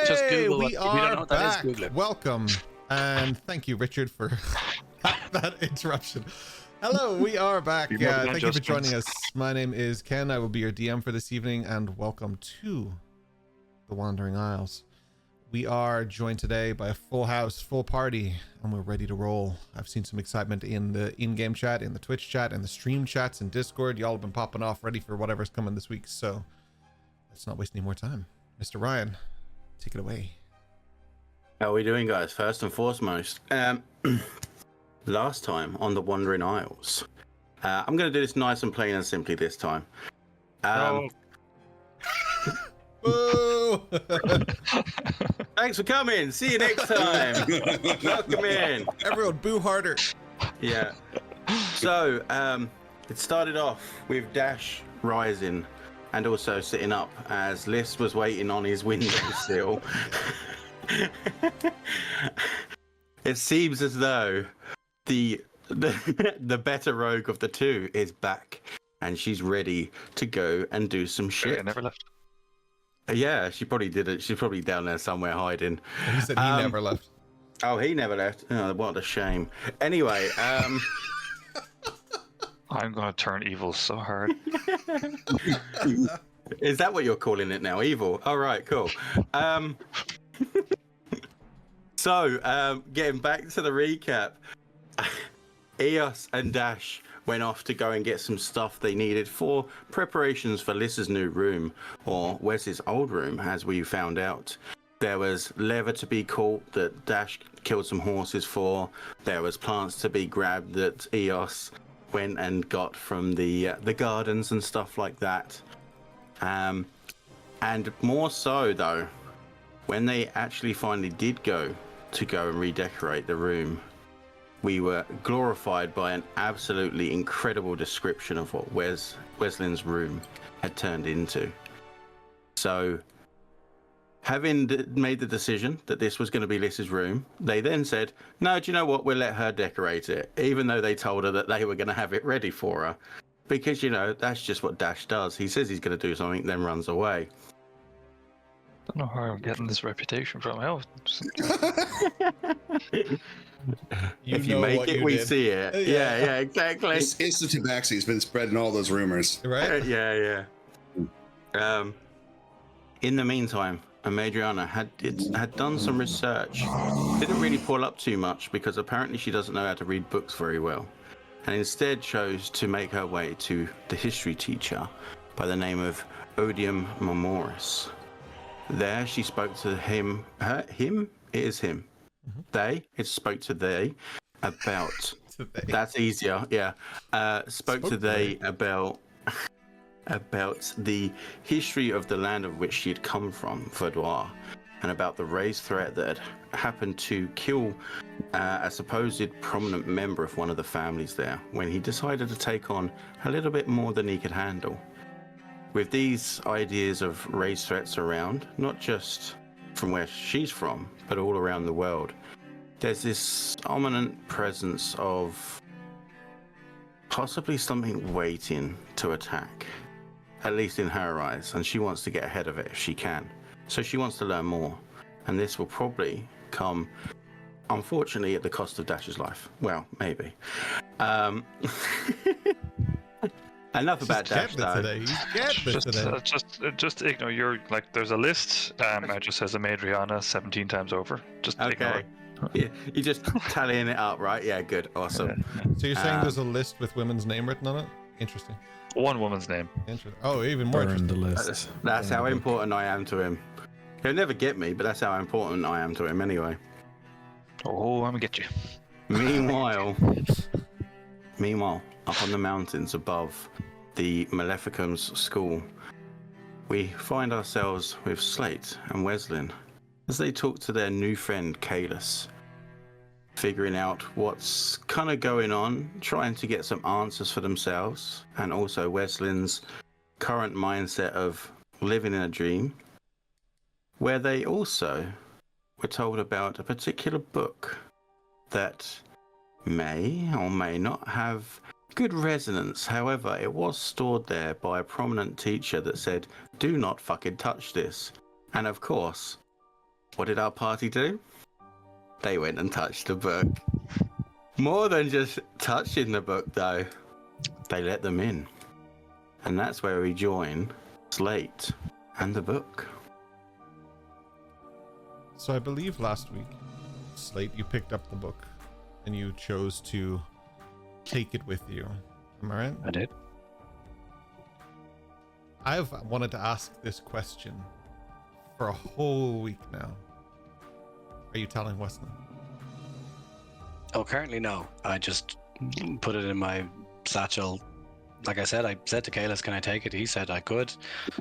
Just Hey, Google we it. If you don't know are what that is, back. Google it. Welcome, and thank you, Richard, for that interruption. Hello, we are back. You're never gonna Thank you for just joining us. My name is Ken. I will be your DM for this evening, and welcome to the Wandering Isles. We are joined today by a full house, full party, and we're ready to roll. I've seen some excitement in the in-game chat, in the Twitch chat, and the stream chats and Discord. Y'all have been popping off, ready for whatever's coming this week. So let's not waste any more time. Mr. Ryan, take it away. How are we doing, guys? First and foremost, last time on the Wandering Isles, I'm going to do this nice and plain and simply this time. Boo! Thanks for coming. See you next time. Welcome in. Everyone, boo harder. Yeah. So, it started off with Dash rising and also sitting up as Liz was waiting on his windowsill. It seems as though the better rogue of the two is back, and she's ready to go and do some shit. I never left. Yeah, she probably did it. She's probably down there somewhere hiding. He said he never left. Oh, he never left. Oh, what a shame. Anyway, I'm gonna turn evil so hard. is that what you're calling it now? Evil? All right, cool. So, getting back to the recap, Eos and Dash went off to go and get some stuff they needed for preparations for Liz's new room, or Wes's old room, as we found out. There was leather to be caught that Dash killed some horses for. There was plants to be grabbed that Eos went and got from the gardens and stuff like that. And more so, though, when they actually finally did go and redecorate the room, we were glorified by an absolutely incredible description of what Wesley's room had turned into. So, having made the decision that this was going to be Liz's room, they then said, no, do you know what, we'll let her decorate it, even though they told her that they were going to have it ready for her. Because, you know, that's just what Dash does. He says he's going to do something, then runs away. I don't know how I'm getting this reputation from. If you make it, we see it. Yeah, exactly. It's the Tabaxi's been spreading all those rumors. Right? Yeah. In the meantime, Amadriana had done some research. Didn't really pull up too much because apparently she doesn't know how to read books very well, and instead chose to make her way to the history teacher by the name of Odium Memoris. There, she spoke to him. Him? It is him. Mm-hmm. They. It spoke to they about. That's easier. Yeah. Spoke to they about the history of the land of which she had come from, Vaudois, and about the raised threat that had happened to kill a supposed prominent member of one of the families there when he decided to take on a little bit more than he could handle. With these ideas of race threats around, not just from where she's from, but all around the world, there's this ominous presence of possibly something waiting to attack, at least in her eyes, and she wants to get ahead of it if she can. So she wants to learn more, and this will probably come, unfortunately, at the cost of Dash's life. Well, maybe. Enough about Dash, though. Just ignore your, like, there's a list, it just says Amadriana 17 times over. Just ignore it. Yeah, you're just tallying it up, right? Yeah, good. Awesome. So you're saying there's a list with women's name written on it? Interesting. One woman's name. Interesting. Oh, even more interesting. The list. That's how important I am to him. He'll never get me, but that's how important I am to him anyway. Oh, I'm gonna get you. Meanwhile, up on the mountains above the Maleficum's school, we find ourselves with Slate and Weslin as they talk to their new friend Kalis, figuring out what's kind of going on, trying to get some answers for themselves, and also Weslin's current mindset of living in a dream, where they also were told about a particular book that may or may not have good resonance. However, it was stored there by a prominent teacher that said, do not fucking touch this. And of course, What did our party do? They went and touched the book. More than just touching the book, though. They let them in. And that's where we join Slate and the book. So I believe last week, Slate, you picked up the book and you chose to take it with you. Am I right? I did. I've wanted to ask this question for a whole week now. Are you telling Weston? Oh, currently no. I just put it in my satchel. Like I said to Kalis, can I take it? He said I could.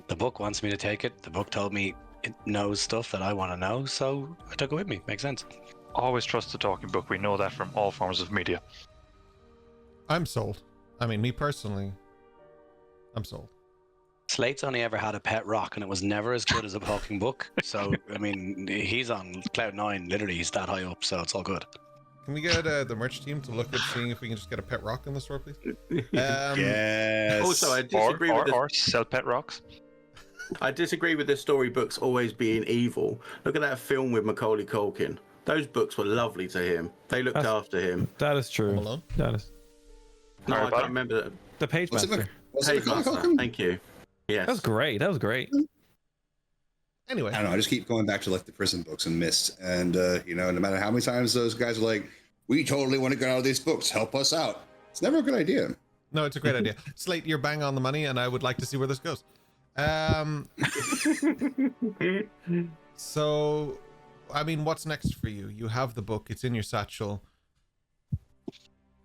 The book wants me to take it. The book told me it knows stuff that I want to know, so I took it with me. Makes sense. Always trust the talking book. We know that from all forms of media. I'm sold. I mean, me personally, I'm sold. Slate's only ever had a pet rock, and it was never as good as a talking book. So, I mean, he's on cloud 9. Literally, he's that high up, so it's all good. Can we get the merch team to look at seeing if we can just get a pet rock in the store, please? Yes. Also, I disagree with or sell pet rocks. I disagree with the storybooks always being evil. Look at that film with Macaulay Culkin. Those books were lovely to him. They looked after him. That is true. Home Alone? That is. No, I Sorry, can't remember that. The Page Was it Master. Page Master. Thank you. Yes. That was great. That was great. Anyway. I don't know. I just keep going back to like the prison books and Mist, and you know, no matter how many times those guys are like, "We totally want to get out of these books. Help us out." It's never a good idea. No, it's a great idea. Slate, you're bang on the money, and I would like to see where this goes. So, I mean, what's next for you? You have the book. It's in your satchel.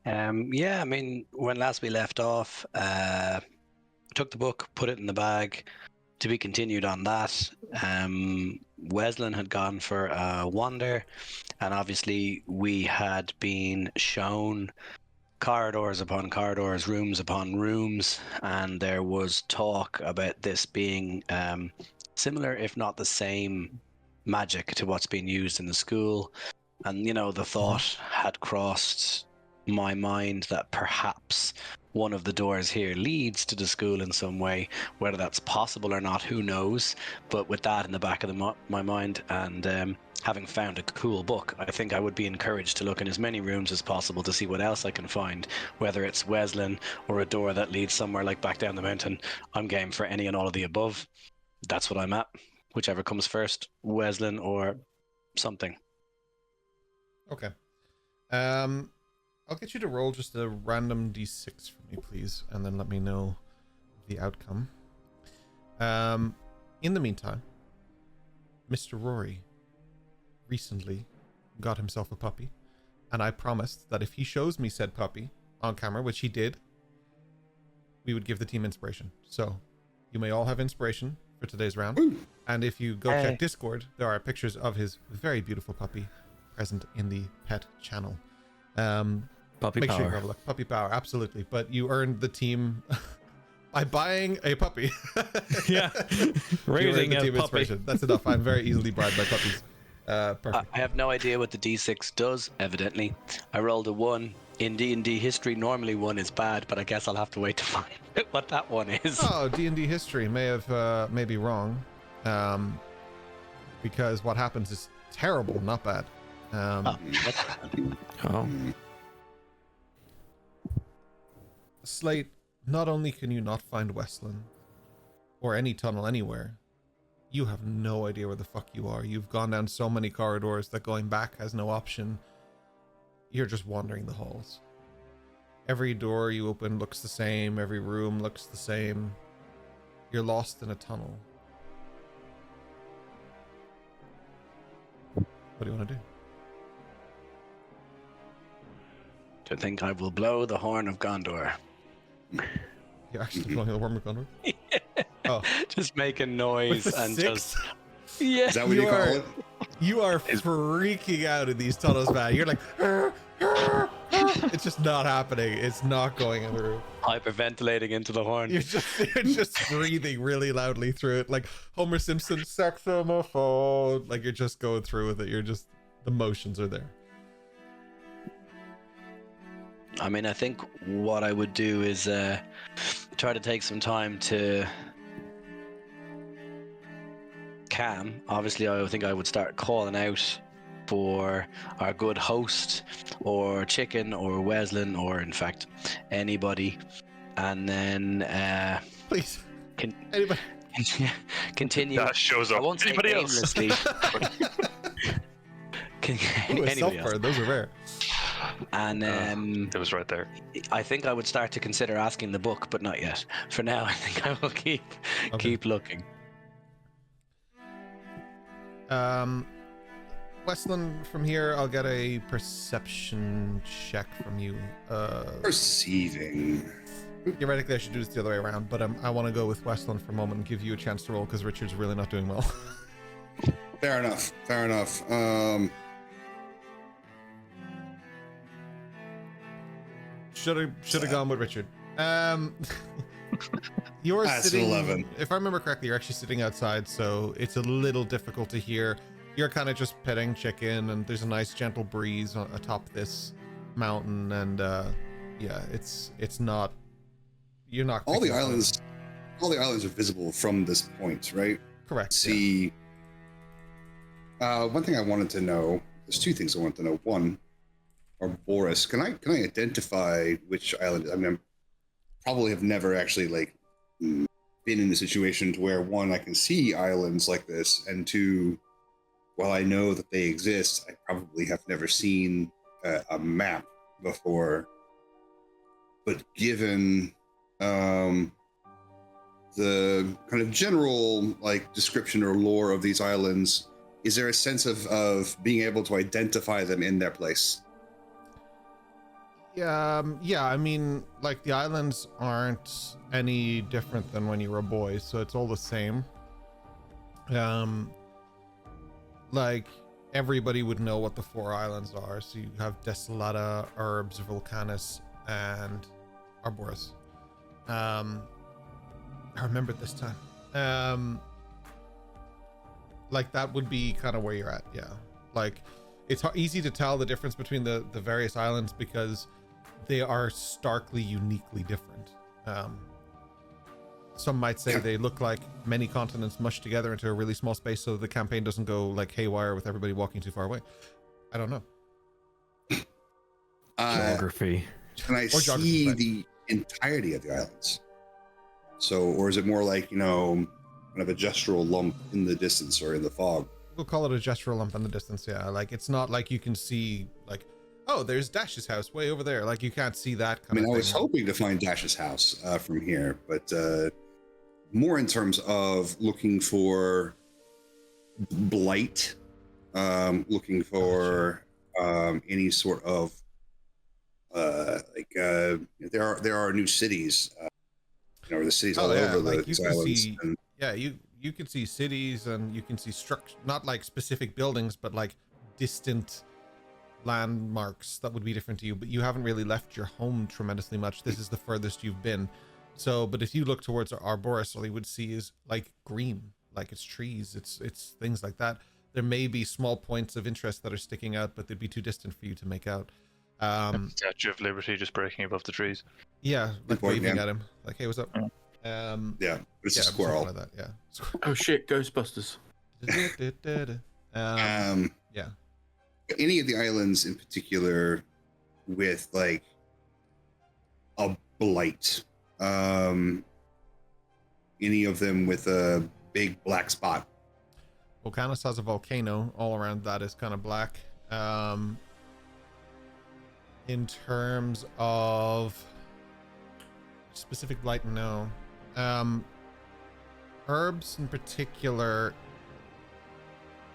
Yeah, I mean, when last we left off, took the book, put it in the bag, to be continued on that. Weslin had gone for a wander, and obviously we had been shown corridors upon corridors, rooms upon rooms, and there was talk about this being similar, if not the same, magic to what's being used in the school. And, you know, the thought had crossed my mind that perhaps one of the doors here leads to the school in some way. Whether that's possible or not, who knows? But with that in the back of my mind, and having found a cool book, I think I would be encouraged to look in as many rooms as possible to see what else I can find, whether it's Weslin or a door that leads somewhere like back down the mountain. I'm game for any and all of the above. That's what I'm at. Whichever comes first, Weslin or something. Okay. I'll get you to roll just a random d6 for me, please, and then let me know the outcome. In the meantime, Mr. Rory recently got himself a puppy, and I promised that if he shows me said puppy on camera, which he did, we would give the team inspiration. So you may all have inspiration for today's round. Woo. And if you go check Discord, there are pictures of his very beautiful puppy present in the pet channel. Puppy Make power. sure you have a look. Puppy power, absolutely. But you earned the team by buying a puppy. Yeah. You Raising earned the a team puppy. inspiration. That's enough. I'm very easily bribed by puppies. Perfect. I have no idea what the D6 does, evidently. I rolled a 1. In D&D history, normally 1 is bad, but I guess I'll have to wait to find out what that one is. Oh, D&D history may be wrong, because what happens is terrible, not bad. Oh. Slate, not only can you not find Weslin or any tunnel anywhere, you have no idea where the fuck you are. You've gone down so many corridors that going back has no option. You're just wandering the halls. Every door you open looks the same. Every room looks the same. You're lost in a tunnel. What do you want to do? I think I will blow the horn of Gondor. You're actually blowing the worm gun? Oh, Just making noise with the and 6? just... Yeah. Is that what you call it? You are freaking out in these tunnels, man. You're like, it's just not happening. It's not going in the room. Hyperventilating into the horn. You're just breathing really loudly through it, like Homer Simpson saxophone. Like you're just going through with it. You're just, the motions are there. I mean, I think what I would do is try to take some time to calm, obviously I think I would start calling out for our good host, or Chicken, or Weslin, or in fact anybody, and then Please. Can- Anybody? continue. Dash shows I up. won't say Anybody else? aimlessly. Ooh, a Anybody else? sulfur. Those are rare. And It was right there. I think I would start to consider asking the book, but not yet. For now, I think I will keep looking. Westland, from here, I'll get a perception check from you. Perceiving. Theoretically, I should do this the other way around, but I want to go with Westland for a moment and give you a chance to roll because Richard's really not doing well. Fair enough. Fair enough. Should have gone with Richard. You're That's sitting. 11. If I remember correctly, you're actually sitting outside, so it's a little difficult to hear. You're kind of just petting Chicken, and there's a nice gentle breeze atop this mountain, and yeah, it's not. You're not. All the islands are visible from this point, right? Correct. See, one thing I wanted to know. There's two things I wanted to know. One, Boris, can I identify which island? I mean, I probably have never actually been in a situation to where, one, I can see islands like this, and two, while I know that they exist, I probably have never seen a map before. But given the kind of general description or lore of these islands, is there a sense of being able to identify them in their place? Yeah, I mean, the islands aren't any different than when you were a boy, so it's all the same. Everybody would know what the 4 islands are. So you have Desolata, Herbs, Vulcanus, and Arboris. I remembered this time. That would be kind of where you're at, yeah. It's easy to tell the difference between the various islands because they are starkly, uniquely different. Some might say they look like many continents mushed together into a really small space so the campaign doesn't go haywire with everybody walking too far away. I don't know. Geography. Can I see the entirety of the islands? So, or is it more kind of a gestural lump in the distance or in the fog? We'll call it a gestural lump in the distance, yeah. It's not like you can see, oh, there's Dash's house way over there. You can't see that kind of thing. I was hoping to find Dash's house from here, but more in terms of looking for blight, looking for any sort of there are new cities, the cities all over these islands. Yeah, you can see cities, and you can see structure, not specific buildings, but distant landmarks that would be different to you. But you haven't really left your home tremendously much. This is the furthest you've been. So, but if you look towards Arboris, all you would see is green, it's trees, it's things like that. There may be small points of interest that are sticking out, but they'd be too distant for you to make out. Statue of Liberty just breaking above the trees. Yeah, waving at him, hey, what's up? Yeah, it's a squirrel. Like that, yeah. Oh shit, Ghostbusters. Yeah. Any of the islands in particular with a blight, any of them with a big black spot? Vulcanus has a volcano. All around that is kind of black. In terms of specific blight, no. Herbs in particular,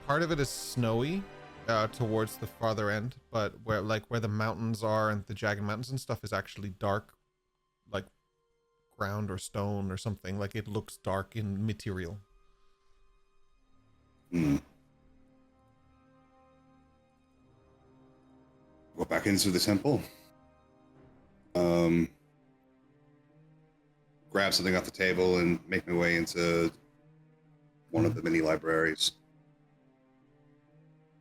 part of it is snowy towards the farther end, but where the mountains are and the jagged mountains and stuff is actually dark, ground or stone or something. It looks dark in material. Go back into the temple. Grab something off the table and make my way into one of the mini libraries.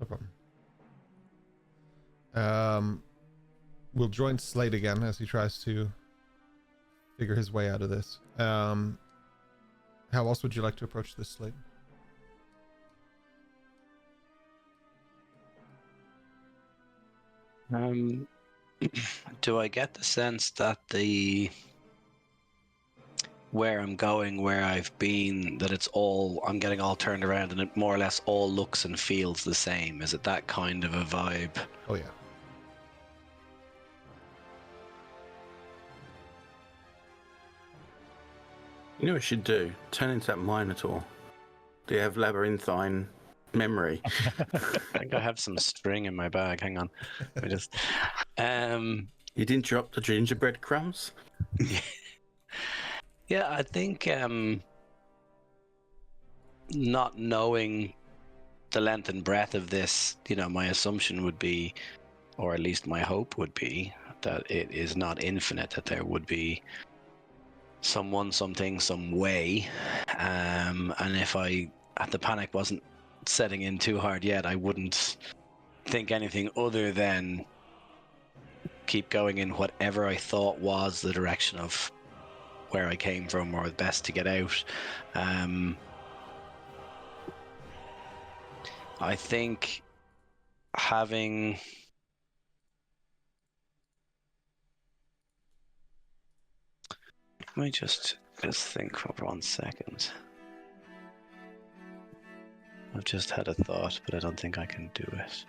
No problem. We'll join Slate again as he tries to figure his way out of this. How else would you like to approach this, Slate? Do I get the sense that where I'm going, where I've been, that I'm getting all turned around and it more or less all looks and feels the same? Is it that kind of a vibe? Oh yeah. You know what you should do? Turn into that Minotaur. Do you have labyrinthine memory? I think I have some string in my bag. Hang on. Let me just. You didn't drop the gingerbread crumbs? Yeah, I think not knowing the length and breadth of this, my assumption would be, or at least my hope would be, that it is not infinite, that there would be someone, something, some way. And if the panic wasn't setting in too hard yet, I wouldn't think anything other than keep going in whatever I thought was the direction of where I came from or best to get out. I think having let me just think for 1 second. I've just had a thought, but I don't think I can do it.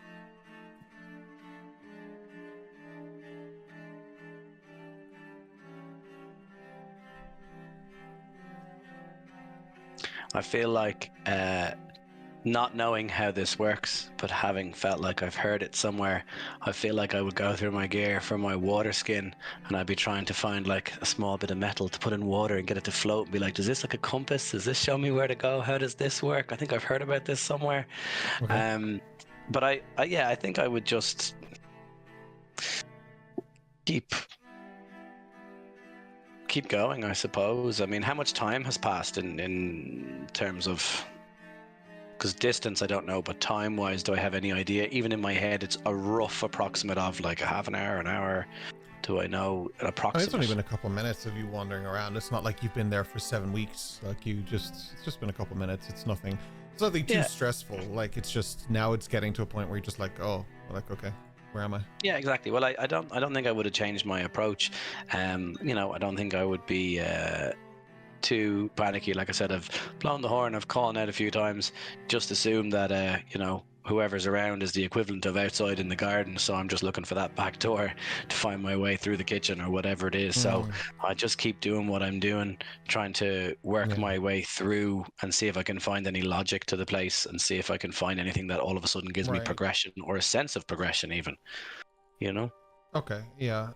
I feel like not knowing how this works, but having felt like I've heard it somewhere, I feel like I would go through my gear for my water skin and I'd be trying to find like a small bit of metal to put in water and get it to float and be like, does this like a compass? Does this show me where to go? How does this work? I think I've heard about this somewhere. Okay. But I think I would just keep going, I suppose. I mean, how much time has passed in terms of, because distance I don't know, but time wise, do I have any idea? Even in my head, it's a rough approximate of like a half an hour. Do I know an approximate? It's only been a couple minutes of you wandering around. It's not like you've been there for 7 weeks. Like it's just been a couple minutes. It's nothing too stressful. Like it's just, now it's getting to a point where you're just like, oh, like, okay, where am I? Yeah, exactly. Well, I don't think I would have changed my approach. I don't think I would be too panicky. Like I said, I've blown the horn, I've called out a few times. Just assume that whoever's around is the equivalent of outside in the garden, so I'm just looking for that back door to find my way through the kitchen or whatever it is. So I just keep doing what I'm doing, trying to work my way through and see if I can find any logic to the place and see if I can find anything that all of a sudden gives me progression or a sense of progression even, Okay, yeah.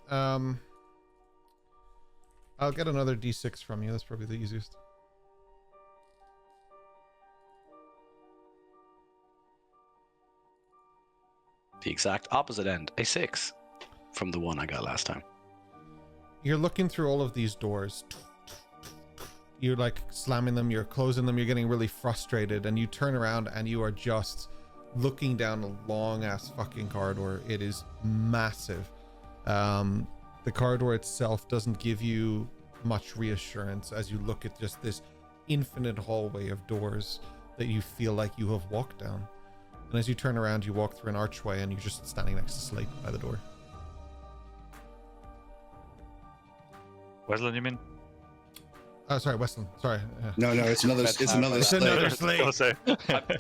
I'll get another D6 from you. That's probably the easiest. The exact opposite end, a 6 from the one I got last time. You're looking through all of these doors. You're like slamming them, you're closing them, you're getting really frustrated, and you turn around and you are just looking down a long ass fucking corridor. It is massive. The corridor itself doesn't give you much reassurance as you look at just this infinite hallway of doors that you feel like you have walked down. And as you turn around, you walk through an archway and you're just standing next to Slate by the door. Wesleyan, you mean? Oh, sorry, Weston. Sorry. No, it's another. It's another. It's Slate. another Slate.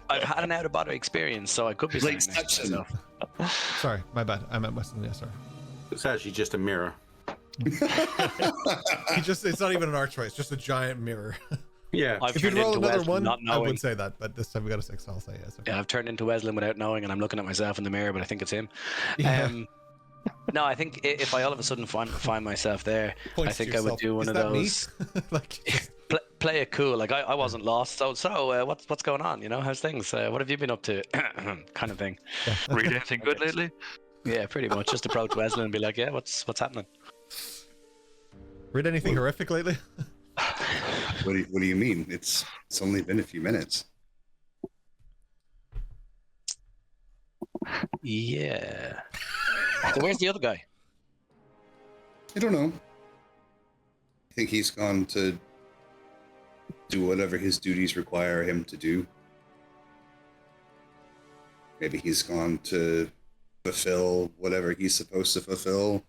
I've had an out of body experience, so I could be saying Slate next to Stepson. myself. Sorry, my bad. I meant Weston. Yeah, sorry. It's actually just a mirror. It's not even an archway. It's just a giant mirror. Yeah. I've If you turned roll into another Wesleyan one, not I knowing. would say that, but this time we got a 6, so I'll say yes. Okay. Yeah, I've turned into Wesleyan without knowing, and I'm looking at myself in the mirror, but I think it's him. Yeah. No, I think if I all of a sudden find myself there, Points I think to I would yourself. do one Is of that me? those Like, play it cool. Like I wasn't lost. So what's going on? How's things? What have you been up to? Kind of thing. Read anything good lately? Yeah, pretty much. Just approach Wesleyan and be like, yeah, what's happening? read anything horrific lately? What do you mean? It's only been a few minutes. Yeah. So where's the other guy? I don't know. I think he's gone to do whatever his duties require him to do. Maybe he's gone to fulfill whatever he's supposed to fulfill.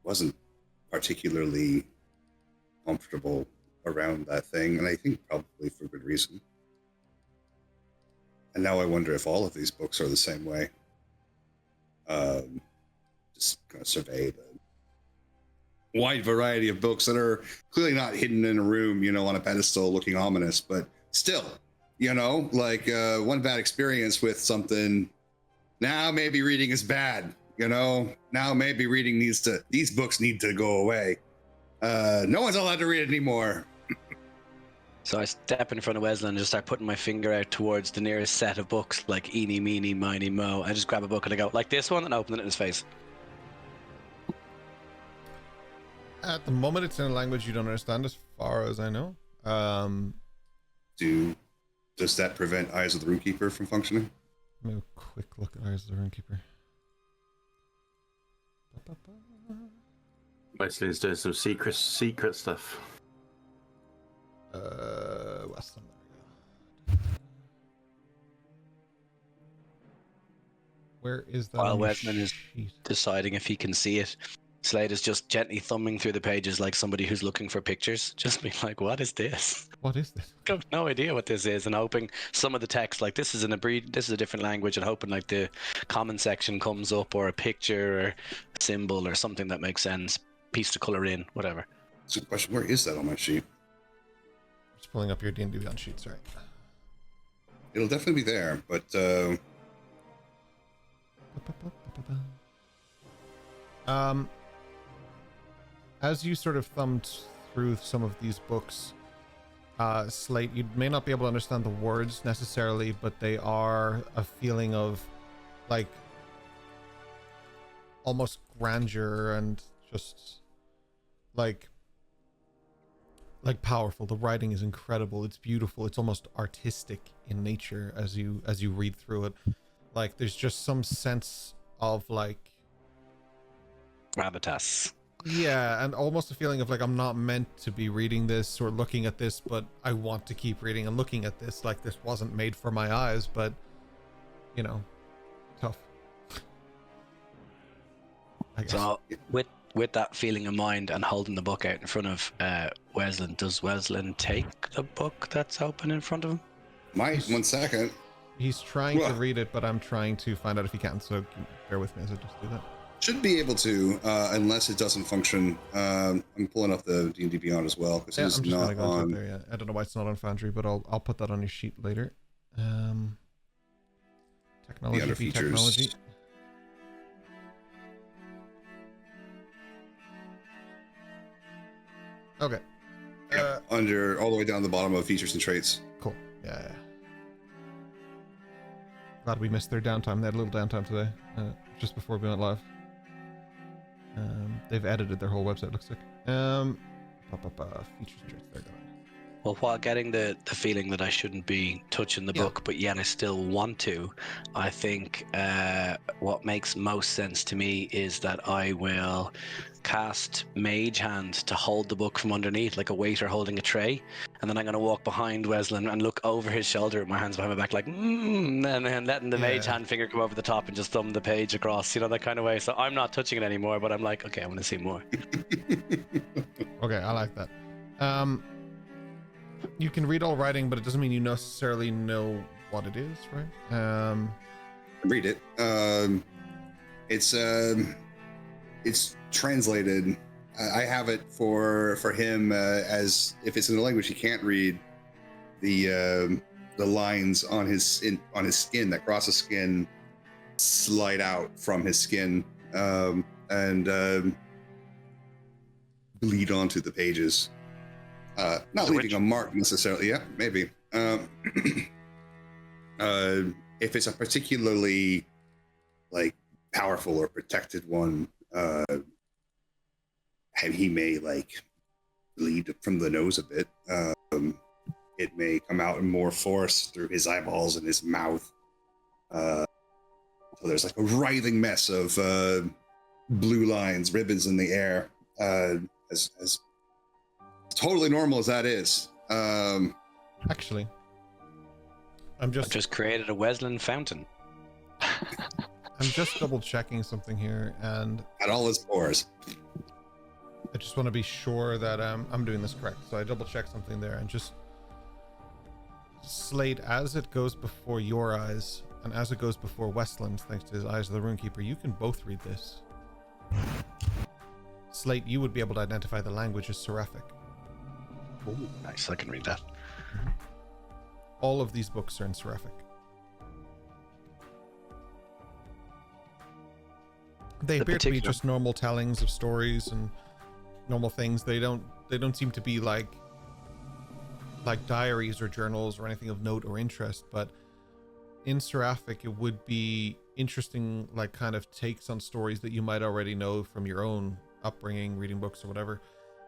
Wasn't particularly comfortable around that thing, and I think probably for good reason. And now I wonder if all of these books are the same way. Just kind of survey the wide variety of books that are clearly not hidden in a room, on a pedestal looking ominous, but still, like one bad experience with something. Now maybe reading is bad, now maybe these books need to go away. No one's allowed to read it anymore. So I step in front of Wesley and just start putting my finger out towards the nearest set of books, like eeny, meeny, miny, mo. I just grab a book and I go, like this one, and open it in his face. At the moment, it's in a language you don't understand, as far as I know. Does that prevent Eyes of the Runekeeper from functioning? Let me have a quick look at Eyes of the Runekeeper. Wesley's doing some secret stuff. Western, there we go. Where is that? While Wesman is sheet? deciding if he can see it, Slate is just gently thumbing through the pages like somebody who's looking for pictures. Just being like, what is this? What is this? I have no idea what this is, and hoping some of the text, like this is a different language, and hoping like the comment section comes up, or a picture or a symbol or something that makes sense, piece to color in, whatever. So the question, where is that on my sheet? Just pulling up your D&D Beyond sheets, right? It'll definitely be there, but as you sort of thumbed through some of these books, Slate, you may not be able to understand the words necessarily, but they are a feeling of like almost grandeur and just like powerful. The writing is incredible. It's beautiful. It's almost artistic in nature as you read through it. Like there's just some sense of like Gravitas. Yeah, and almost a feeling of like I'm not meant to be reading this or looking at this, but I want to keep reading and looking at this. Like this wasn't made for my eyes, but tough. I guess. So with that feeling in mind and holding the book out in front of Weslin, does Weslin take the book that's open in front of him? one second. He's trying to read it, but I'm trying to find out if he can, so bear with me as I just do that. Should be able to, unless it doesn't function. I'm pulling up the D&D Beyond as well, because it's not on. There, yeah. I don't know why it's not on Foundry, but I'll put that on your sheet later. Technology, under be features. technology. Okay. Under all the way down the bottom of features and traits. Cool. Yeah. Glad we missed their downtime. They had a little downtime today, just before we went live. They've edited their whole website, looks like. Features and traits. There you go. Well, while getting the feeling that I shouldn't be touching the book, but yet I still want to, I think what makes most sense to me is that I will cast Mage Hand to hold the book from underneath, like a waiter holding a tray, and then I'm going to walk behind Weslin and look over his shoulder with my hands behind my back, like, and then letting the Mage Hand finger come over the top and just thumb the page across, that kind of way. So I'm not touching it anymore, but I'm like, okay, I want to see more. Okay, I like that. You can read all writing, but it doesn't mean you necessarily know what it is, right? Read it. It's translated. I have it for him as if it's in a language he can't read. The lines on his skin that cross his skin slide out from his skin and bleed onto the pages. Not leaving a mark necessarily. Yeah, maybe. If it's a particularly like powerful or protected one, and he may like bleed from the nose a bit. It may come out in more force through his eyeballs and his mouth. So there's like a writhing mess of blue lines, ribbons in the air. As totally normal as that is. Actually, I just created a Weslin fountain. I'm just double checking something here, and At all its pores. I just want to be sure that I'm doing this correct. So I double checked something there, and just Slate, as it goes before your eyes and as it goes before Westland, thanks to his eyes of the Runekeeper, you can both read this. Slate, you would be able to identify the language as Seraphic. Ooh, nice, I can read that. All of these books are in Seraphic. They appear to be just normal tellings of stories and normal things. They don't seem to be like diaries or journals or anything of note or interest, but in Seraphic it would be interesting, like kind of takes on stories that you might already know from your own upbringing, reading books or whatever.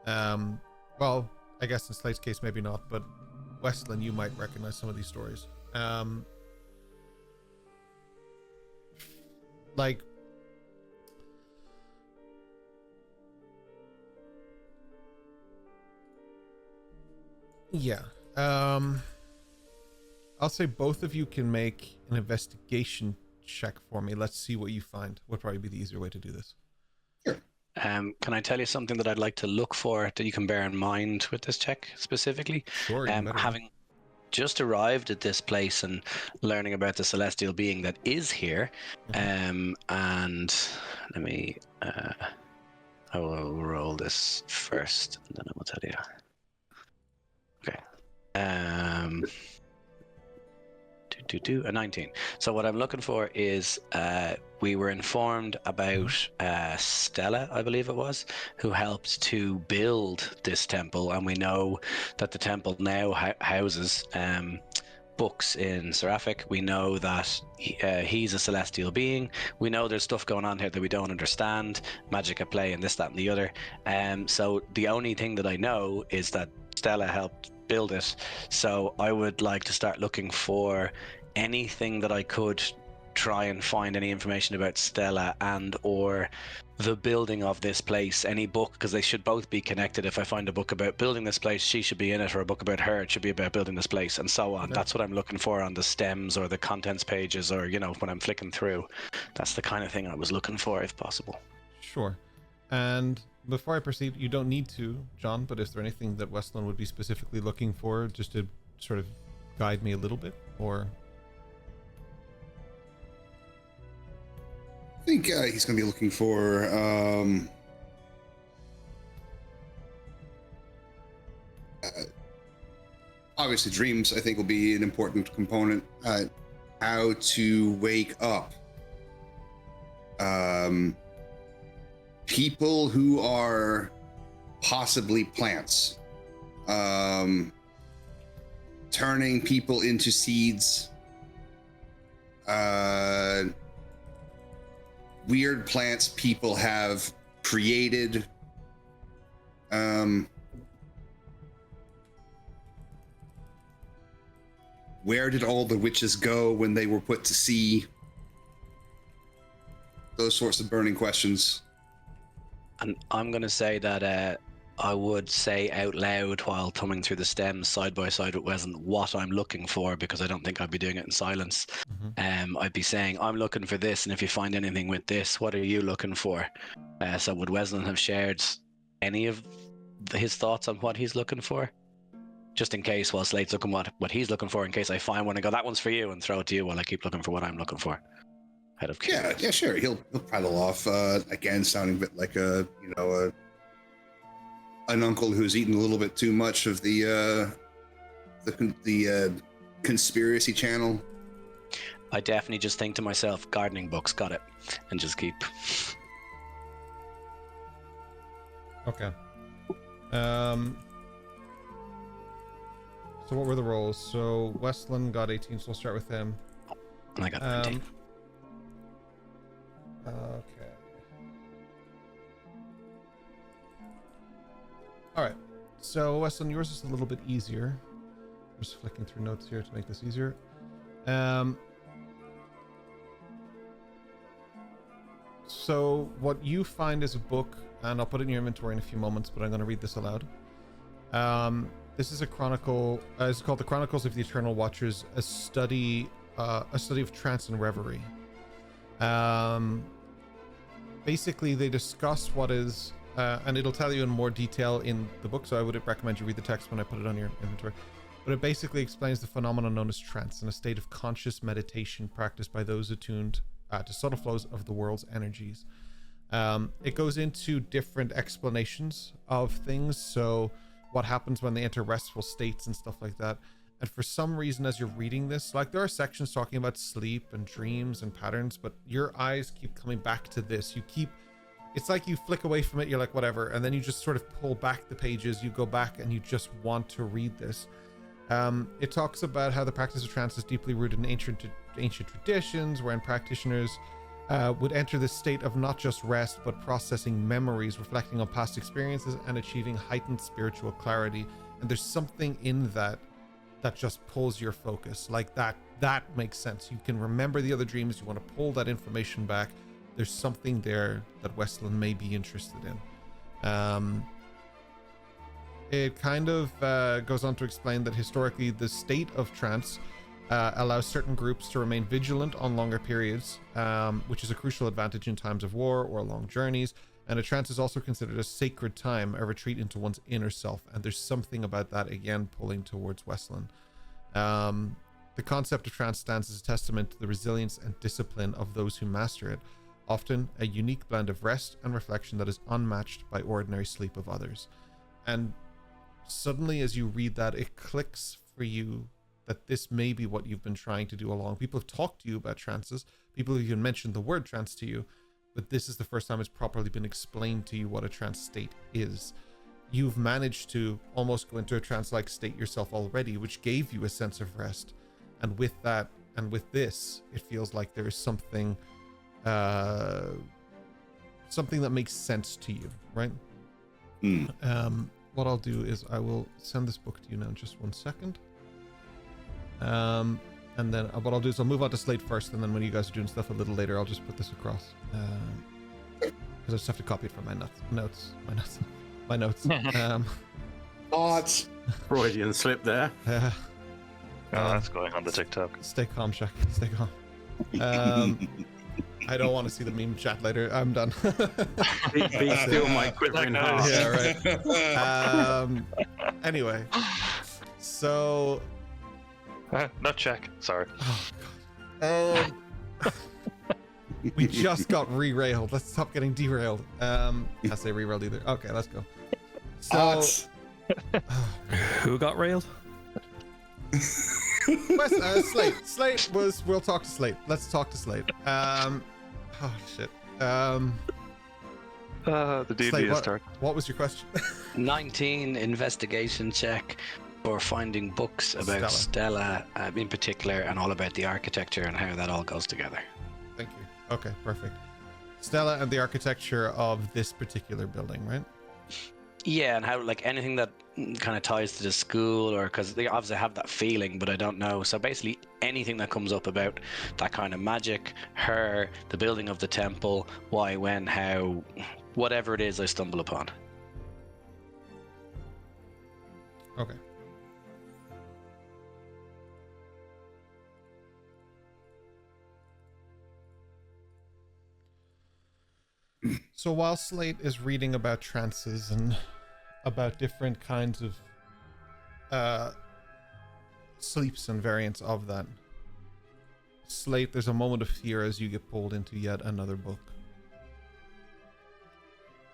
Well, I guess in Slate's case maybe not, but Westland, you might recognize some of these stories. Like yeah. I'll say both of you can make an investigation check for me. Let's see what you find. Would probably be the easier way to do this. Sure. Can I tell you something that I'd like to look for that you can bear in mind with this check specifically? Sure. Having just arrived at this place and learning about the celestial being that is here, and let me I will roll this first and then I will tell you. Okay. A 19. So what I'm looking for is we were informed about Stella, I believe it was, who helped to build this temple, and we know that the temple now houses books in Seraphic. We know that he's a celestial being. We know there's stuff going on here that we don't understand, magic at play and this, that and the other. So the only thing that I know is that Stella helped build it. So I would like to start looking for anything that I could try and find any information about Stella and or the building of this place, any book, because they should both be connected. If I find a book about building this place, she should be in it, or a book about her, it should be about building this place, and so on. Okay. That's what I'm looking for on the stems or the contents pages, or when I'm flicking through. That's the kind of thing I was looking for, if possible. Sure. And before I proceed, you don't need to, John, but is there anything that Westland would be specifically looking for, just to sort of guide me a little bit, or? I think he's going to be looking for obviously dreams. I think will be an important component. How to wake up people who are possibly plants, turning people into seeds, weird plants people have created, where did all the witches go when they were put to sea? Those sorts of burning questions. And I'm going to say that I would say out loud while thumbing through the stems side by side with Wesson what I'm looking for, because I don't think I'd be doing it in silence. I'd be saying, I'm looking for this, and if you find anything with this, what are you looking for? So would Wesson have shared any of his thoughts on what he's looking for? Just in case, while Slate's looking what he's looking for, in case I find one and go, that one's for you, and throw it to you while I keep looking for what I'm looking for. Out of curiosity. Yeah, sure. He'll prattle off again, sounding a bit like an uncle who's eaten a little bit too much of the conspiracy channel. I definitely just think to myself, gardening books, got it, and just keep. Okay. So what were the rolls? So Westland got 18, so we'll start with him. And I got 19. Okay. All right. So Weston, yours is a little bit easier. I'm just flicking through notes here to make this easier. So what you find is a book, and I'll put it in your inventory in a few moments, but I'm going to read this aloud. This is a chronicle. It's called The Chronicles of the Eternal Watchers, a study of trance and reverie. Basically, they discuss what is, and it'll tell you in more detail in the book, so I would recommend you read the text when I put it on your inventory. But it basically explains the phenomenon known as trance, in a state of conscious meditation practiced by those attuned to subtle flows of the world's energies. It goes into different explanations of things, so what happens when they enter restful states and stuff like that. And for some reason, as you're reading this, like, there are sections talking about sleep and dreams and patterns, but your eyes keep coming back to this. It's like you flick away from it, you're like, whatever, and then you just sort of pull back the pages, you go back and you just want to read this. It talks about how the practice of trance is deeply rooted in ancient traditions, wherein practitioners would enter this state of not just rest, but processing memories, reflecting on past experiences, and achieving heightened spiritual clarity. And there's something in that just pulls your focus. Like, that makes sense. You can remember the other dreams, you want to pull that information back. There's something there that Westland may be interested in. It kind of goes on to explain that historically the state of trance allows certain groups to remain vigilant on longer periods, which is a crucial advantage in times of war or long journeys. And a trance is also considered a sacred time, a retreat into one's inner self. And there's something about that, again, pulling towards Westland. The concept of trance stands as a testament to the resilience and discipline of those who master it, often a unique blend of rest and reflection that is unmatched by ordinary sleep of others. And suddenly, as you read that, it clicks for you that this may be what you've been trying to do along. People have talked to you about trances. People have even mentioned the word trance to you, but this is the first time it's properly been explained to you what a trance state is. You've managed to almost go into a trance-like state yourself already, which gave you a sense of rest. And with that, and with this, it feels like there is something that makes sense to you, right? What I'll do is I will send this book to you now in just 1 second. And then what I'll do is I'll move on to Slate first, and then when you guys are doing stuff a little later, I'll just put this across. Because I just have to copy it from my notes. What? Freudian slip there. That's going on the TikTok. Stay calm, Shaq. Stay calm. I don't want to see the meme chat later. I'm done. Be still my quivering heart. Yeah, right. Anyway, so Not check. Sorry. Oh god. We just got re-railed. Let's stop getting derailed. I say re-railed either. Okay, let's go. So, Who got railed? Slate was. We'll talk to Slate. Let's talk to Slate. Oh shit. The D&D Slate, is dark. what was your question? 19 investigation check for finding books about Stella in particular, and all about the architecture and how that all goes together. Thank you. Okay, perfect. Stella and the architecture of this particular building, right? Yeah, and how, like, anything that kind of ties to the school, or because they obviously have that feeling, but I don't know. So basically anything that comes up about that kind of magic, her, the building of the temple, why, when, how, whatever it is I stumble upon. Okay. So while Slate is reading about trances and about different kinds of sleeps and variants of that, Slate, there's a moment of fear as you get pulled into yet another book.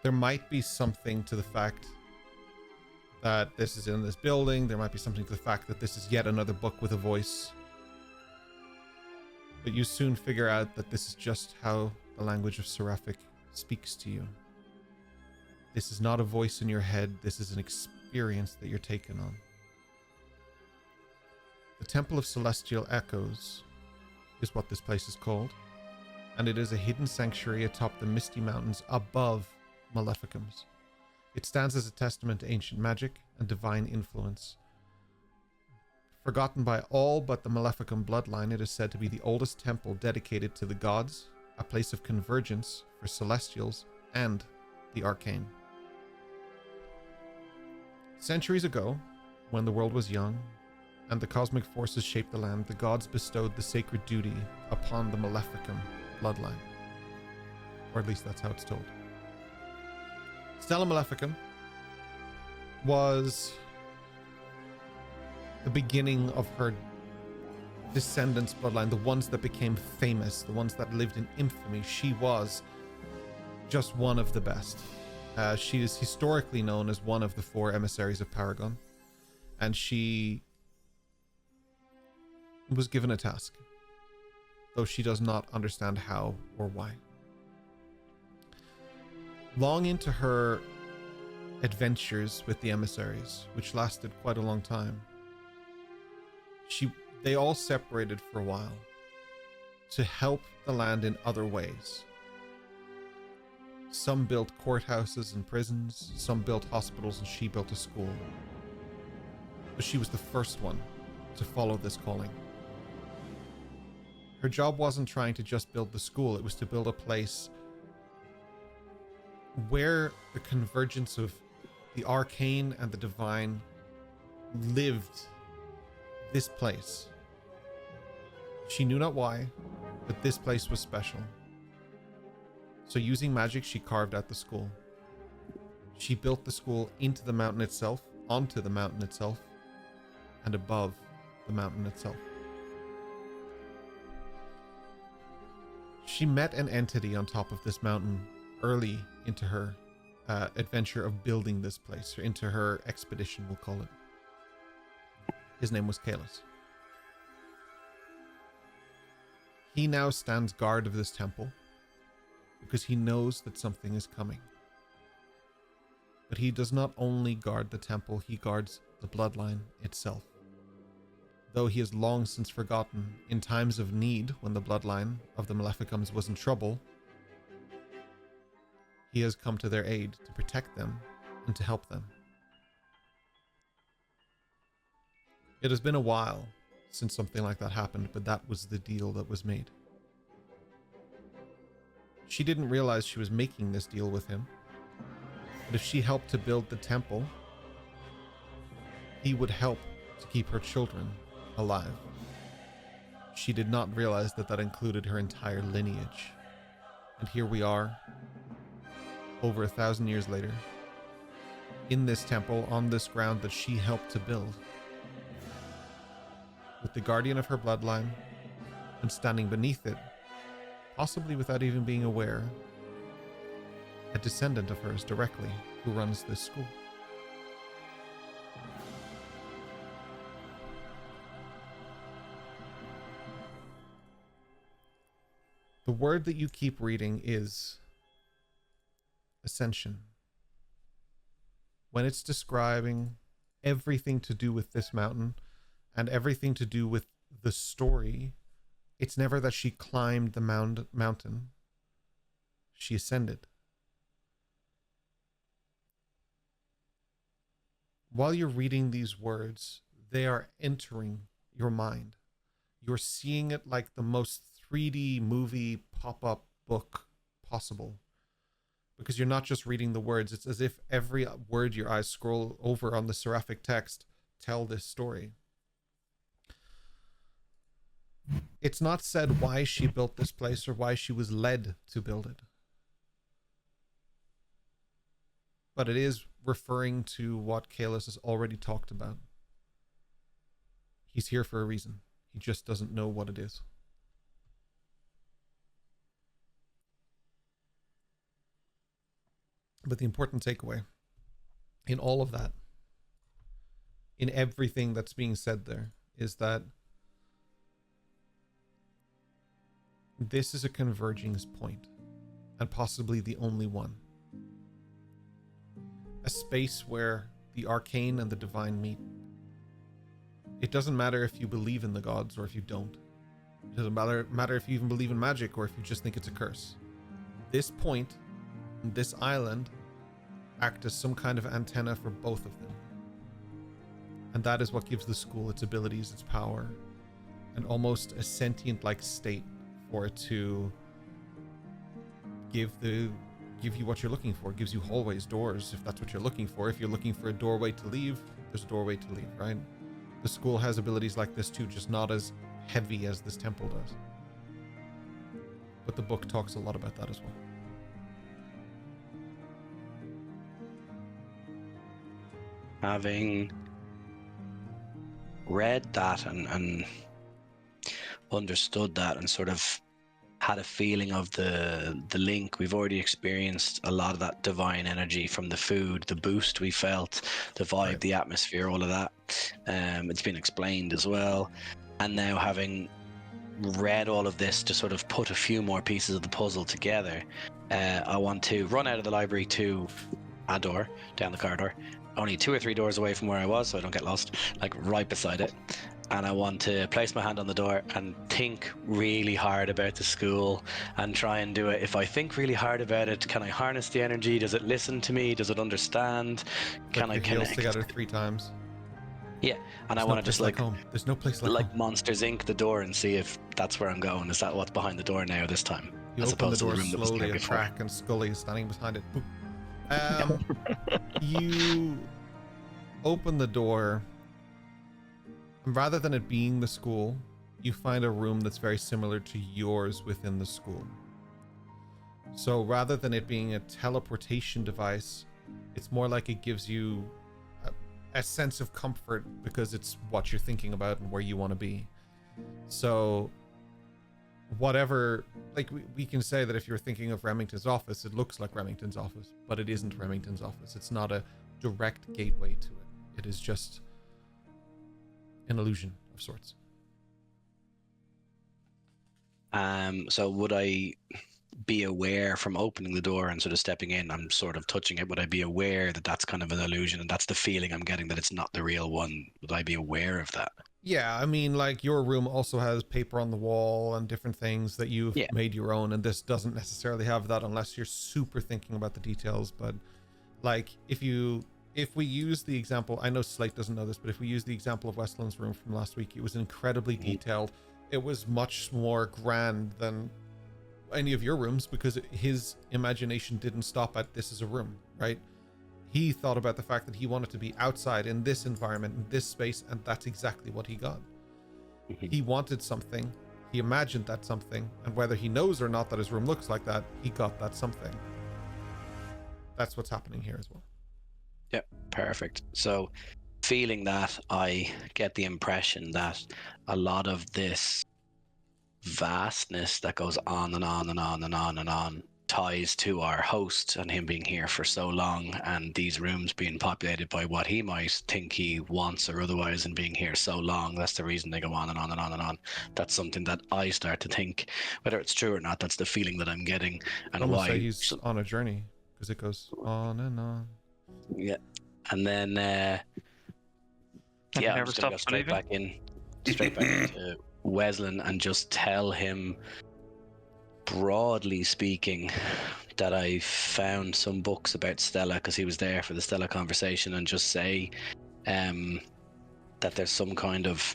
There might be something to the fact that this is in this building. There might be something to the fact that this is yet another book with a voice. But you soon figure out that this is just how the language of Seraphic speaks to you. This is not a voice in your head. This is an experience that you're taken on. The Temple of Celestial Echoes is what this place is called, and it is a hidden sanctuary atop the misty mountains above Maleficums. It stands as a testament to ancient magic and divine influence. Forgotten by all but the Maleficum bloodline, it is said to be the oldest temple dedicated to the gods, a place of convergence for celestials and the arcane. Centuries ago, when the world was young and the cosmic forces shaped the land, the gods bestowed the sacred duty upon the Maleficum bloodline. Or at least that's how it's told. Stella Maleficum was the beginning of her descendants' bloodline, the ones that became famous, the ones that lived in infamy. She was just one of the best. She is historically known as one of the 4 emissaries of Paragon, and she was given a task, though she does not understand how or why. Long into her adventures with the emissaries, which lasted quite a long time, they all separated for a while to help the land in other ways. Some built courthouses and prisons, some built hospitals, and she built a school. But she was the first one to follow this calling. Her job wasn't trying to just build the school, it was to build a place where the convergence of the arcane and the divine lived this place. She knew not why, but this place was special. So using magic, she carved out the school. She built the school into the mountain itself, onto the mountain itself, and above the mountain itself. She met an entity on top of this mountain early into her adventure of building this place, or into her expedition, we'll call it. His name was Kalis. He now stands guard of this temple because he knows that something is coming. But he does not only guard the temple, he guards the bloodline itself. Though he has long since forgotten, in times of need, when the bloodline of the Maleficums was in trouble, he has come to their aid to protect them and to help them. It has been a while since something like that happened, but that was the deal that was made. She didn't realize she was making this deal with him, but if she helped to build the temple, he would help to keep her children alive. She did not realize that that included her entire lineage. And here we are, over 1,000 years later, in this temple, on this ground that she helped to build, with the guardian of her bloodline, and standing beneath it, possibly without even being aware, a descendant of hers directly who runs this school. The word that you keep reading is ascension. When it's describing everything to do with this mountain and everything to do with the story, it's never that she climbed the mountain. She ascended. While you're reading these words, they are entering your mind. You're seeing it like the most 3D movie pop-up book possible. Because you're not just reading the words, it's as if every word your eyes scroll over on the seraphic text tell this story. It's not said why she built this place or why she was led to build it. But it is referring to what Kalis has already talked about. He's here for a reason. He just doesn't know what it is. But the important takeaway in all of that, in everything that's being said there, is that this is a converging point, and possibly the only one. A space where the arcane and the divine meet. It doesn't matter if you believe in the gods or if you don't. It doesn't matter if you even believe in magic or if you just think it's a curse. This point, this island, act as some kind of antenna for both of them. And that is what gives the school its abilities, its power, and almost a sentient-like state for it to give you what you're looking for. It gives you hallways, doors, if that's what you're looking for. If you're looking for a doorway to leave, there's a doorway to leave, right? The school has abilities like this too, just not as heavy as this temple does. but the book talks a lot about that as well. Having read that and understood that and sort of had a feeling of the link, we've already experienced a lot of that divine energy from the food, the boost we felt, the vibe, Right. the atmosphere, all of that. It's been explained as well. And now having read all of this to sort of put a few more pieces of the puzzle together, I want to run out of the library to a door down the corridor, only 2 or 3 doors away from where I was, so I don't get lost, like right beside it. And I want to place my hand on the door and think really hard about the school and try and do it. If I think really hard about it, can I harness the energy? Does it listen to me? Does it understand? Can I Click your heels connect? together 3 times. Yeah, and I There's want no to just place like home. There's no place like home. Monsters Inc. the door and see if that's where I'm going. Is that what's behind the door now this time? You as open the opposed to door room that was there slowly and before. crack, and Scully is standing behind it. You open the door, and rather than it being the school, you find a room that's very similar to yours within the school. So rather than it being a teleportation device, it's more like it gives you a sense of comfort because it's what you're thinking about and where you want to be. So whatever, like we can say that if you're thinking of Remington's office, it looks like Remington's office, but it isn't Remington's office. It's not a direct gateway to it. It is just an illusion of sorts. So would I be aware from opening the door and sort of stepping in, I'm sort of touching it, would I be aware that that's kind of an illusion and that's the feeling I'm getting, that it's not the real one? Would I be aware of that? Yeah, I mean, like, your room also has paper on the wall and different things that you've made your own, and this doesn't necessarily have that unless you're super thinking about the details. But like, if we use the example, I know Slate doesn't know this, but if we use the example of Westland's room from last week, it was incredibly detailed. It was much more grand than any of your rooms because his imagination didn't stop at this is a room, right? He thought about the fact that he wanted to be outside in this environment, in this space, and that's exactly what he got. He wanted something, he imagined that something, and whether he knows or not that his room looks like that, he got that something. That's what's happening here as well. Yep, perfect. So feeling that, I get the impression that a lot of this vastness that goes on and on and on and on and on ties to our host and him being here for so long, and these rooms being populated by what he might think he wants or otherwise, and being here so long, that's the reason they go on and on and on and on. That's something that I start to think, whether it's true or not, that's the feeling that I'm getting. And Almost why say he's on a journey because it goes on and on. Yeah, and then I'm never just gonna go stops straight believing? back into Wesleyan and just tell him, broadly speaking, that I found some books about Stella because he was there for the Stella conversation, and just say that there's some kind of,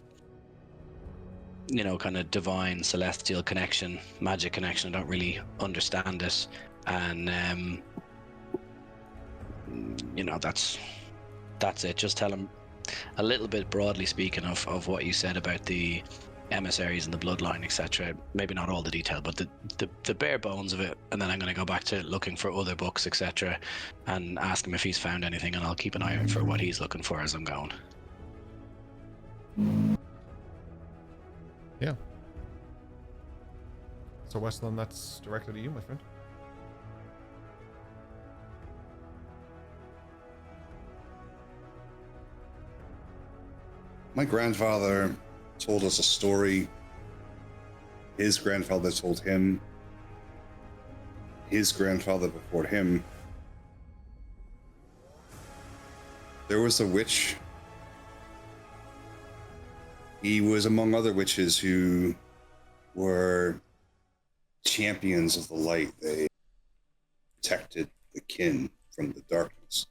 kind of divine celestial connection, magic connection. I don't really understand it, and that's it. Just tell him a little bit, broadly speaking, of what you said about the emissaries and the bloodline, etc. Maybe not all the detail, but the bare bones of it. And then I'm going to go back to looking for other books, etc., and ask him if he's found anything, and I'll keep an eye out for what he's looking for as I'm going. Yeah. So Westland, that's directed at you, my friend. My grandfather told us a story. His grandfather told him. His grandfather before him. There was a witch. He was among other witches who were champions of the light. They protected the kin from the darkness.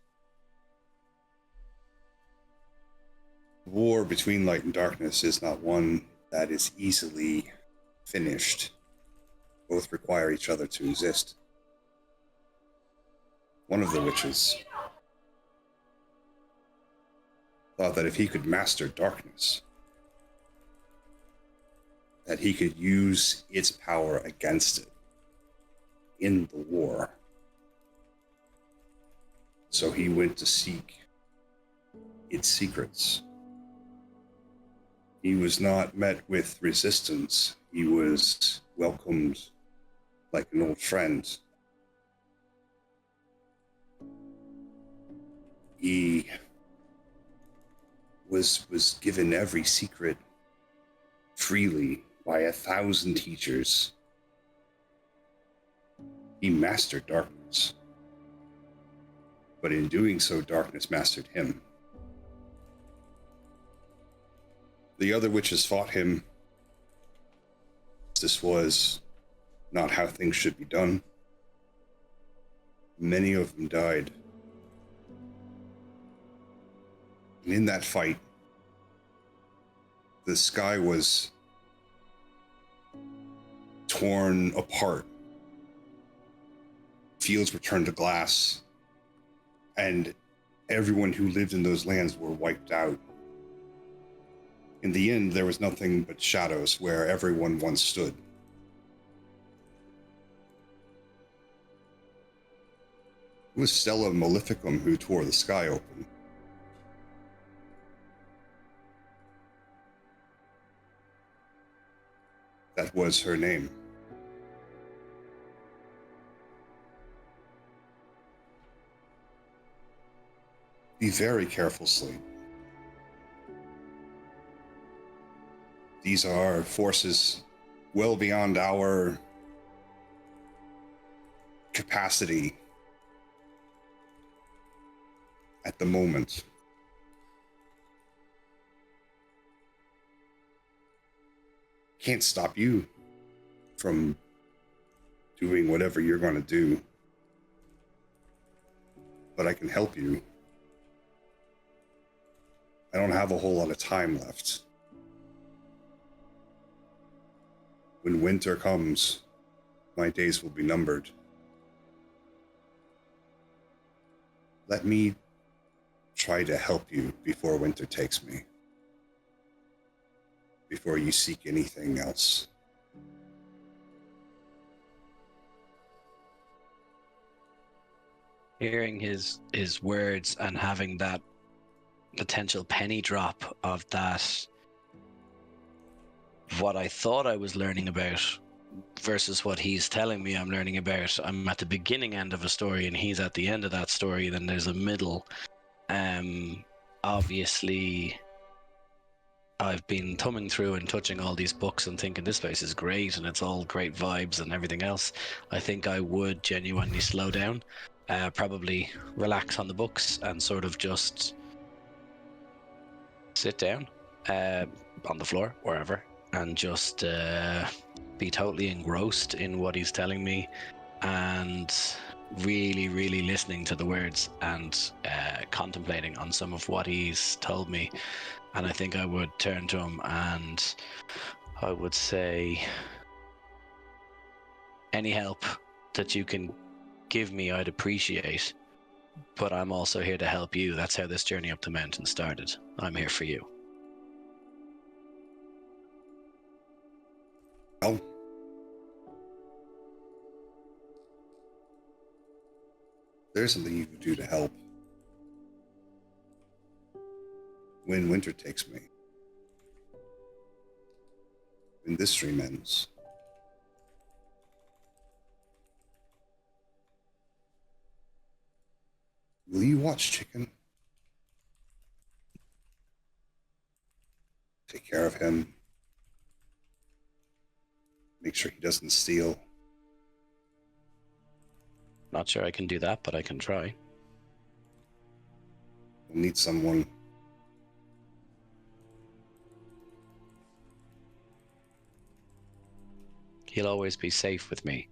War between light and darkness is not one that is easily finished. Both require each other to exist. One of the witches thought that if he could master darkness, that he could use its power against it in the war. So he went to seek its secrets. He was not met with resistance. He was welcomed like an old friend. He was given every secret freely by 1,000 teachers. He mastered darkness. But in doing so, darkness mastered him. The other witches fought him. This was not how things should be done. Many of them died. And in that fight, the sky was torn apart. Fields were turned to glass, and everyone who lived in those lands were wiped out. In the end, there was nothing but shadows where everyone once stood. It was Stella Maleficum who tore the sky open. That was her name. Be very careful, Slate. These are forces well beyond our capacity at the moment. Can't stop you from doing whatever you're going to do, but I can help you. I don't have a whole lot of time left. When winter comes, my days will be numbered. Let me try to help you before winter takes me. Before you seek anything else. Hearing his words and having that potential penny drop of that, what I thought I was learning about versus what he's telling me I'm learning about. I'm at the beginning end of a story and he's at the end of that story. Then there's a middle. Obviously, I've been thumbing through and touching all these books and thinking this place is great and it's all great vibes and everything else. I think I would genuinely slow down, probably relax on the books and sort of just sit down on the floor, wherever, and just be totally engrossed in what he's telling me and really, really listening to the words and contemplating on some of what he's told me. And I think I would turn to him and I would say, any help that you can give me, I'd appreciate. But I'm also here to help you. That's how this journey up the mountain started. I'm here for you. Well, there's something you can do to help. When winter takes me. When this stream ends. Will you watch Chicken? Take care of him. Make sure he doesn't steal. Not sure I can do that, but I can try. We'll need someone. He'll always be safe with me.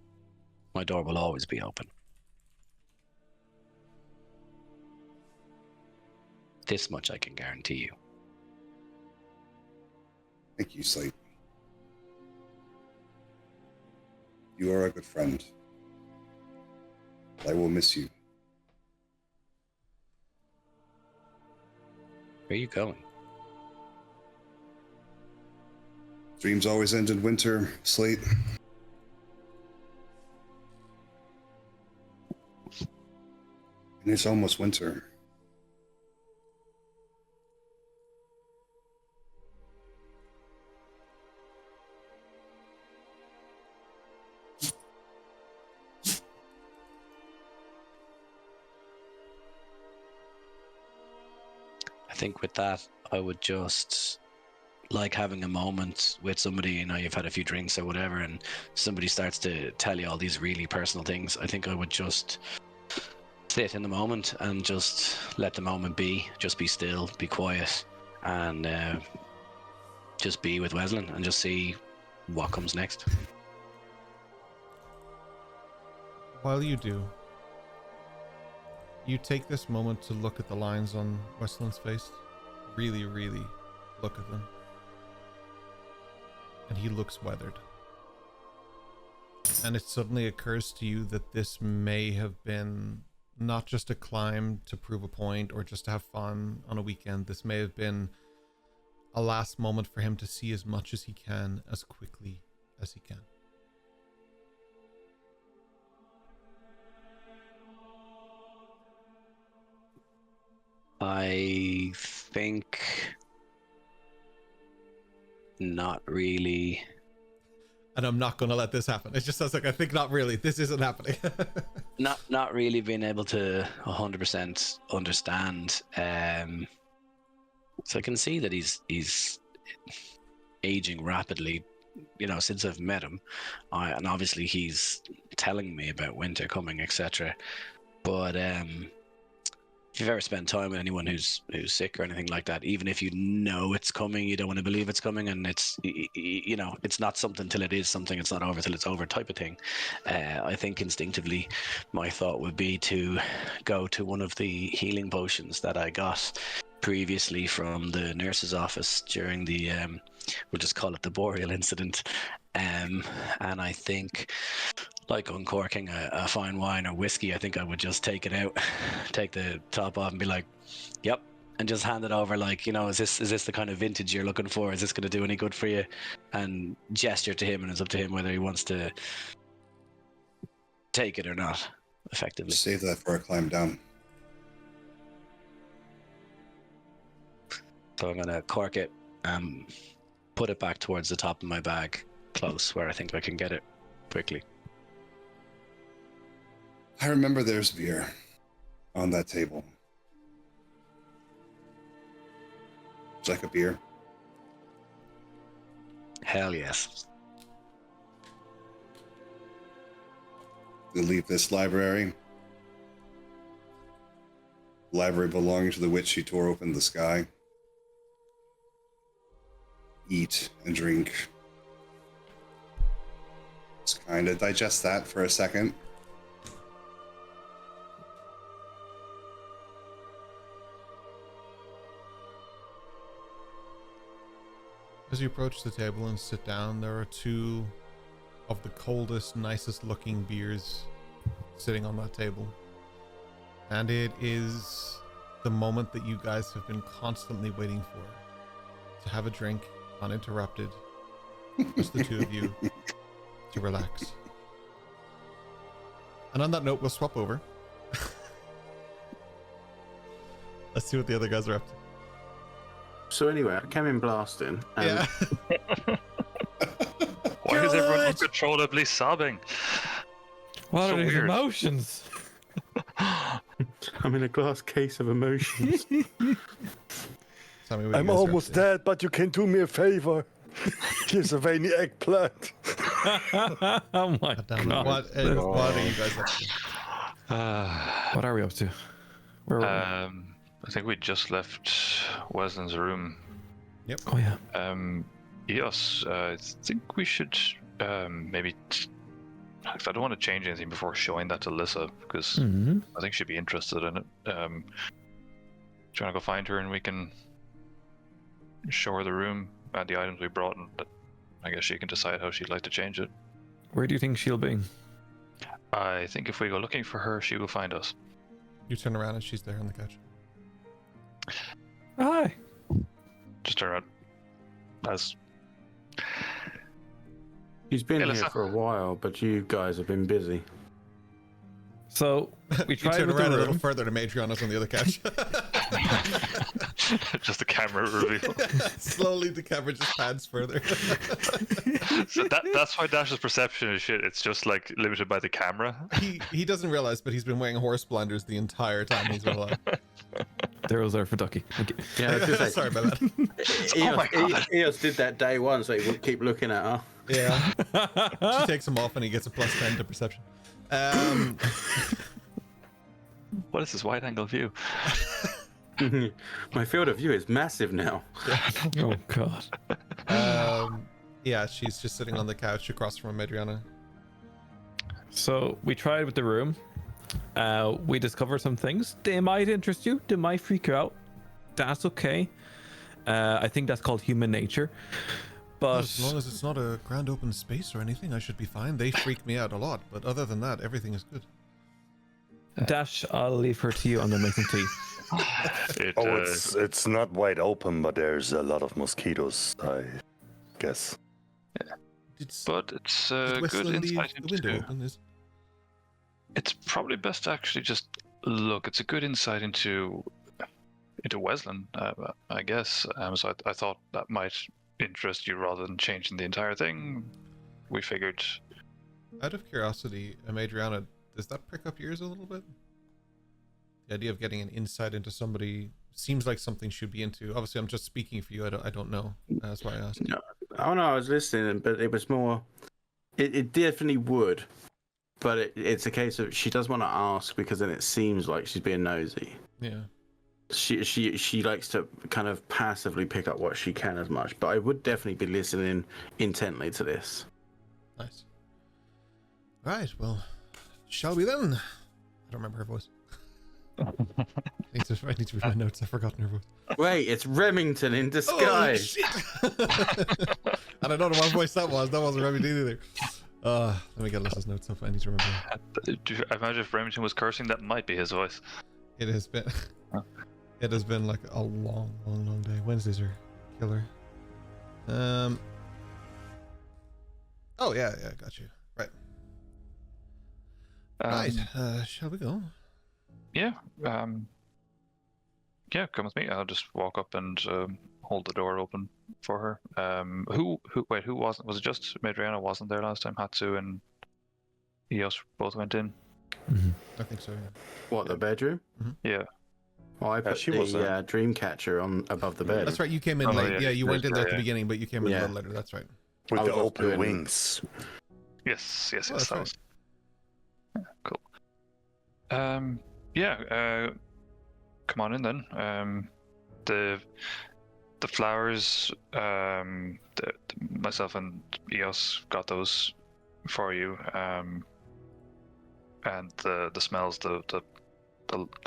My door will always be open. This much I can guarantee you. Thank you, Slate. You are a good friend. I will miss you. Where are you going? Dreams always end in winter, Slate. And it's almost winter. I think with that, I would just like having a moment with somebody, you've had a few drinks or whatever, and somebody starts to tell you all these really personal things. I think I would just sit in the moment and just let the moment be. Just be still, be quiet, and just be with Weslin and just see what comes next. While you do, you take this moment to look at the lines on Westland's face. Really, really look at them. And he looks weathered. And it suddenly occurs to you that this may have been not just a climb to prove a point or just to have fun on a weekend. This may have been a last moment for him to see as much as he can, as quickly as he can. I think not really. And I'm not going to let this happen. It just sounds like, I think not really. This isn't happening. Not really being able to 100% understand. So I can see that he's aging rapidly, since I've met him. And obviously he's telling me about winter coming, etc. But if you've ever spent time with anyone who's sick or anything like that, even if you know it's coming, you don't want to believe it's coming, and it's it's not something till it is something. It's not over till it's over, type of thing. I think instinctively, my thought would be to go to one of the healing potions that I got previously from the nurse's office during the we'll just call it the Boreal incident, and I think, like uncorking a fine wine or whiskey, I think I would just take it out, take the top off and be like, yep, and just hand it over like, is this the kind of vintage you're looking for? Is this going to do any good for you? And gesture to him, and it's up to him whether he wants to take it or not, effectively. Save that for a climb down. So I'm going to cork it and put it back towards the top of my bag, close where I think I can get it quickly. I remember there's beer on that table. It's like a beer. Hell yes. We leave this library. Library belonging to the witch who tore open the sky. Eat and drink. Just kind of digest that for a second. As you approach the table and sit down, there are two of the coldest, nicest looking beers sitting on that table. And it is the moment that you guys have been constantly waiting for. To have a drink, uninterrupted. Just the two of you to relax. And on that note, we'll swap over. Let's see what the other guys are up to. So anyway, I came in blasting. And Yeah. Why is everyone uncontrollably sobbing? What So are these weird. emotions? I'm in a glass case of emotions. Tell me what you I'm guys are up almost to. dead, but you can do me a favor. Here's a veiny eggplant. Oh my God damn it. god. What are you guys up to? What are we up to? Where are I think we just left Weslin's room. we? Oh yeah. Yes, I think we should maybe. I don't want to change anything before showing that to Alyssa because Mm-hmm. I think she'd be interested in it. Trying to go find her and we can show her the room and the items we brought, and I guess she can decide how she'd like to change it. Where do you think she'll be? I think if we go looking for her, she will find us. You turn around and she's there on the couch. Hi. Just turn around. As He's been Hey, here listen. for a while, but you guys have been busy. So we You tried turn with around the a little room. further to Madriana's on the other couch. Just the camera reveal. Slowly, the camera just pans further. So that's why Dash's perception is shit. It's just like limited by the camera. He doesn't realize, but he's been wearing horse blinders the entire time he's been alive. There was there for Ducky. Okay. Yeah, I was gonna say, Sorry about that. Oh my God. Eos did that day one, so he would keep looking at her. Yeah. She takes him off and he gets a +10 to perception. What is this wide angle view? My field of view is massive now. Oh god. Yeah, she's just sitting on the couch across from Madriana. So we tried with the room. We discovered some things. They might interest you. They might freak you out. That's okay. I think that's called human nature. But As long as it's not a grand open space or anything, I should be fine. They freak me out a lot, but other than that, everything is good. Dash, I'll leave her to you and then make some tea. It's not wide open, but there's a lot of mosquitoes, I guess. But it's Did good Westland leave insight the window into. open? It's probably best to actually just look. It's a good insight into Wesleyan, I guess. So I thought that might interest you rather than changing the entire thing. We figured. Out of curiosity, Madriana, does that prick up yours a little bit? The idea of getting an insight into somebody seems like something she'd be into. Obviously, I'm just speaking for you. I don't know. That's why I asked. No, oh no, I was listening, but it was more. It definitely would, but it's a case of she does want to ask because then it seems like she's being nosy. Yeah. She likes to kind of passively pick up what she can as much, but I would definitely be listening intently to this. Nice. Right. Well, shall we then? I don't remember her voice. I need to read my notes. I've forgotten her voice. Wait, it's Remington in Oh, disguise. shit. And I don't know what voice that was. That wasn't Remington either. Let me get Alyssa's notes up. I need to remember. I imagine if Remington was cursing, that might be his voice. It has been. It has been like a long day. Wednesdays are killer. Oh yeah, got you. Right. Right. Shall we go? Yeah. Yeah, come with me. I'll just walk up and hold the door open for her. Who wasn't? Was it just Madriana wasn't there last time? Hatsu and Eos both went in. Mm-hmm. I think so. Yeah. What, the bedroom? Mm-hmm. Yeah. Well, I put she the was there. dream catcher on above the bed. That's right. You came in Oh, late. yeah, You went in there at the yeah. beginning, but you came in a Yeah. little later. That's right. With I the was off open doing- wings. Yes. Oh, that's That right. was. Yeah, cool. Yeah. Come on in then. The flowers. Myself and Eos got those for you. And the smells, the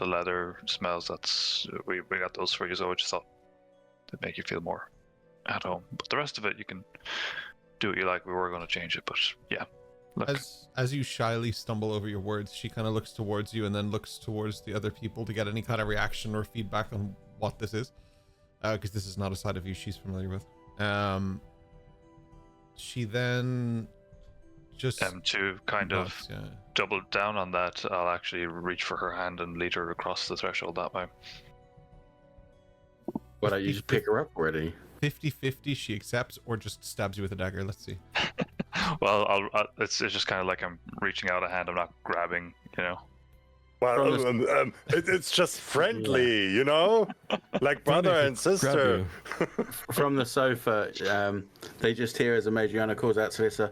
leather smells. That's we got those for you. So I just thought they'd make you feel more at home. But the rest of it, you can do what you like. We were going to change it, but yeah. Look. As you shyly stumble over your words, she kind of looks towards you and then looks towards the other people to get any kind of reaction or feedback on what this is, because this is not a side of you she's familiar with. She then just To kind nods, of yeah. double down on that, I'll actually reach for her hand and lead her across the threshold that way. Why don't you just pick her up already? 50-50 she accepts or just stabs you with a dagger. Let's see. Well, it's just kind of like I'm reaching out a hand. I'm not grabbing, you know. Well, it's just friendly, you know? Like brother and sister. From the sofa, they just hear as Madriana calls out to Lisa,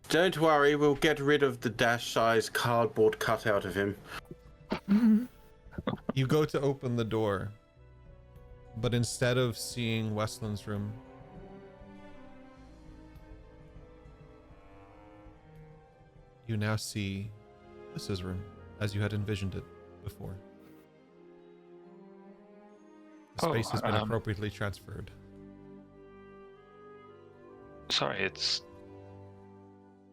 "Don't worry, we'll get rid of the dash-sized cardboard cutout of him." You go to open the door, but instead of seeing Westland's room, you now see Alyssa's room as you had envisioned it before. The space has been appropriately transferred. Sorry, it's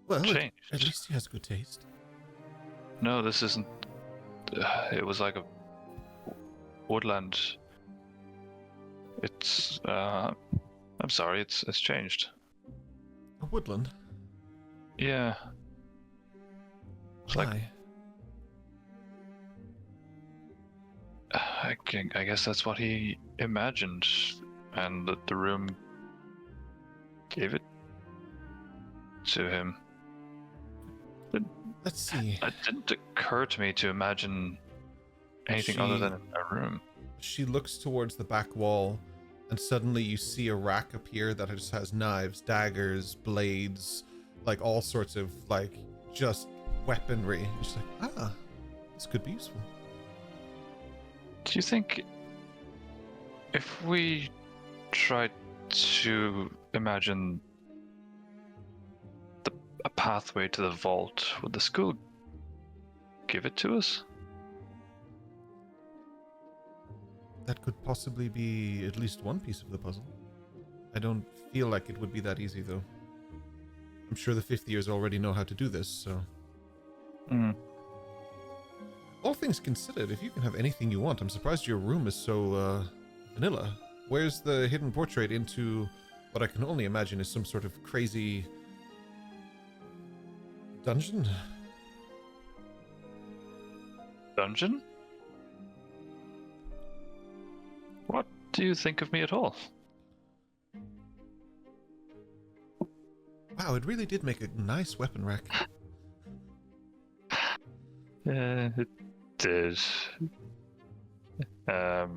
Well, changed. at least he has good taste. No, this isn't. It was like a woodland. It's. I'm sorry. It's changed. A woodland? Yeah. It's like Why? I guess that's what he imagined, and that the room gave it to him. Let's see. It didn't occur to me to imagine anything other than a room. She looks towards the back wall, and suddenly you see a rack appear that just has knives, daggers, blades, like all sorts of like just weaponry. And she's like, this could be useful. Do you think if we tried to imagine a pathway to the vault, would the school give it to us? That could possibly be at least one piece of the puzzle. I don't feel like it would be that easy, though. I'm sure the fifth years already know how to do this, so... All things considered, if you can have anything you want, I'm surprised your room is so, vanilla. Where's the hidden portrait into what I can only imagine is some sort of crazy... dungeon? Dungeon? What do you think of me at all? Wow, it really did make a nice weapon rack. It did. Are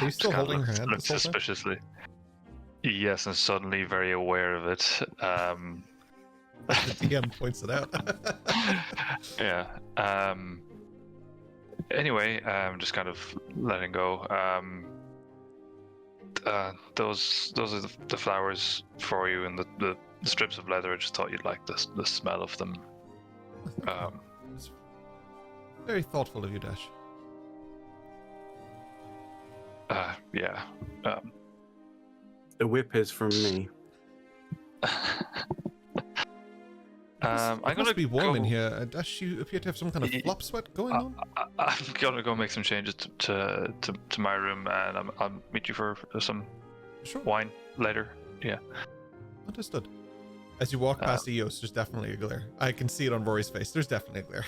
you still holding her hand? Looked suspiciously. Yes, and suddenly very aware of it. The DM points it out. Yeah. Anyway, just kind of letting go. Those are the flowers for you, and the strips of leather. I just thought you'd like the smell of them. It's very thoughtful of you, Dash. Yeah. The whip is from me. It must be warm in here. Dash, you appear to have some kind of flop sweat going on. I'm gonna go make some changes to my room, and I'll meet you for some wine later. Yeah. Understood. As you walk past Eos, there's definitely a glare. I can see it on Rory's face. There's definitely a glare.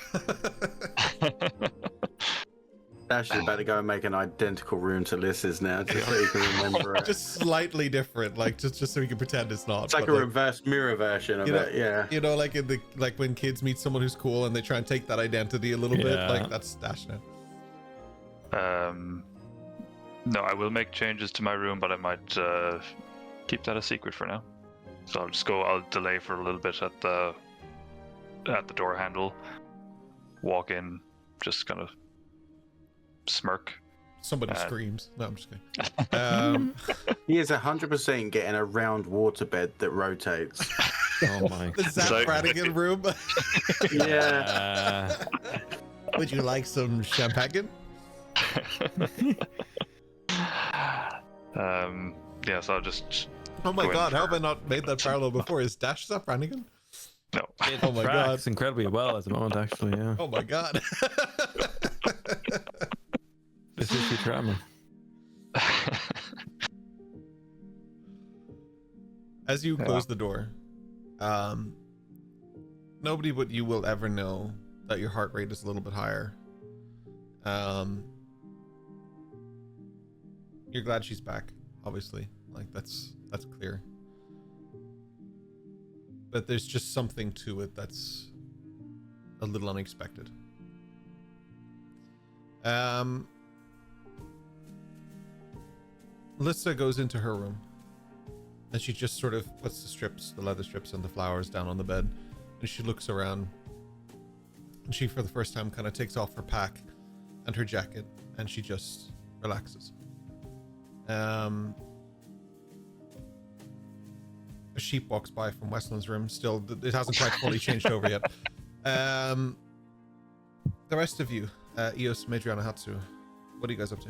Dash is about to go and make an identical room to Lys's now, just so you can remember it. Just slightly different, like just so we can pretend it's not. It's like a reverse mirror version of it, yeah. You know, like in the when kids meet someone who's cool and they try and take that identity a little bit, like that's Dash now. No, I will make changes to my room, but I might keep that a secret for now. So I'll delay for a little bit at the door handle, walk in, just kind of smirk. Somebody screams. No, I'm just kidding. He is 100% getting a round waterbed that rotates. Oh my. The Zach Brannigan room. Yeah. Would you like some champagne? Yeah, so I'll just... Oh my god, how have I not made that parallel before? Is Dash Zach Brannigan? No. Oh my god. It's incredibly well at the moment, actually, yeah. Oh my god. This is Futurama. As you close the door, nobody but you will ever know that your heart rate is a little bit higher. You're glad she's back, obviously. Like that's clear. But there's just something to it that's a little unexpected. Lissa goes into her room, and she just sort of puts the leather strips and the flowers down on the bed, and she looks around, and she for the first time kind of takes off her pack and her jacket, and she just relaxes. A sheep walks by from Westland's room. Still, it hasn't quite fully changed over yet. The rest of you, Eos, Madriana, Hatsu, what are you guys up to?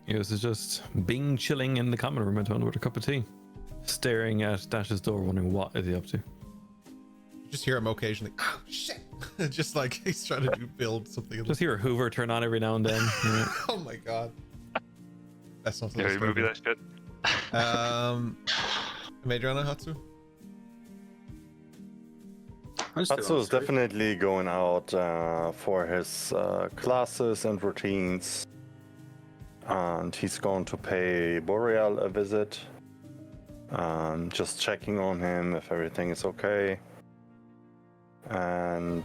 Eos is just being chilling in the common room at home with a cup of tea, staring at Dash's door, wondering what is he up to. You just hear him occasionally, oh shit! Just like he's trying to build something. Just hear a Hoover turn on every now and then. Yeah. Oh my god. That's not Yeah, movie that shit. Madriana, Hatsu? Hatsu is definitely going out for his classes and routines. And he's going to pay Boreal a visit. Just checking on him if everything is okay. And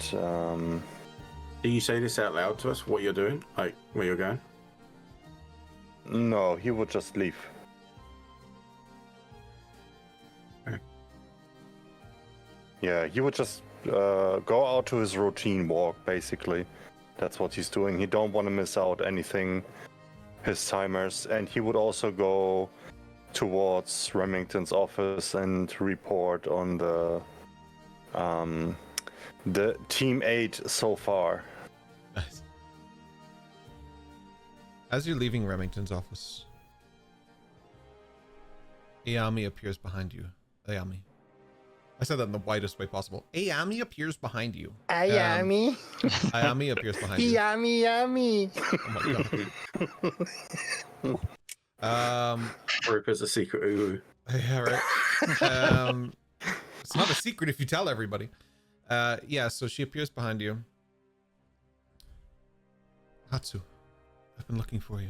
Do you say this out loud to us, what you're doing? Like, where you're going? no, he would just leave. Okay. Yeah, he would just go out to his routine walk, basically. That's what he's doing. He don't want to miss out anything, his timers. And he would also go towards Remington's office and report on the Team 8 so far. Nice. As you're leaving Remington's office, Ayami appears behind you. Ayami. I said that in the widest way possible. Ayami appears behind you. Ayami. Ayami appears behind you. Yummy. Oh my god. Group as a secret Uru. Yeah, right. It's not a secret if you tell everybody. Yeah, so she appears behind you. Hatsu, I've been looking for you.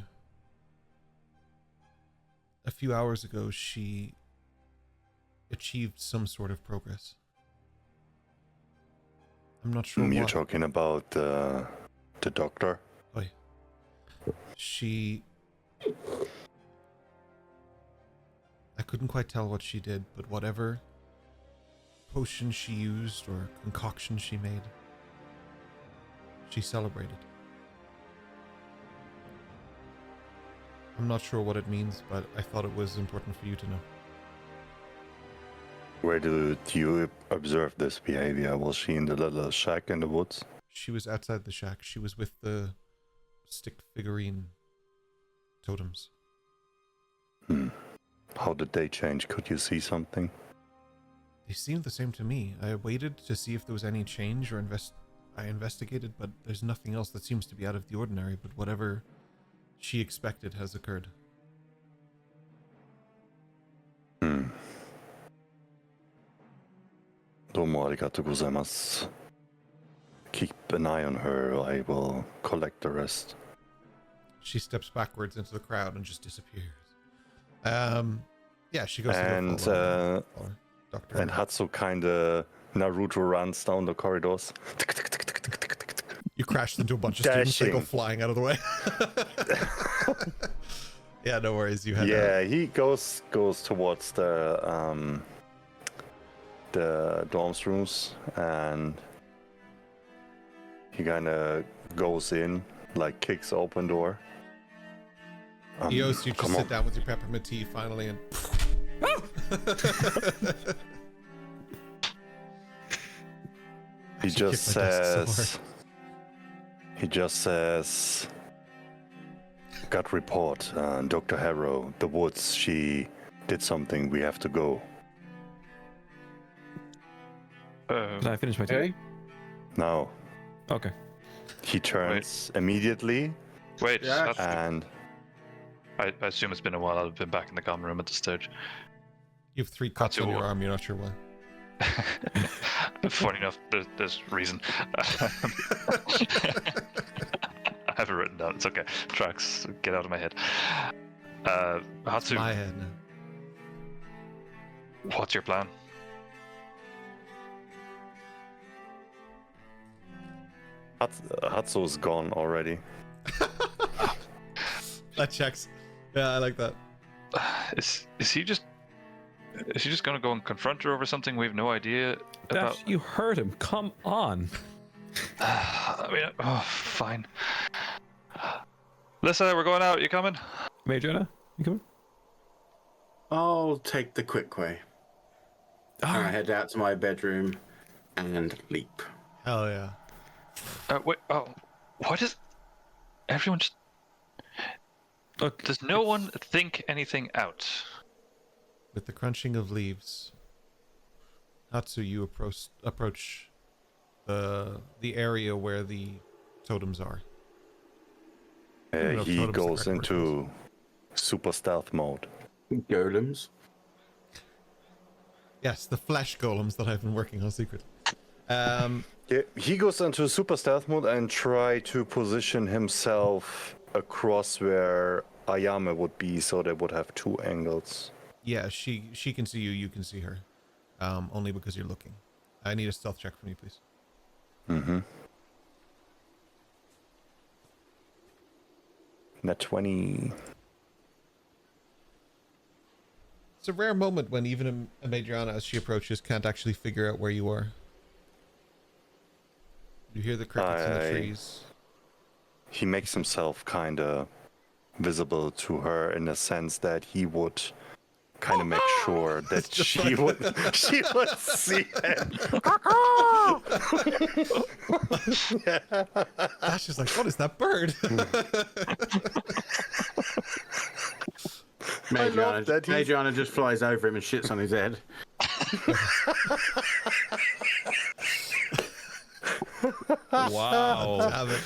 A few hours ago, she achieved some sort of progress. I'm not sure You're what. talking about the doctor? Oi. She... I couldn't quite tell what she did, but whatever potion she used or concoction she made, she celebrated. I'm not sure what it means, but I thought it was important for you to know. Where did you observe this behavior? Was she in the little shack in the woods? She was outside the shack. She was with the stick figurine totems. How did they change? Could you see something? They seemed the same to me. I waited to see if there was any change or I investigated, but there's nothing else that seems to be out of the ordinary, but whatever she expected has occurred. どうもありがとうございます. Keep an eye on her. I will collect the rest. She steps backwards into the crowd and just disappears. Yeah, she goes And to go follow Dr. and Hatsu kinda Naruto runs down the corridors. You crashed into a bunch of students. They go Dashing. flying out of the way. Yeah, no worries. You had Yeah, he goes towards the dorms rooms, and he kind of goes in, like kicks open door. Eos, you just come sit on. down with your peppermint tea finally, and He should just kick my desk so says, got report, Dr. Harrow, the woods, she did something, we have to go. Can I finish my tea? Now, Okay. he turns immediately, Wait, Yeah. and I assume it's been a while. I've been back in the common room at this stage. you have 3 cuts on Hatsu. your arm. You're not sure why. Funny enough, there's reason. I have it written down. It's okay. Tracks, get out of my head. Hatsu, My head now. what's your plan? Hatsu's gone already. That checks. Yeah, I like that. Is he just gonna go and confront her over something we have no idea about? Dash, you heard him. Come on. I mean, oh, fine. Lissa, we're going out. You coming? Majorna, you coming? I'll take the quick way. Ah. And I head out to my bedroom and leap. Hell yeah. Wait. Oh, why does everyone just? Look, Does no one think anything out? With the crunching of leaves, Hatsu, you approach the area where the totems are. I don't know if He totem's the goes correct word. into super stealth mode. Golems. Yes, the flesh golems that I've been working on secretly. Yeah, he goes into super stealth mode and try to position himself across where Ayame would be, so they would have two angles. Yeah, she can see you. You can see her. Only because you're looking. I need a stealth check from you, please. Mm-hmm. Net 20. It's a rare moment when even a Madriana, as she approaches, can't actually figure out where you are. You hear the crickets in the trees. He makes himself kind of visible to her in the sense that he would kind of make sure that she would see him. Dash is like, what is that bird? Madriana just flies over him and shits on his head. Wow. Have it.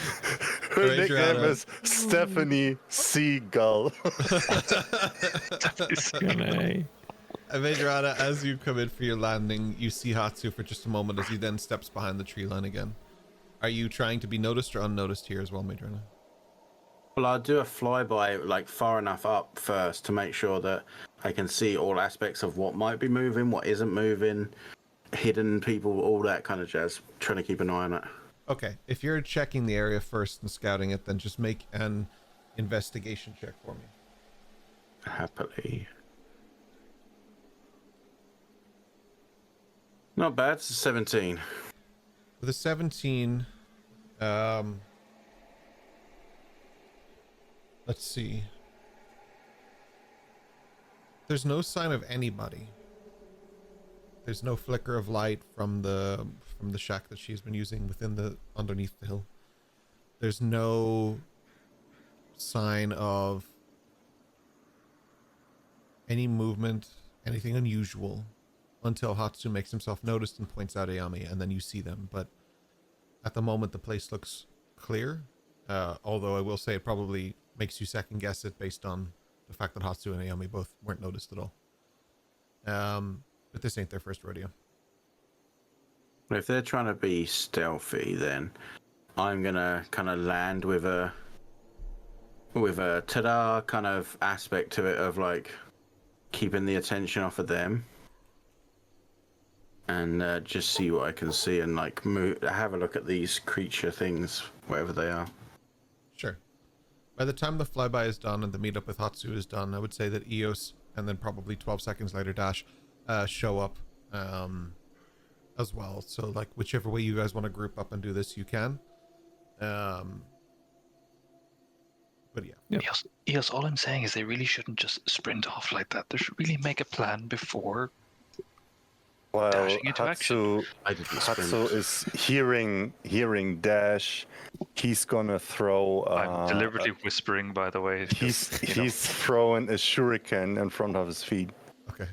Her nickname is Stephanie Seagull. Madriana, as you come in for your landing, you see Hatsu for just a moment as he then steps behind the tree line again. Are you trying to be noticed or unnoticed here as well, Madriana? Well, I'll do a flyby like far enough up first to make sure that I can see all aspects of what might be moving, what isn't moving, hidden people, all that kind of jazz. Trying to keep an eye on it. Okay, if you're checking the area first and scouting it, then just make an investigation check for me. Happily. Not bad. It's a 17. With a 17, let's see. There's no sign of anybody. There's no flicker of light from the shack that she's been using underneath the hill. There's no sign of any movement, anything unusual, until Hatsu makes himself noticed and points out Ayami, and then you see them. But at the moment, the place looks clear. Although I will say it probably makes you second guess it based on the fact that Hatsu and Ayami both weren't noticed at all. But this ain't their first rodeo. If they're trying to be stealthy, then I'm gonna kind of land with a ta-da kind of aspect to it of like keeping the attention off of them, and just see what I can see and like have a look at these creature things, wherever they are. Sure. By the time the flyby is done and the meetup with Hatsu is done, I would say that Eos and then probably 12 seconds later Dash show up as well. So like whichever way you guys want to group up and do this, you can. But yeah. Yep. Yes, all I'm saying is they really shouldn't just sprint off like that. They should really make a plan before Well, dashing into action. Hatsu is hearing Dash. He's gonna throw. I'm deliberately whispering, by the way. He's throwing a shuriken in front of his feet. Okay.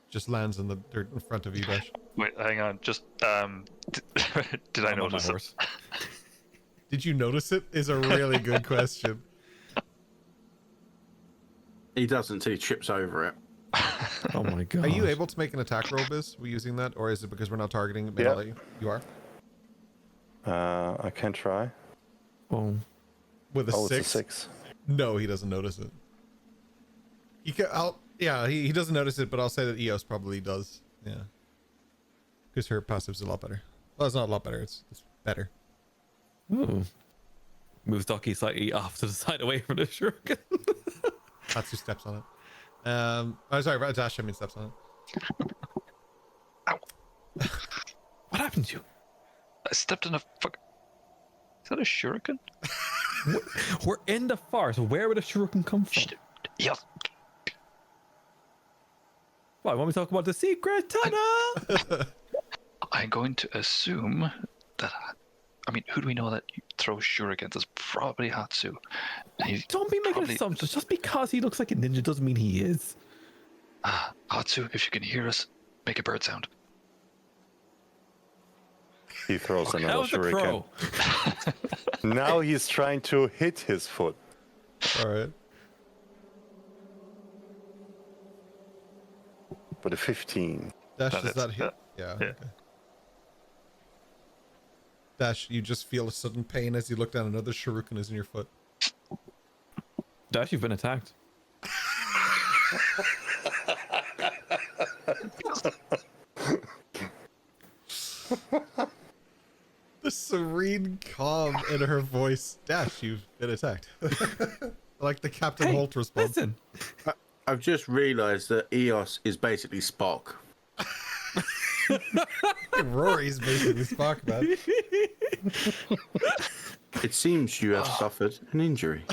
Just lands in the dirt in front of you, Dash. Wait, hang on. Just did I notice it? Did you notice it? Is a really good question. He doesn't until he trips over it. Oh my god. Are you able to make an attack roll, Biz? We're using that, or is it because we're not targeting it? Yeah. You are? I can try. Oh. With a 6? It's a 6. No, he doesn't notice it. He doesn't notice it, but I'll say that Eos probably does. Yeah. Because her passive's a lot better. Well, it's not a lot better. It's better. Ooh. Moves Ducky slightly off to the side away from the shuriken. That's who steps on it. Sorry, Dash, I mean steps on it. Ow. What happened to you? I stepped on a fuck. Is that a shuriken? We're in the forest. Where would a shuriken come from? Yes. Why, want me to talk about the secret tunnel? I'm going to assume that. I mean, who do we know that throws shurikens? It's probably Hatsu. Don't be making assumptions. Just because he looks like a ninja doesn't mean he is. Hatsu, if you can hear us, make a bird sound. He throws another That was a shuriken. pro. Now he's trying to hit his foot. All right. With a 15. Dash, That does is- that hit? that- Yeah. yeah. Okay. Dash, you just feel a sudden pain as you look down. Another shuriken is in your foot. Dash, you've been attacked. The serene calm in her voice. Dash, you've been attacked. Like the Captain Holt response. Listen. I've just realised that Eos is basically Spock. Rory's basically Spock, man. It seems you have suffered an injury.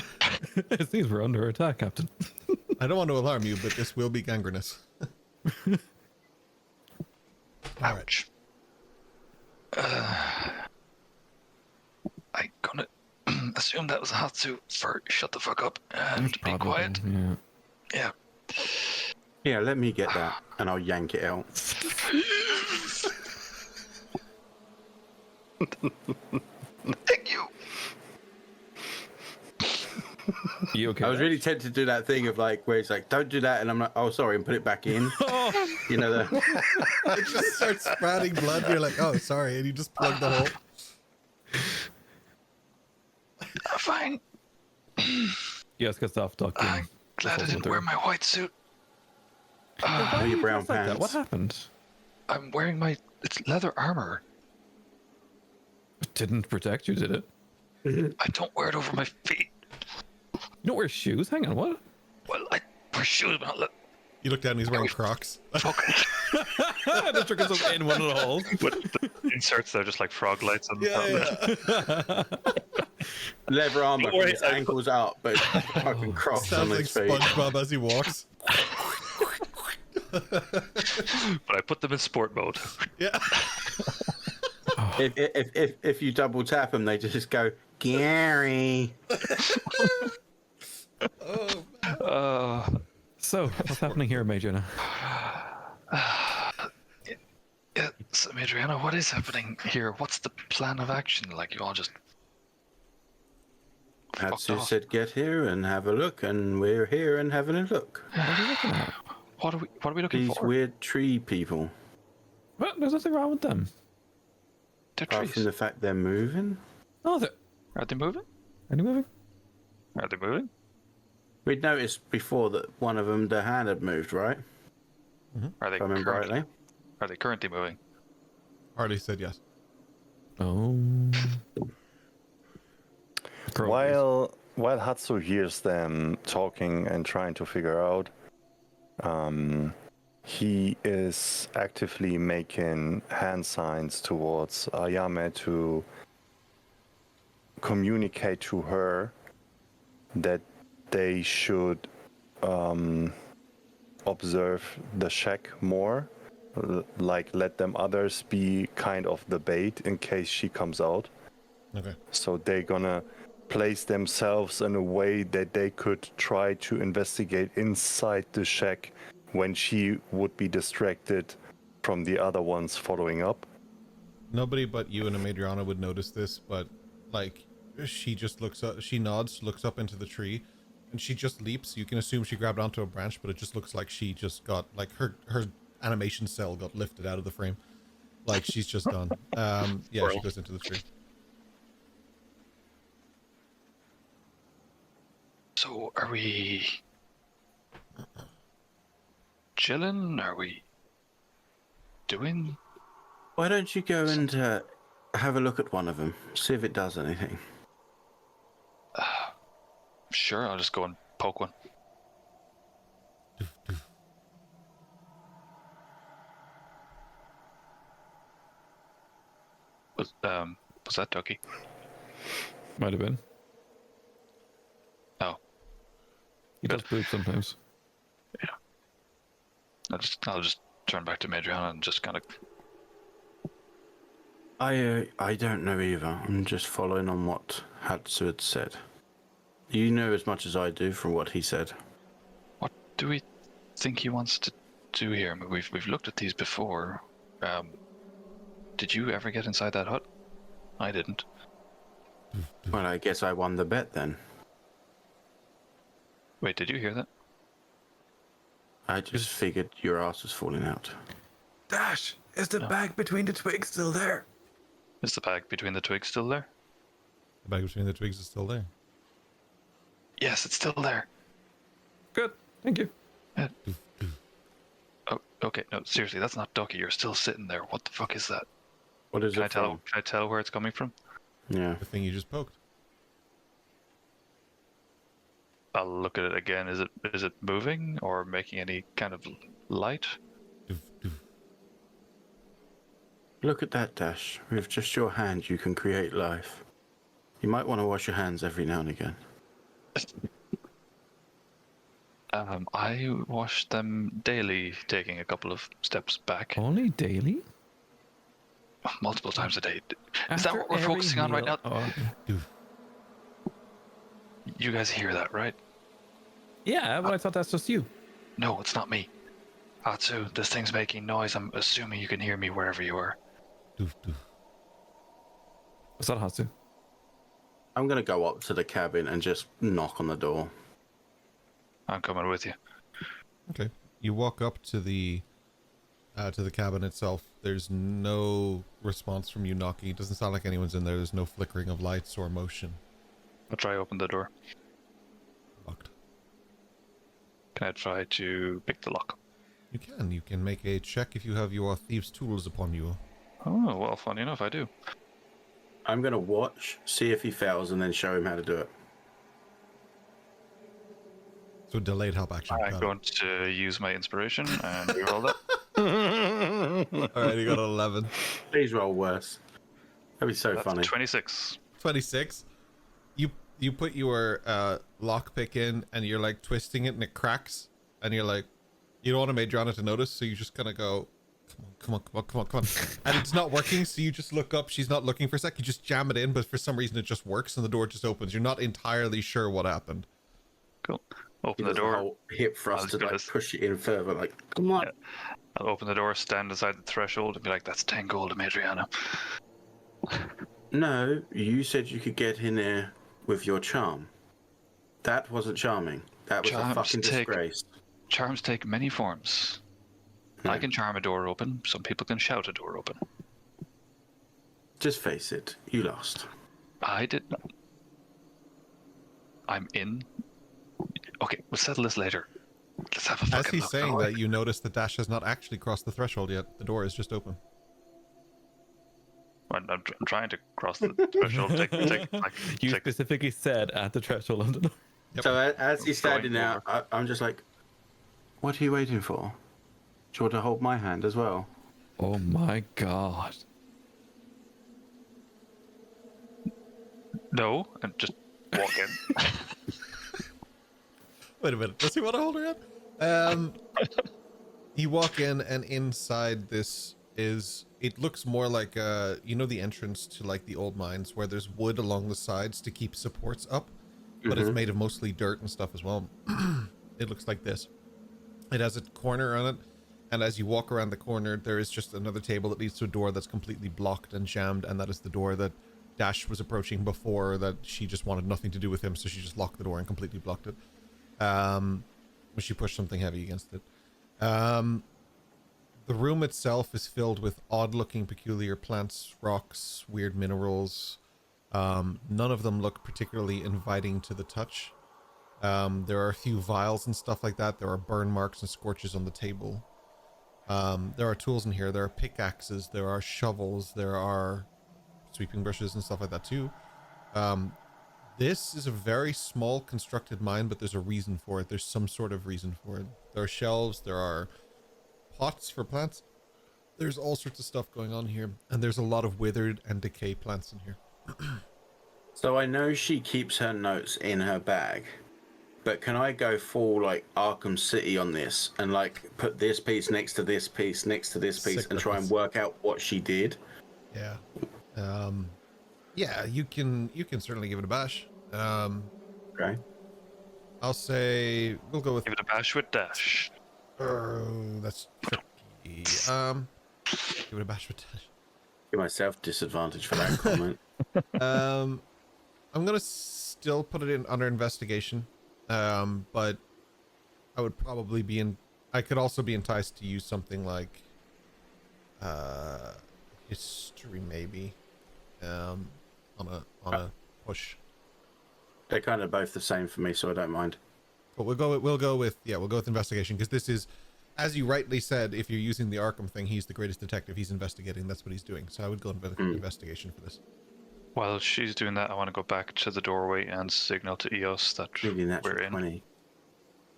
It seems we're under attack, Captain. I don't want to alarm you, but this will be gangrenous. Ouch. I'm gonna assume that was a hot suit for shut the fuck up and be quiet. Yeah. Yeah. Yeah, let me get that, and I'll yank it out. Thank you. You okay? I was really tempted to do that thing of like where it's like, don't do that, and I'm like, oh, sorry, and put it back in. You know, It just starts spouting blood. You're like, oh, sorry. And you just plug the hole. I'm fine. Yes, get off, Doc. I'm glad I didn't wear my white suit. or your brown Like that? pants. What happened? I'm wearing it's leather armor. It didn't protect you, did it? I don't wear it over my feet. You don't wear shoes? Hang on, what? Well, I wear shoes, but not You look down, he's wearing Crocs. fuck. The trick is in one of the holes. But the inserts are just like frog lights on the top. Leather armor Don't from worry, his ankles out, but fucking Crocs on Sounds like his feet. SpongeBob as he walks. But I put them in sport mode. Yeah. If you double tap them, they just go, Gary. So, what's happening here, Major? Yeah, so Adriana, what is happening here? What's the plan of action? Like, you all just fucked Hatsu off. said, get here and have a look, and we're here and having a look. What are we looking These for? weird tree people. Well, there's nothing wrong with them. They're Apart trees. from the fact they're moving. Oh, they're... Are they moving? Are they moving? Are they moving? We'd noticed before that one of them, the hand had moved, right? Are they If I remember currently, rightly. Are they currently moving? Harley said yes. Oh. While Hatsu hears them talking and trying to figure out, he is actively making hand signs towards Ayame to communicate to her that they should observe the shack more, like let them others be kind of the bait in case she comes out. Okay. So they're gonna place themselves in a way that they could try to investigate inside the shack when she would be distracted from the other ones following up. Nobody but you and Amadriana would notice this, but like she just looks up, she nods, looks up into the tree, and she just leaps. You can assume she grabbed onto a branch, but it just looks like she just got like her animation cell got lifted out of the frame. Like she's just done. Yeah, she goes into the tree. So, are we chilling? Are we doing? Why don't you go and have a look at one of them, see if it does anything? Sure, I'll just go and poke one. Was that Ducky? Might have been. Oh, He does poop sometimes. I'll just turn back to Madriana and just kind of. I don't know either. I'm just following on what Hatsu had said. You know as much as I do from what he said. What do we think he wants to do here? I mean, we've looked at these before. Did you ever get inside that hut? I didn't. Well, I guess I won the bet then. Wait, did you hear that? I just figured your ass was falling out. Dash, is the bag between the twigs still there? Is the bag between the twigs still there? The bag between the twigs is still there. Yes, it's still there. Good. Thank you. Doof, doof. Oh, okay. No, seriously, that's not Ducky. You're still sitting there. What the fuck is that? What is Can it I tell? from? Can I tell where it's coming from? Yeah. The thing you just poked. I'll look at it again. Is it moving or making any kind of light? Doof, doof. Look at that, Dash. With just your hand, you can create life. You might want to wash your hands every now and again. I wash them daily, taking a couple of steps back, Only daily? multiple times a day. Is After that what we're every focusing on right meal? now? Oh, okay. Doof. You guys hear that, right? Yeah, but I thought that's just you. No, it's not me. Atsu, this thing's making noise. I'm assuming you can hear me wherever you are. Doof, doof. What's that, Hatsu? I'm gonna go up to the cabin and just knock on the door. I'm coming with you. Okay. You walk up to the cabin itself. There's no response from you knocking. It doesn't sound like anyone's in there. There's no flickering of lights or motion. I'll try open the door. Locked. Can I try to pick the lock? You can. You can make a check if you have your thieves' tools upon you. Oh, well, funny enough, I do. I'm gonna watch, see if he fails, and then show him how to do it. So delayed help action. I'm Got it. going to use my inspiration and reroll that. Alright, you got an 11. Please roll worse. That'd be so That's funny. 26. 26. You put your lockpick in and you're like twisting it and it cracks and you're like, you don't want Madriana to notice, so you just kind of go, come on, and it's not working, so you just look up. She's not looking for a sec. You just jam it in, but for some reason it just works and the door just opens. You're not entirely sure what happened. Cool. Open He the does door. whole hip thrust to like push it in further. Like, come on. Yeah. I'll open the door, stand inside the threshold, and be like, "That's 10 gold to Adriana." No, you said you could get in there with your charm. That wasn't charming. That was Charms a fucking take- disgrace. Charms take many forms. No. I can charm a door open. Some people can shout a door open. Just face it, you lost. I did not. I'm in. Okay, we'll settle this later. Let's have a As fucking he's look. saying Oh, that, you notice that Dash has not actually crossed the threshold yet. The door is just open. I'm trying to cross the threshold. You specifically said at the threshold of the door. Yep. So as he's Going standing there, I'm just like, what are you waiting for? Do you want to hold my hand as well? Oh my god. No, and just walk in. Wait a minute. Does he want to hold her hand? You walk in, and inside this is, it looks more like you know, the entrance to like the old mines where there's wood along the sides to keep supports up, but it's made of mostly dirt and stuff as well. It looks like this. It has a corner on it, and as you walk around the corner, there is just another table that leads to a door that's completely blocked and jammed, and that is the door that Dash was approaching before, that she just wanted nothing to do with him, so she just locked the door and completely blocked it. When she pushed something heavy against it. The room itself is filled with odd-looking, peculiar plants, rocks, weird minerals. None of them look particularly inviting to the touch. There are a few vials and stuff like that. There are burn marks and scorches on the table. There are tools in here. There are pickaxes. There are shovels. There are sweeping brushes and stuff like that too. This is a very small constructed mine, but there's a reason for it. There's some sort of reason for it. There are shelves. There are pots for plants. There's all sorts of stuff going on here, and there's a lot of withered and decay plants in here. So I know she keeps her notes in her bag, but can I go full like Arkham City on this and like put this piece next to this piece next to this piece and try and work out what she did? Yeah. Yeah, you can certainly give it a bash. Okay. I'll say we'll go with Give it a bash with Dash. that's tricky. Give it a bash with Dash. Give myself disadvantage for that comment. I'm gonna still put it in under investigation, but I would probably be in. I could also be enticed to use something like history, maybe. on a push. They're kind of both the same for me, so I don't mind. But we'll go with investigation, because this is, as you rightly said, if you're using the Arkham thing, he's the greatest detective. He's investigating. That's what he's doing. So I would go investigation for this. While she's doing that, I want to go back to the doorway and signal to Eos that Nearly natural we're in. 20.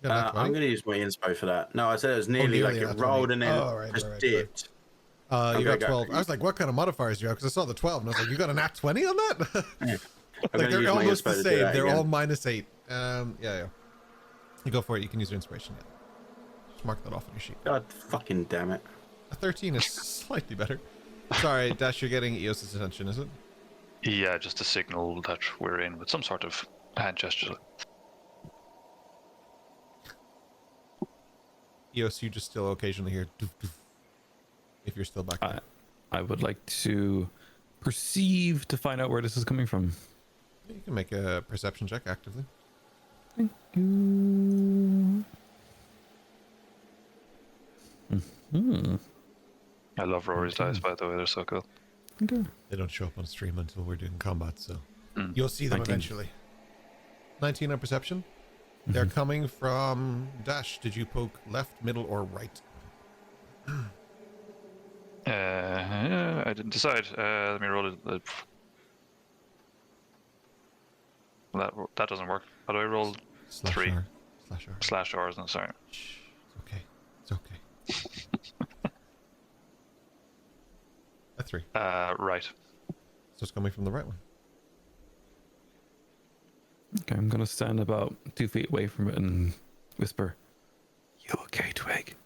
Yeah, nat 20? I'm going to use my inspo for that. No, I said it was nearly like it nat rolled 20. and then Oh, right, just right. dipped. You got go. 12. I was like, what kind of modifiers do you have? Because I saw the 12, and I was like, you got a nat 20 on that? I'm Like, gonna use they're my almost inspo the to do same. that They're again. all -8. Yeah. You go for it. You can use your inspiration. Yeah. Just mark that off on your sheet. God fucking damn it. A 13 is slightly better. Sorry, Dash, you're getting Eos's attention, is it? Yeah, just to signal that we're in with some sort of hand gesture. Eos, you just still occasionally hear doof, doof, if you're still back there. I would like to perceive to find out where this is coming from. You can make a perception check actively. Thank you. I love Rory's dice, by the way. They're so cool. Okay. They don't show up on stream until we're doing combat, so Mm. you'll see them 19. eventually. 19 on perception. They're coming from Dash. Did you poke left, middle, or right? I didn't decide. Let me roll it. That doesn't work. How do I roll /R. 3? /R. /R, isn't it? Sorry. Shh. It's okay. It's okay. A 3. Right. So it's coming from the right one. Okay, I'm gonna stand about 2 feet away from it and whisper, "You okay, Twig?"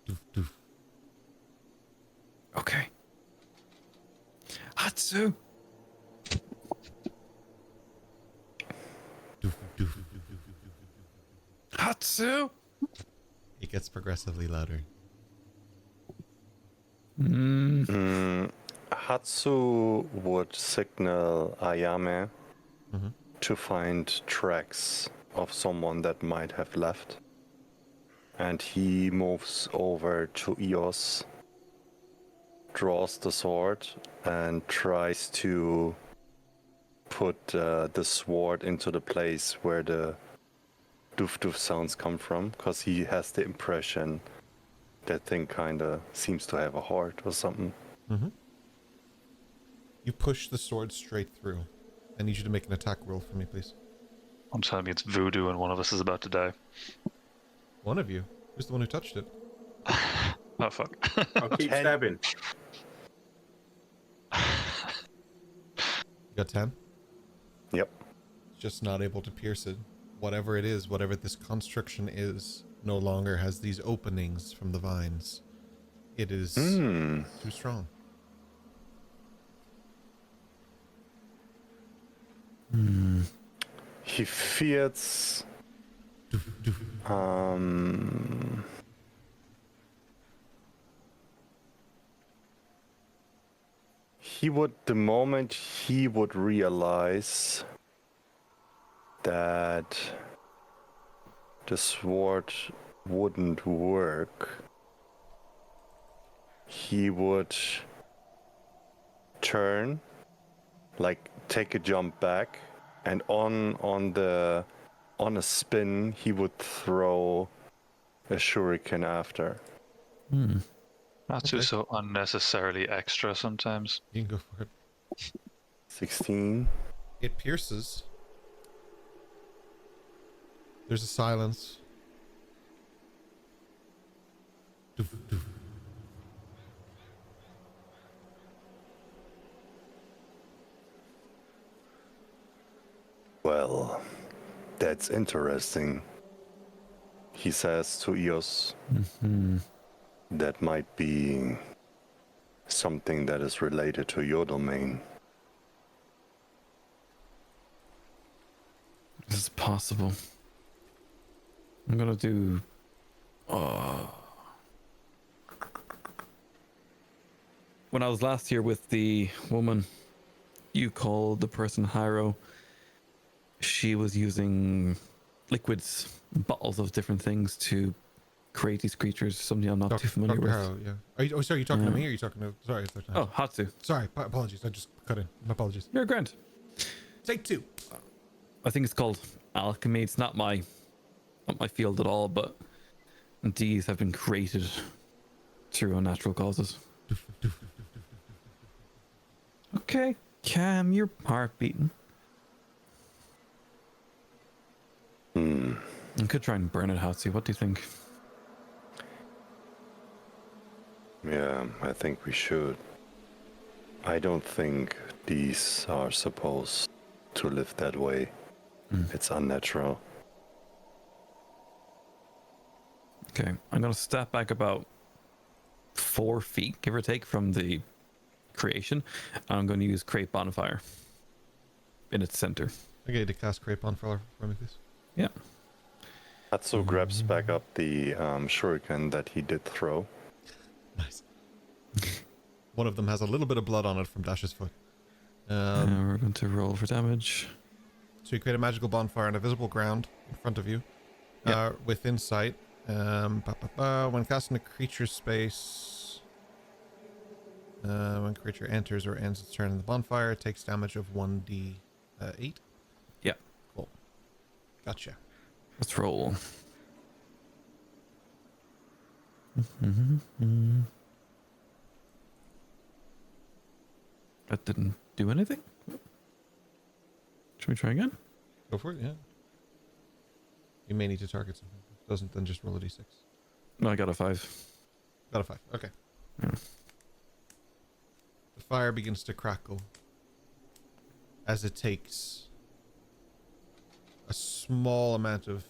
Doof, doof. Okay. Hatsu. Doof, doof. Hatsu. It gets progressively louder. Hatsu would signal Ayame Mhm. to find tracks of someone that might have left. And he moves over to Eos, draws the sword, and tries to put the sword into the place where the doof doof sounds come from, because he has the impression that thing kind of seems to have a heart or something. You push the sword straight through. I need you to make an attack roll for me, please. I'm telling you, it's voodoo, and one of us is about to die. One of you. Who's the one who touched it? Oh fuck. I'll keep stabbing. You got 10? Yep. Just not able to pierce it. Whatever it is, whatever this constriction is, no longer has these openings from the vines. It is too strong. He fears. The moment he would realize that the sword wouldn't work, he would turn, like take a jump back, and on a spin he would throw a shuriken after. Not too so unnecessarily extra sometimes. You can go for it. 16. It pierces. There's a silence. Doof, doof. Well, that's interesting, he says to Eos. That might be something that is related to your domain. This is possible. I'm gonna do. When I was last here with the woman you called the person Hyro, she was using liquids, bottles of different things to create these creatures. Something I'm not too familiar Dr. with. Harrow, yeah. Sorry, are you talking to me or are you talking to... Sorry. Oh, Hatsu. Sorry, apologies. I just cut in. My apologies. You're grand. Take 2. I think it's called alchemy. It's not my field at all, but these have been created through unnatural causes. Okay, Cam, your heart beating. I could try and burn it, Hatsu. What do you think? Yeah, I think we should. I don't think these are supposed to live that way. It's unnatural. Okay, I'm gonna step back about 4 feet, give or take, from the creation. I'm going to use Create Bonfire in its center. Okay, to cast Create Bonfire for me, please. Yeah. Hatsu grabs back up the shuriken that he did throw. Nice. One of them has a little bit of blood on it from Dash's foot. We're going to roll for damage. So you create a magical bonfire on a visible ground in front of you, within sight. When casting a creature space, when creature enters or ends its turn in the bonfire, it takes damage of 1d8. Yeah. Cool. Gotcha. Let's roll. That didn't do anything? Should we try again? Go for it, yeah. You may need to target something. If it doesn't, then just roll a d6. No, I got a 5. Got a 5. Okay. Yeah. The fire begins to crackle as it takes a small amount of,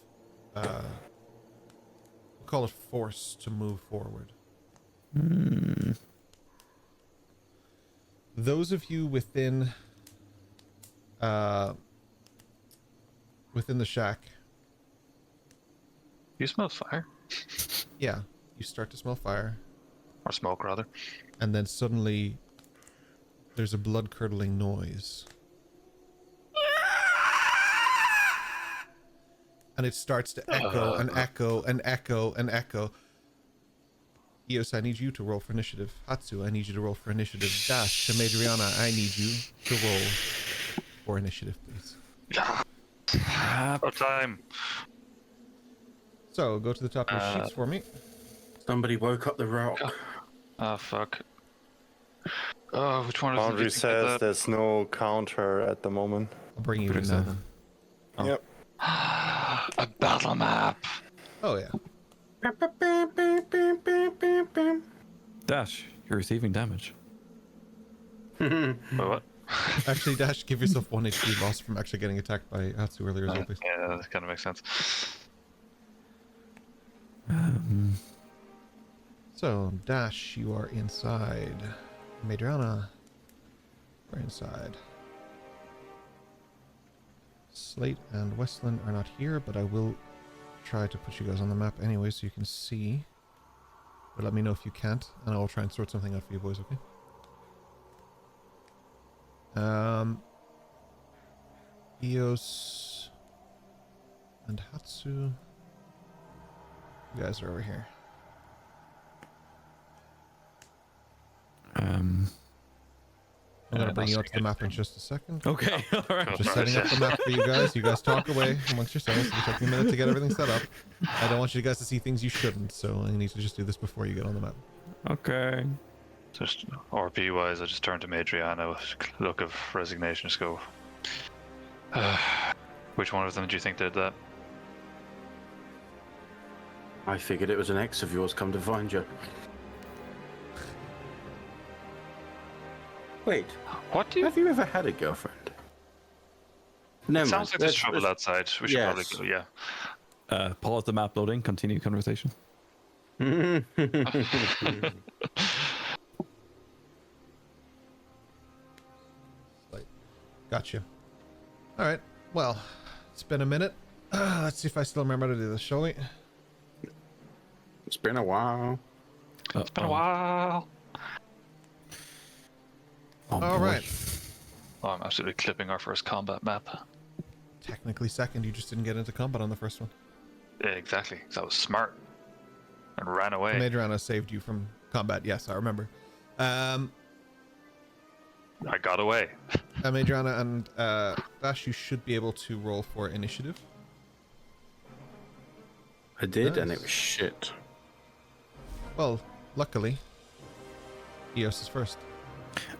we'll call it force, to move forward. Those of you within the shack, You smell fire yeah, you start to smell fire, or smoke rather. and then suddenly there's a blood-curdling noise. And it starts to echo and echo and echo and echo. Eos, I need you to roll for initiative. Hatsu, I need you to roll for initiative. Dash, to Madriana, I need you to roll for initiative, please. What time? So, go to the top of your sheets for me. Somebody woke up the rock. Oh, fuck. Oh, which one of them do Foundry you think did says that? there's no counter at the moment. I'll bring you in Pretty now. sad. Oh. Yep. A battle map. Oh, yeah. Dash, you're receiving damage. What? Actually, Dash, give yourself 1 HP loss from actually getting attacked by Hatsu earlier as well, please. Yeah, that kind of makes sense. So, Dash, you are inside. Madriana, we're inside. Slate and Westland are not here, but I will try to put you guys on the map anyway so you can see. But let me know if you can't, and I will try and sort something out for you boys, okay? Eos and Hatsu. You guys are over here. I'm gonna bring you up to the map in just a second. Okay, alright. Just setting up the map for you guys. You guys talk away amongst yourselves. It'll take me a minute to get everything set up. I don't want you guys to see things you shouldn't, so I need to just do this before you get on the map. Okay. Just RP wise, I just turned to Madriana with a look of resignation. Just go. Which one of them do you think did that? I figured it was an ex of yours come to find you. Wait, What do you? have you ever had a girlfriend? No, Sounds like there's trouble outside. We should probably Yes. go. Yeah. Pause the map loading, continue conversation. Gotcha. Alright, well, it's been a minute. Let's see if I still remember how to do this, shall we? It's been a while. It's been a while. Alright. Oh, I'm absolutely clipping our first combat map. Technically second, you just didn't get into combat on the first one. Yeah, exactly. That was smart. and ran away. Madrana saved you from combat. Yes, I remember. I got away. Madrana and Dash, you should be able to roll for initiative. I did, and Nice. it was shit. Well, luckily, Eos is first.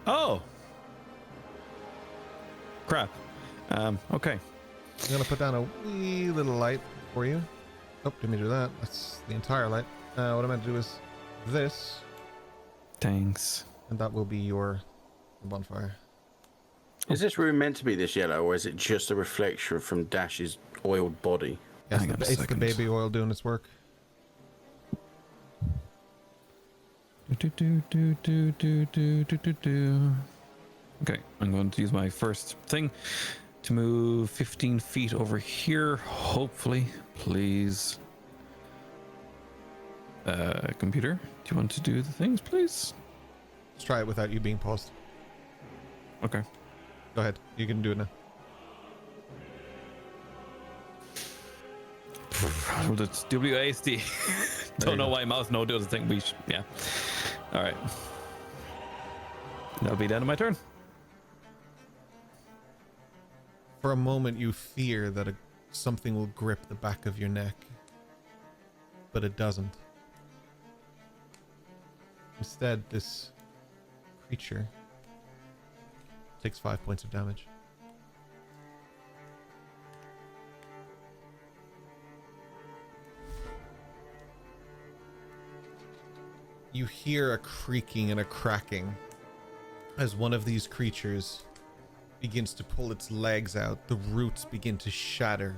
Oh! Crap. Okay. I'm gonna put down a wee little light for you. Oh, didn't mean to do that. That's the entire light. What I'm going to do is this, Thanks. and that will be your bonfire. Is this room meant to be this yellow, or is it just a reflection from Dash's oiled body? Yes, Hang on a it's the second. baby oil doing its work. Okay, I'm going to use my first thing to move 15 feet over here. Hopefully, please. Computer, do you want to do the things, please? Let's try it without you being paused. Okay. Go ahead. You can do it now. Well, it's WASD. Don't know why mouse no does the thing. Yeah. All right. That'll be the end of my turn. For a moment, you fear that something will grip the back of your neck, but it doesn't. Instead, this creature takes 5 points of damage. You hear a creaking and a cracking as one of these creatures begins to pull its legs out. The roots begin to shatter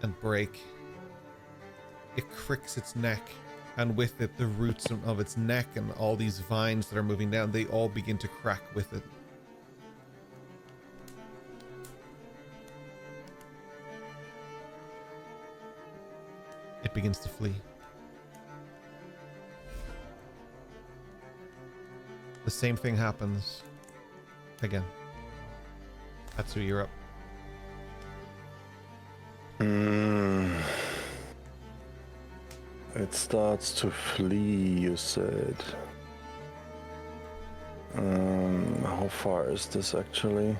and break. It cricks its neck, and with it, the roots of its neck and all these vines that are moving down, they all begin to crack with it. It begins to flee. The same thing happens again. That's who you're up. It starts to flee, you said. How far is this actually?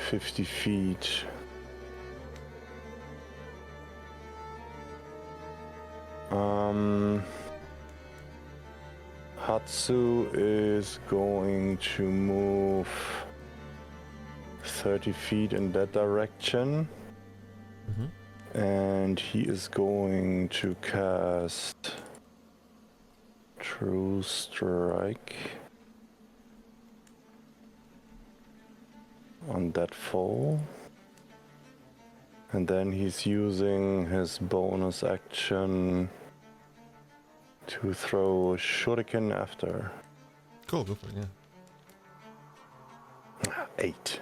50 feet. Hatsu is going to move 30 feet in that direction. And he is going to cast True Strike on that foe. And then he's using his bonus action to throw Shuriken after. Cool, go for it, yeah. 8.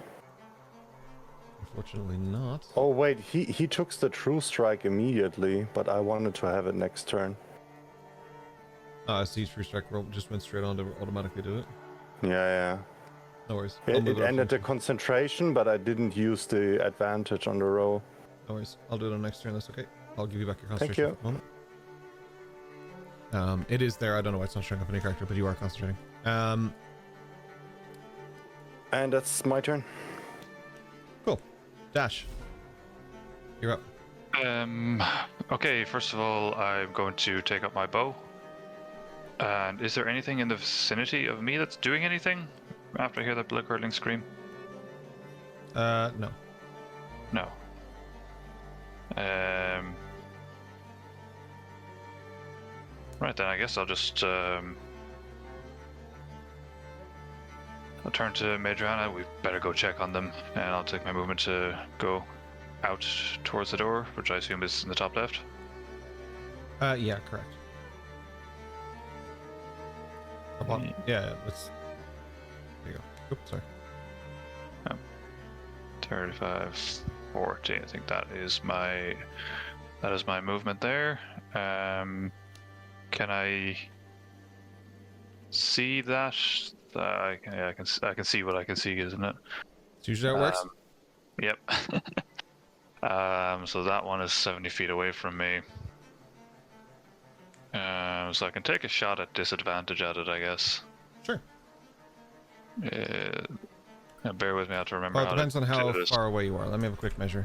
Unfortunately not. Oh wait, he took the True Strike immediately, but I wanted to have it next turn. I see True Strike roll just went straight on to automatically do it. Yeah. No worries. It move ended after the concentration, but I didn't use the advantage on the roll. No worries. I'll do it on next turn. That's okay. I'll give you back your Thank concentration you. for a moment. It is there. I don't know why it's not showing up on your character, but you are concentrating. And that's my turn. Cool. Dash. You're up. Okay, first of all, I'm going to take up my bow. And is there anything in the vicinity of me that's doing anything after I hear that blood-curdling scream? No. No. Right then, I guess I'll just I'll turn to Madrana. We better go check on them, and I'll take my movement to go out towards the door, which I assume is in the top left. Yeah, correct. Yeah, let's. There you go. Oops, sorry. 35, 40. I think that is my movement there. Can I see that? I can see what I can see, isn't it? It's usually how it works. Yep. So that one is 70 feet away from me. So I can take a shot at disadvantage at it, I guess. Sure. Bear with me, I have to remember. Well, it depends on how do this. far away you are. Let me have a quick measure.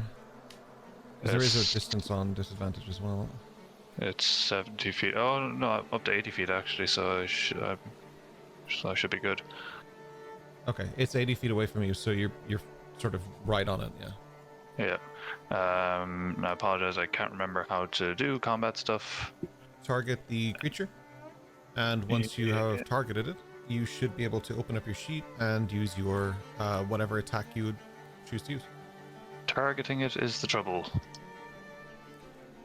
'Cause there is a distance on disadvantage as well. It's 70 feet. Oh no, up to 80 feet actually. So I should be good. Okay, it's 80 feet away from you, so you're sort of right on it. Yeah. Yeah. I apologize. I can't remember how to do combat stuff. Target the creature, and once you have targeted it, you should be able to open up your sheet and use your whatever attack you would choose to use. Targeting it is the trouble.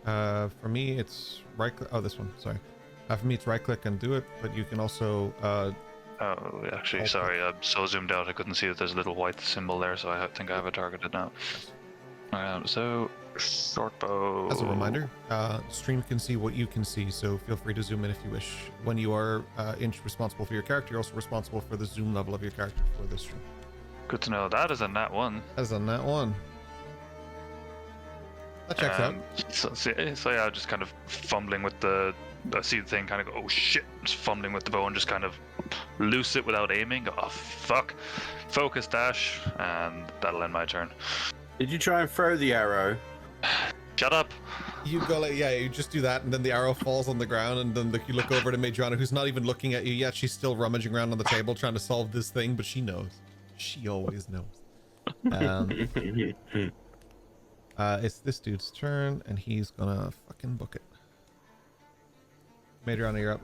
For me, it's right click. Oh, this one. Sorry. For me, it's right click and do it, but you can also. Oh, actually, sorry. I'm so zoomed out I couldn't see that there's a little white symbol there, so I think I have it targeted now. So, short bow. As a reminder, stream can see what you can see, so feel free to zoom in if you wish. When you are responsible for your character, you're also responsible for the zoom level of your character for this stream. Good to know. That is a nat 1. As on that one. That checks out. So yeah, just kind of fumbling with the. I see the thing, kind of go, oh shit, just fumbling with the bow and just kind of loose it without aiming. Go, oh fuck. Focus dash, and that'll end my turn. Did you try and throw the arrow? Shut up. You go like, yeah, you just do that, and then the arrow falls on the ground, and then you look over to Madriana, who's not even looking at you yet. She's still rummaging around on the table trying to solve this thing, but she knows. She always knows. It's this dude's turn, and he's gonna fucking book it. Madriana, you're up.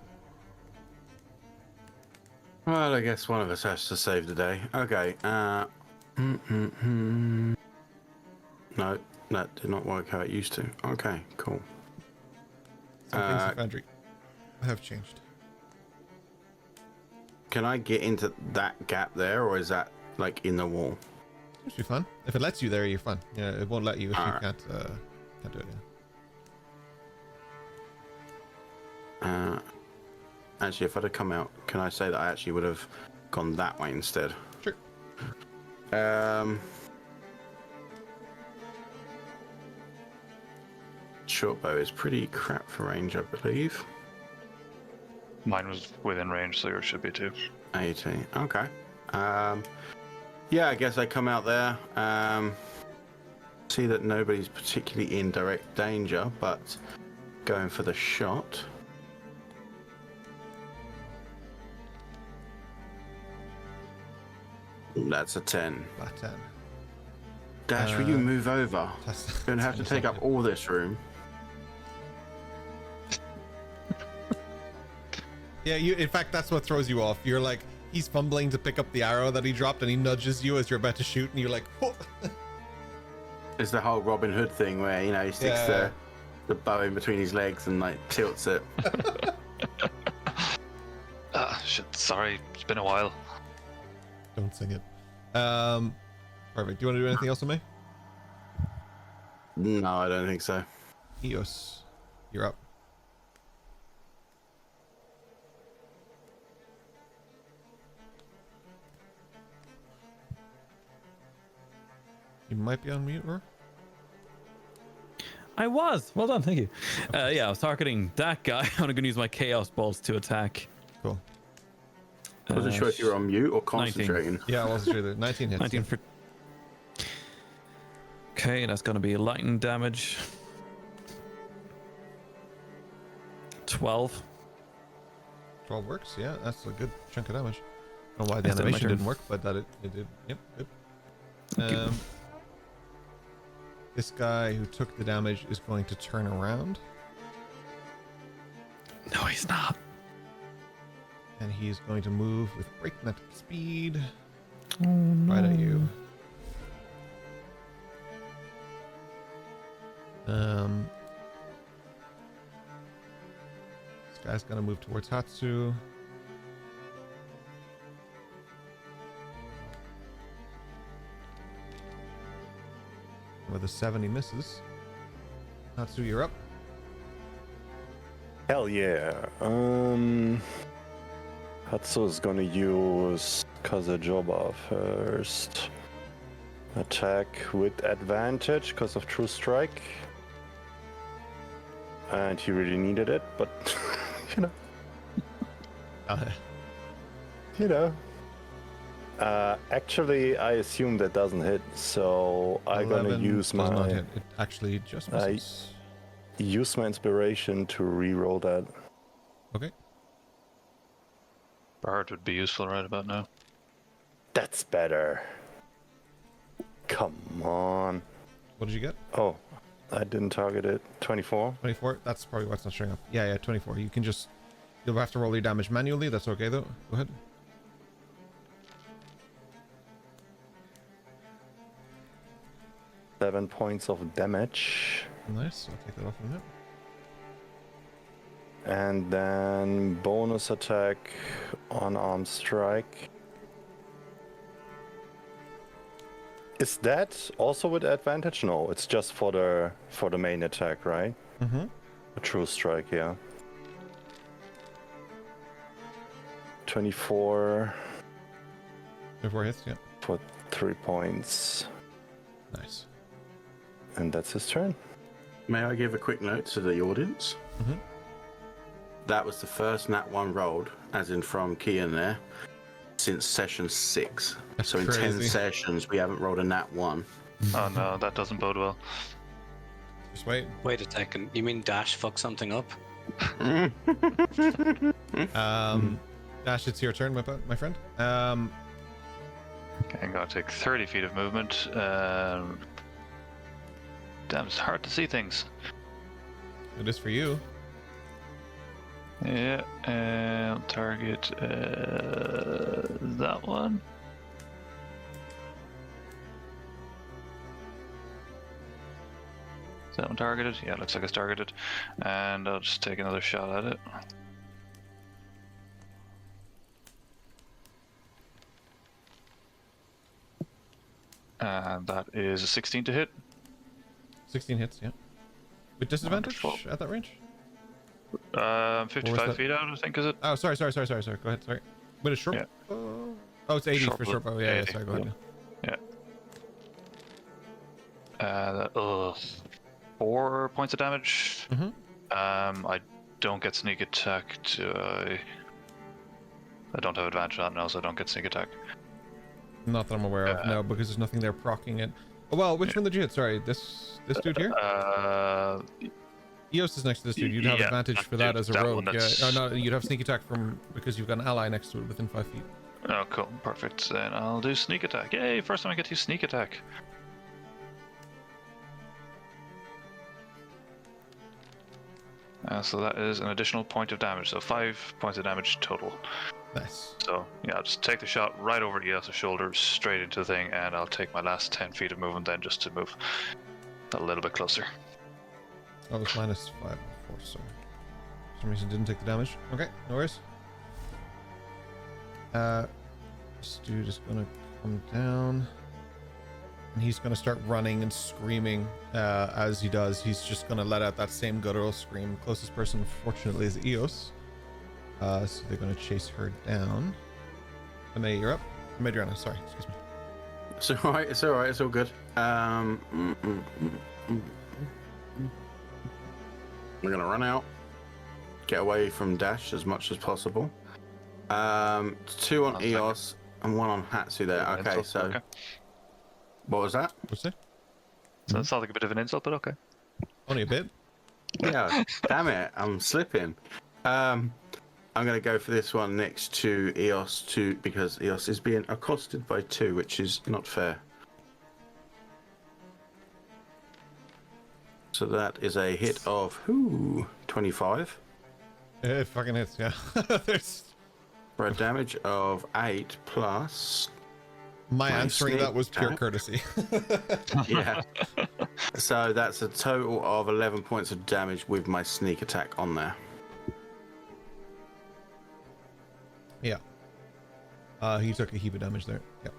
Well, I guess one of us has to save the day. Okay. No, that did not work how it used to. Okay, cool. Some things in Foundry have changed. Can I get into that gap there, or is that like in the wall? It should be fun. If it lets you there, you're fine. Yeah, it won't let you if you Alright. can't do it. Uh, actually, if I'd have come out, can I say that I actually would have gone that way instead? Sure. Short bow is pretty crap for range, I believe. Mine was within range, so yours should be too. 80. Okay. Yeah, I guess I come out there. See that nobody's particularly in direct danger, but going for the shot. That's a 10. But, Dash, will you move over? that's- You're gonna have to take up all this room. Yeah, in fact, that's what throws you off. You're like, he's fumbling to pick up the arrow that he dropped, and he nudges you as you're about to shoot, and you're like, whoa. It's the whole Robin Hood thing where, you know, he sticks Yeah. the bow in between his legs and like tilts it. Shit, sorry, it's been a while. Don't sing it. Perfect. Do you want to do anything else with me? No, I don't think so. Eos, you're up. You might be on mute, or? I was. Well done, thank you. Yeah, I was targeting that guy. I'm gonna use my chaos bolts to attack. Cool. I wasn't sure if you were on mute or concentrating. Yeah, I wasn't sure either. 19 hits. 19 for. Okay, that's gonna be lightning damage. 12. 12 works. Yeah, that's a good chunk of damage. I don't know why the That's it, my animation turn. didn't work, but that it did. Yep, good. Thank you. This guy who took the damage is going to turn around, No, he's not. and he's going to move with breakneck speed right at you. This guy's gonna move towards Hatsu. With a 70 misses. Hatsu, you're up. Hell yeah. Hatsu's gonna use Kazujoba first. Attack with advantage because of True Strike. And he really needed it, but you know. You know. Actually, I assume that doesn't hit, so I'm gonna 11 use does not my hit. It actually just misses. inspiration to re-roll that. Okay. Bard would be useful right about now. That's better. Come on. What did you get? Oh, I didn't target it. 24. 24. That's probably what's not showing up. Yeah, 24. You can just. You'll have to roll your damage manually. That's okay though. Go ahead. Seven points of damage. Nice. I'll take that off in a minute. And then bonus attack, unarmed strike. Is that also with advantage? No, it's just for the main attack, right? Mm-hmm. A true strike, yeah. 24 24 hits. Yeah. for 3 points, Nice. and that's his turn. May I give a quick note to the audience? Mhm. That was the first nat 1 rolled, as in from Kian there, since session 6. That's so in 10 crazy. sessions, we haven't rolled a nat 1. Oh no, that doesn't bode well. Just wait. Wait a second. You mean Dash fuck something up? Dash, it's your turn, my friend. Okay, I'm gonna take 30 feet of movement. Damn, it's hard to see things. It is for you. Yeah, and target that one. Is that one targeted? Yeah, looks like it's targeted. And I'll just take another shot at it. And that is a 16 to hit. 16 hits. Yeah. With disadvantage Wonderful. at that range. 55 that? feet out, I think, is it? Oh, sorry. Go ahead. Sorry. With a short. Yeah. Oh, it's 80 Short for bow. short bow. Yeah. 80, Sorry. Go ahead. Yeah. 4 points of damage. Mhm. I don't get sneak attack. I don't have advantage on it now, so I don't get sneak attack. Not that I'm aware of. No, because there's nothing there procking it. Oh well, which one did you hit? Sorry, this dude here. Eos is next to this dude. You'd have yeah, advantage that for that dude, as a that rogue. one Yeah. that's- Oh no, you'd have sneak attack from because you've got an ally next to it within 5 feet. Oh, cool, perfect. Then I'll do sneak attack. Yay! First time I get to use sneak attack. So that is an additional point of damage. So 5 points of damage total. Nice. So yeah, I'll just take the shot right over Eos' shoulder, straight into the thing, and I'll take my last 10 feet of movement then just to move a little bit closer. Oh, it's minus 5 before, so for some reason didn't take the damage. Okay, no worries. This dude is gonna come down, and he's gonna start running and screaming. As he does, he's just gonna let out that same guttural scream. Closest person, fortunately, is Eos. So they're gonna chase her down. May, you're up. Madriana, sorry, excuse me. It's alright, it's all good. We're gonna run out, get away from Dash as much as possible. 2 on 1 Eos and 1 on Hatsu there. Okay, so Okay. what was that? What's that? So that sounds like a bit of an insult, but okay. Only a bit. Yeah, damn it, I'm slipping. I'm gonna go for this one next to Eos because Eos is being accosted by 2, which is not fair. So that is a hit of 25 It fucking hits, yeah. There's for a damage of 8 plus. my My answering sneak that was pure attack. courtesy. Yeah. So that's a total of 11 points of damage with my sneak attack on there. Yeah. He took a heap of damage there. Yeah.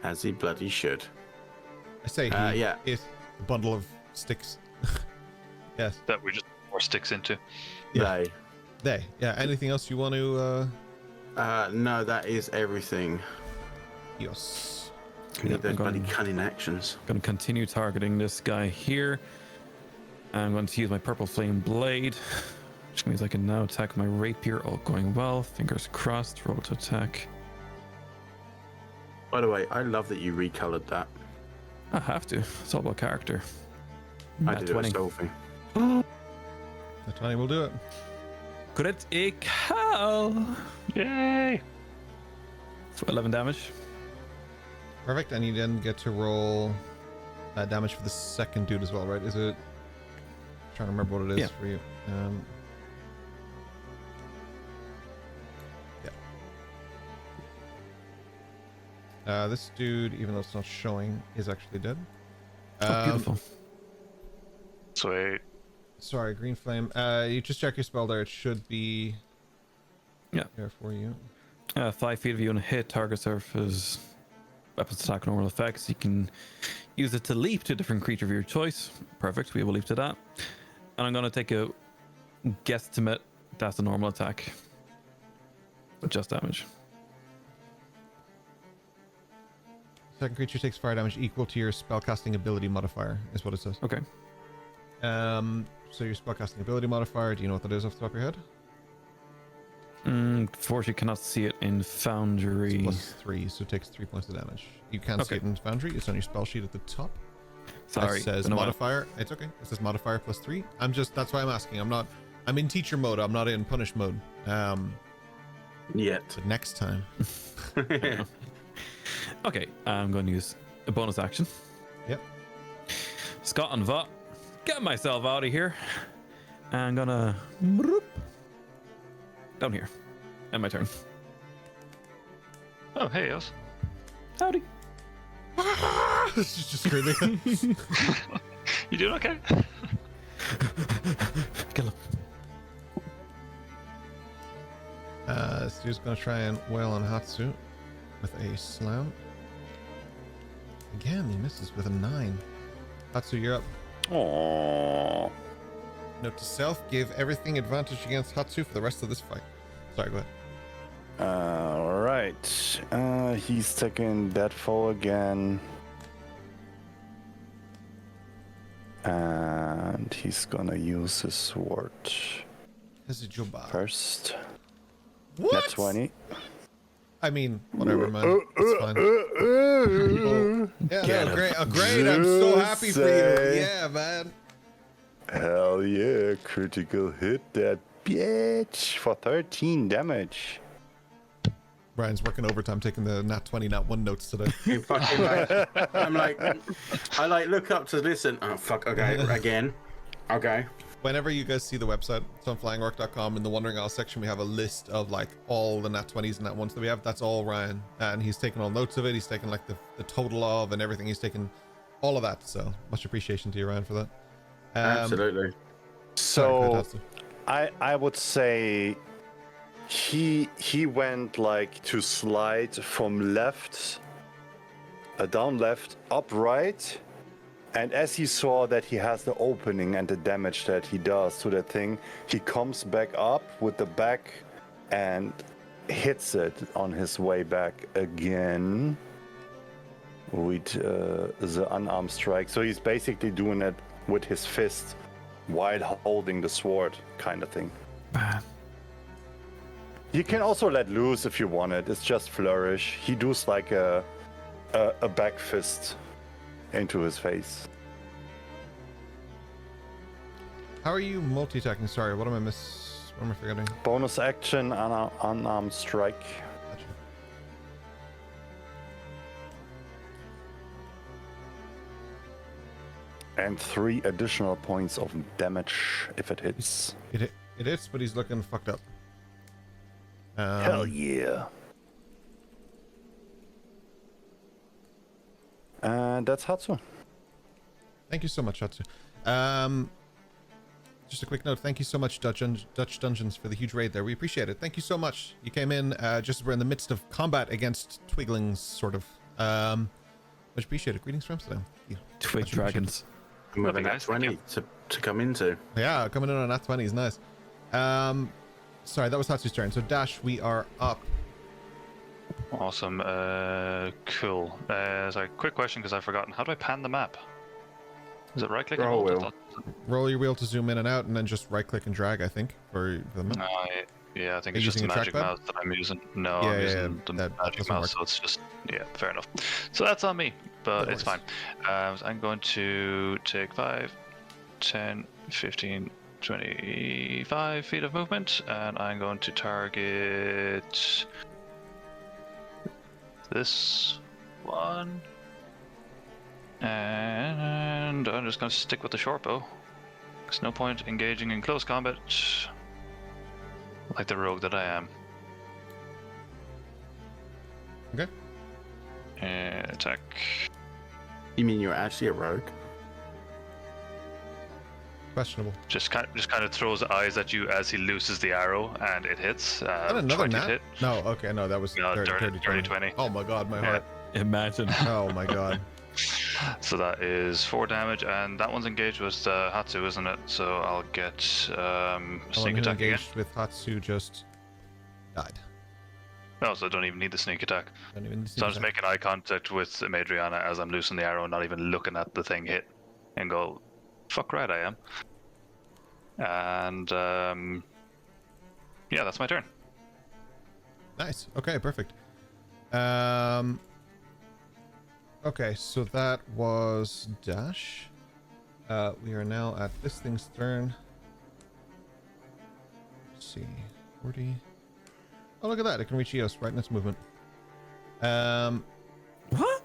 As he bloody should. I say he yeah. hit a bundle of sticks. Yes. That we just more sticks into. Yeah. Yeah. Anything else you want to No, that is everything. Yes. We need Yep, those I'm bloody going- cunning actions. Gonna continue targeting this guy here. I'm going to use my purple flame blade. which means I can now attack my rapier, all going well. Fingers crossed. Roll to attack. By the way, I love that you recolored that. I have to. It's all about character. I Nat did 20. it with Sophie. The 20 will do it. Critical. Yay! So 11 damage. Perfect. And you then get to roll damage for the second dude as well, right? Is it? Trying to remember what it is Yeah. for you. Yeah. This dude, even though it's not showing, is actually dead. Oh, beautiful. Sweet. Sorry, green flame. You just check your spell there. It should be. Yeah. There for you. 5 feet of you on a hit, target surface, weapons attack, normal effects. You can use it to leap to a different creature of your choice. Perfect, we will leap to that. And I'm going to take a guesstimate. That's a normal attack. With just damage. Second creature takes fire damage equal to your spellcasting ability modifier, is what it says. Okay. So your spellcasting ability modifier, do you know what that is off the top of your head? Unfortunately, cannot see it in Foundry. It's +3, so it takes 3 points of damage. You can't see Okay. it in Foundry. It's on your spell sheet at the top. Sorry. It says been a while. modifier. It's okay. It says modifier +3. That's why I'm asking. I'm in teacher mode. I'm not in punish mode. Yet. But next time. Okay, I'm going to use a bonus action. Yep. Scott and Vought, get myself out of here. I'm gonna down here. And my turn. Oh, hey, us. Howdy. This is just screaming. You doing okay? Kill him. This dude's gonna try and wail on Hatsu with a slam. Again, he misses with a 9. Hatsu, you're up. Aww. Note to self: give everything advantage against Hatsu for the rest of this fight. Sorry, go ahead. Alright. He's taking that foe again. And he's gonna use his sword This is Joba. first. What? Nat 20. I mean, whatever, man. It's fine. Oh, yeah, Get no, him. great. Great. I'm so happy for you. Say. Yeah, man. Hell yeah, critical hit that bitch for 13 damage. Brian's working overtime, taking the nat 20, nat 1 notes today. You fucking like, I'm like, I like look up to listen. Oh fuck. Okay, again. Okay. Whenever you guys see the website, it's on flyingorc.com. In the Wandering Isles section, we have a list of like all the nat 20s and nat 1s that we have. That's all Ryan. And he's taken all notes of it. He's taken like the total of and everything. He's taken all of that. So much appreciation to you, Ryan, for that. Absolutely. Sorry, So fantastic. I would say he went like to slide from left, down left, up right, and as he saw that he has the opening and the damage that he does to that thing, he comes back up with the back and hits it on his way back again with the unarmed strike. So he's basically doing it with his fist while holding the sword, kind of thing. You can also let loose if you want it. It's just flourish. He does like a back fist into his face. How are you multi-attacking? Sorry, what am I forgetting? Bonus action, unarmed strike. Gotcha. And 3 additional points of damage if it hits. It hits, but he's looking fucked up. Hell yeah. And that's Hatsu. Thank you so much, Hatsu. Just a quick note. Thank you so much, Dutch Dungeons, for the huge raid there. We appreciate it. Thank you so much. You came in just as we're in the midst of combat against Twiglings, sort of. Much appreciated. Greetings from Amsterdam. Thank you. Twig Much appreciated. dragons. With That'd a be nat nice, thank 20 to come into. Yeah, coming in on nat 20 is nice. Sorry, that was Hatsu's turn. So Dash, we are up. Awesome. Cool. Sorry, quick question because I've forgotten. How do I pan the map? Is it right click? Roll wheel. Roll your wheel to zoom in and out, and then just right click and drag, I think, for the map. Yeah, I think Are it's you just the using a magic trackpad? mouse that I'm using. No, Yeah, I'm yeah, using the that magic doesn't mouse, work. so it's just, yeah, fair enough. So that's on me, but No it's worries. fine. So I'm going to take 5, 10, 15, 25 feet of movement, and I'm going to target this one. And I'm just going to stick with the short bow. There's no point engaging in close combat like the rogue that I am. Okay. Attack. You mean you're actually a rogue? Questionable. Just kind of throws eyes at you as he looses the arrow, and it hits. And another 20 nat? hit. No, okay, no, that was No, 30, 30, 20. Oh my god, my Yeah. heart. Imagine. Oh my god. So that is 4 damage, and that one's engaged with Hatsu, isn't it? So I'll get The one sneak who attack again. engaged with Hatsu just died. No, so I don't even need the sneak attack. Don't even So I'm just making eye contact with Madriana as I'm loosing the arrow, not even looking at the thing hit, and go, fuck right I am. And yeah, that's my turn. Nice. Okay, perfect. Okay, so that was Dash. We are now at this thing's turn. Let's see. 40. Oh, look at that. It can reach Eos right in its movement. What?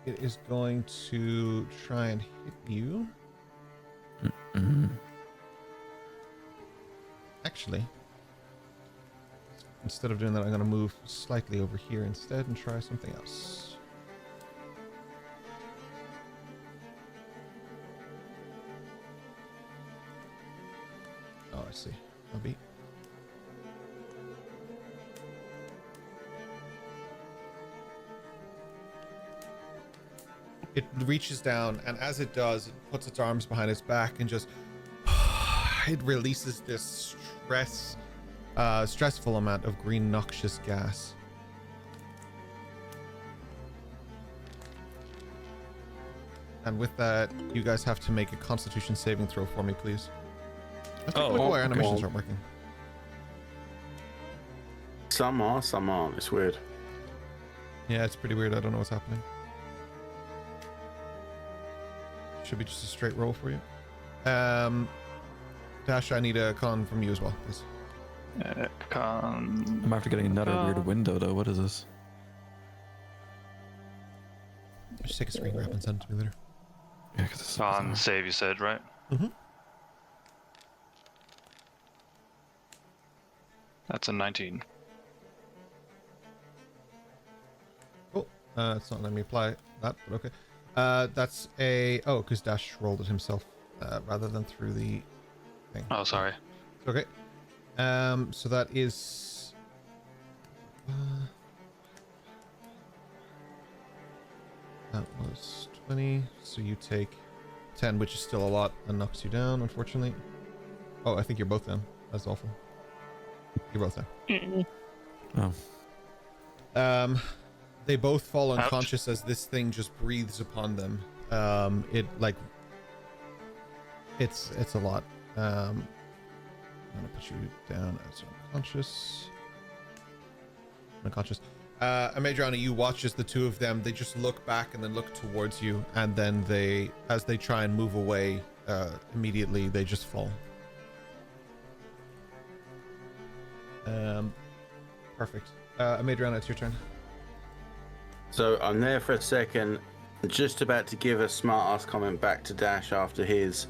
It is going to try and hit you. Actually, instead of doing that, I'm going to move slightly over here instead and try something else. Oh, I see. I'll be. It reaches down, and as it does, it puts its arms behind its back and just it releases this stressful amount of green noxious gas. And with that, you guys have to make a Constitution saving throw for me, please. Let's take a look why animations aren't working. Some are, some aren't. It's weird. Yeah, it's pretty weird. I don't know what's happening. Should be just a straight roll for you. Dash, I need a con from you as well, please. Con. I'm after getting another weird window though. What is this? Just take a screen grab and send it to me later. Yeah, 'cause it's Con bizarre. save, you said, right? Mm-hmm. That's a 19. Cool. It's not letting me apply that, but okay. That's a... Oh, because Dash rolled it himself rather than through the thing. Oh, sorry. It's okay. So that is... that was 20. So you take 10, which is still a lot, and knocks you down, unfortunately. Oh, I think you're both down. That's awful. You're both down. Oh. They both fall Ouch. unconscious as this thing just breathes upon them. It like it's a lot. I'm gonna put you down as unconscious. Madriana, you watch as the two of them, they just look back and then look towards you, and then they, as they try and move away, immediately they just fall. Perfect. Madriana, it's your turn. So I'm there for a second, just about to give a smart ass comment back to Dash after his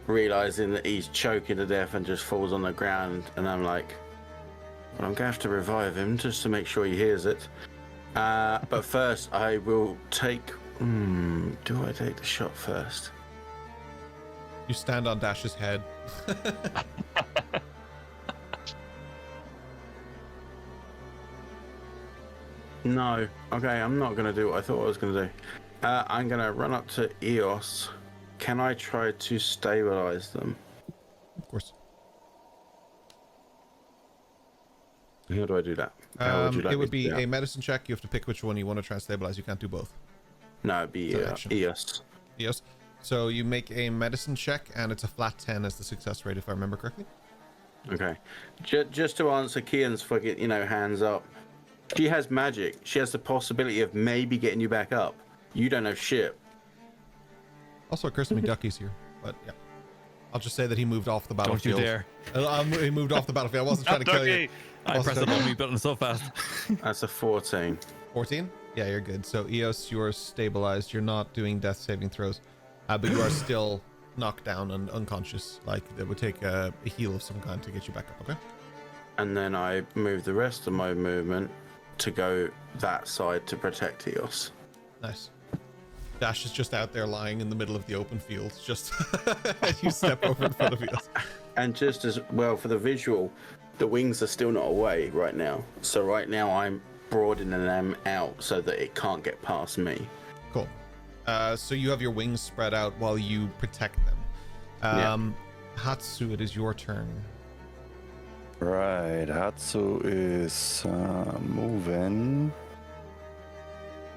realizing that he's choking to death and just falls on the ground, and I'm like, well, I'm gonna have to revive him just to make sure he hears it. But first I will take... do I take the shot first? You stand on Dash's head. No. Okay, I'm not going to do what I thought I was going to do. I'm going to run up to Eos. Can I try to stabilize them? Of course. How do I do that? How would you like It would me to be do that? a medicine check. You have to pick which one you want to try and stabilize. You can't do both. No, it'd be So action. Eos. Yes. So you make a medicine check, and it's a flat 10 as the success rate, if I remember correctly. Okay. Just to answer Kian's fucking, hands up. She has magic. She has the possibility of maybe getting you back up. You don't know shit. Also, Kirsten McDucky's here, but yeah. I'll just say that he moved off the Don't battlefield. you dare. He moved off the battlefield. I wasn't trying to kill you. I pressed the button button so fast. That's a 14. 14? Yeah, you're good. So, Eos, you're stabilized. You're not doing death saving throws, but you are still knocked down and unconscious. Like, it would take a heal of some kind to get you back up, okay? And then I move the rest of my movement to go that side to protect Eos. Nice. Dash is just out there lying in the middle of the open field, just as you step over in front of Eos. And just as well for the visual, the wings are still not away right now. So right now I'm broadening them out so that it can't get past me. Cool. So you have your wings spread out while you protect them. Hatsu, it is your turn. Right, Hatsu is moving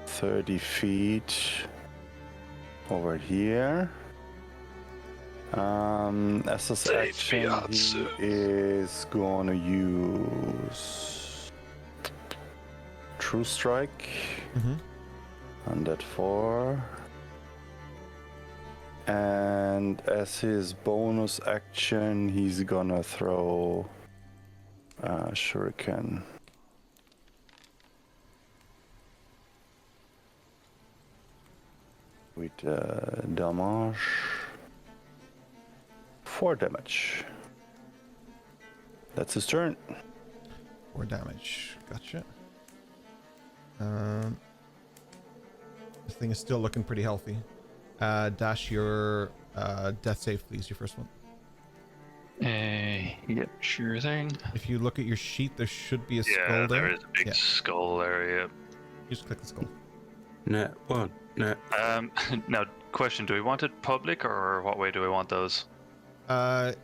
30 feet over here. As his action, he is gonna use True Strike on that 4. And as his bonus action, he's gonna throw Shuriken. With damage. 4 damage. That's his turn. 4 damage. Gotcha. This thing is still looking pretty healthy. Dash, your death save, please. Your first one. Yep, sure thing. If you look at your sheet, there should be a skull there. Yeah, there is a big skull area. You just click the skull. Net 1. Net. Now, question: do we want it public, or what way do we want those? For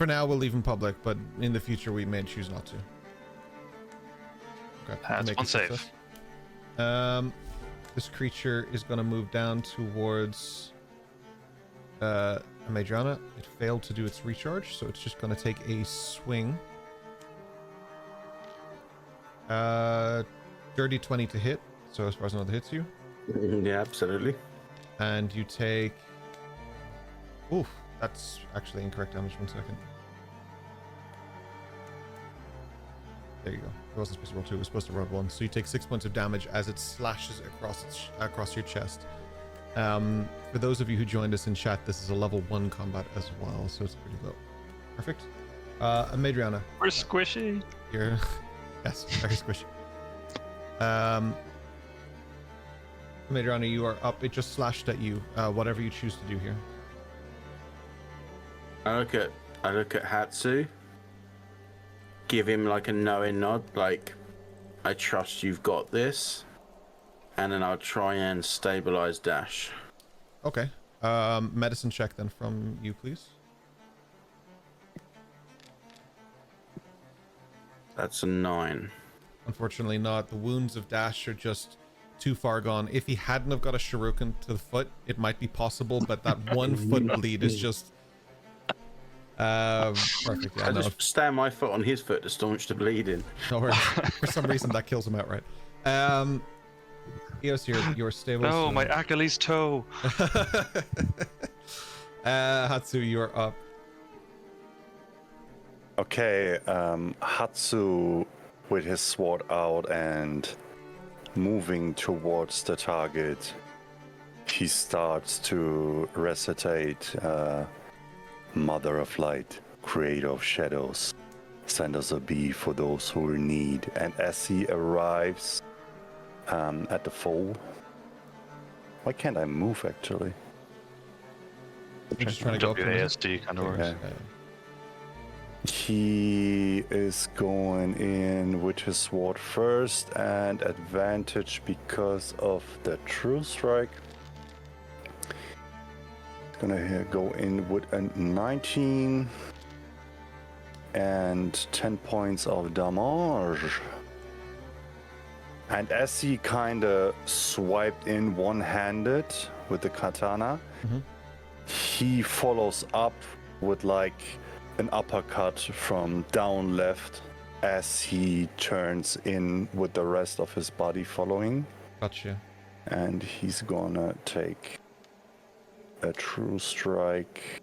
now, we'll leave them public, but in the future, we may choose not to. Okay. That's make one a save. success. This creature is going to move down towards Madriana. It failed to do its recharge, so it's just going to take a swing. Dirty 20 to hit, so as far as I know, that hits you. Yeah, absolutely. And you take... Oof, that's actually incorrect damage. 1 second. There you go. It wasn't supposed to roll 2, it was supposed to roll 1. So you take 6 points of damage as it slashes across your chest. For those of you who joined us in chat, this is a level 1 combat as well, so it's pretty low. Perfect. Madriana. We're squishy. You're... yes, very squishy. Madriana, you are up. It just slashed at you. Whatever you choose to do here. I look at Hatsu. Give him like a knowing nod, like, I trust you've got this. And then I'll try and stabilize Dash. Okay. Medicine check then from you, please. That's a 9. Unfortunately not. The wounds of Dash are just too far gone. If he hadn't have got a shuriken to the foot, it might be possible, but that 1 foot bleed is just... perfect. Yeah, I just stand my foot on his foot to staunch the bleeding. No worries. For some reason, that kills him outright. Eos, you're stable. Oh, so... my Achilles toe. Hatsu, you're up. Okay, Hatsu with his sword out and moving towards the target, he starts to recitate Mother of Light, Creator of Shadows, send us a bee for those who are in need. And as he arrives at the foe, why can't I move actually? I'm just trying to go up to him. WASD kind of works. Okay. He is going in with his sword first and advantage because of the True Strike. He's gonna go in with a 19 and 10 points of damage. And as he kinda swiped in one-handed with the katana. Mhm. He follows up with like an uppercut from down left as he turns in with the rest of his body following. Gotcha. And he's gonna take a true strike,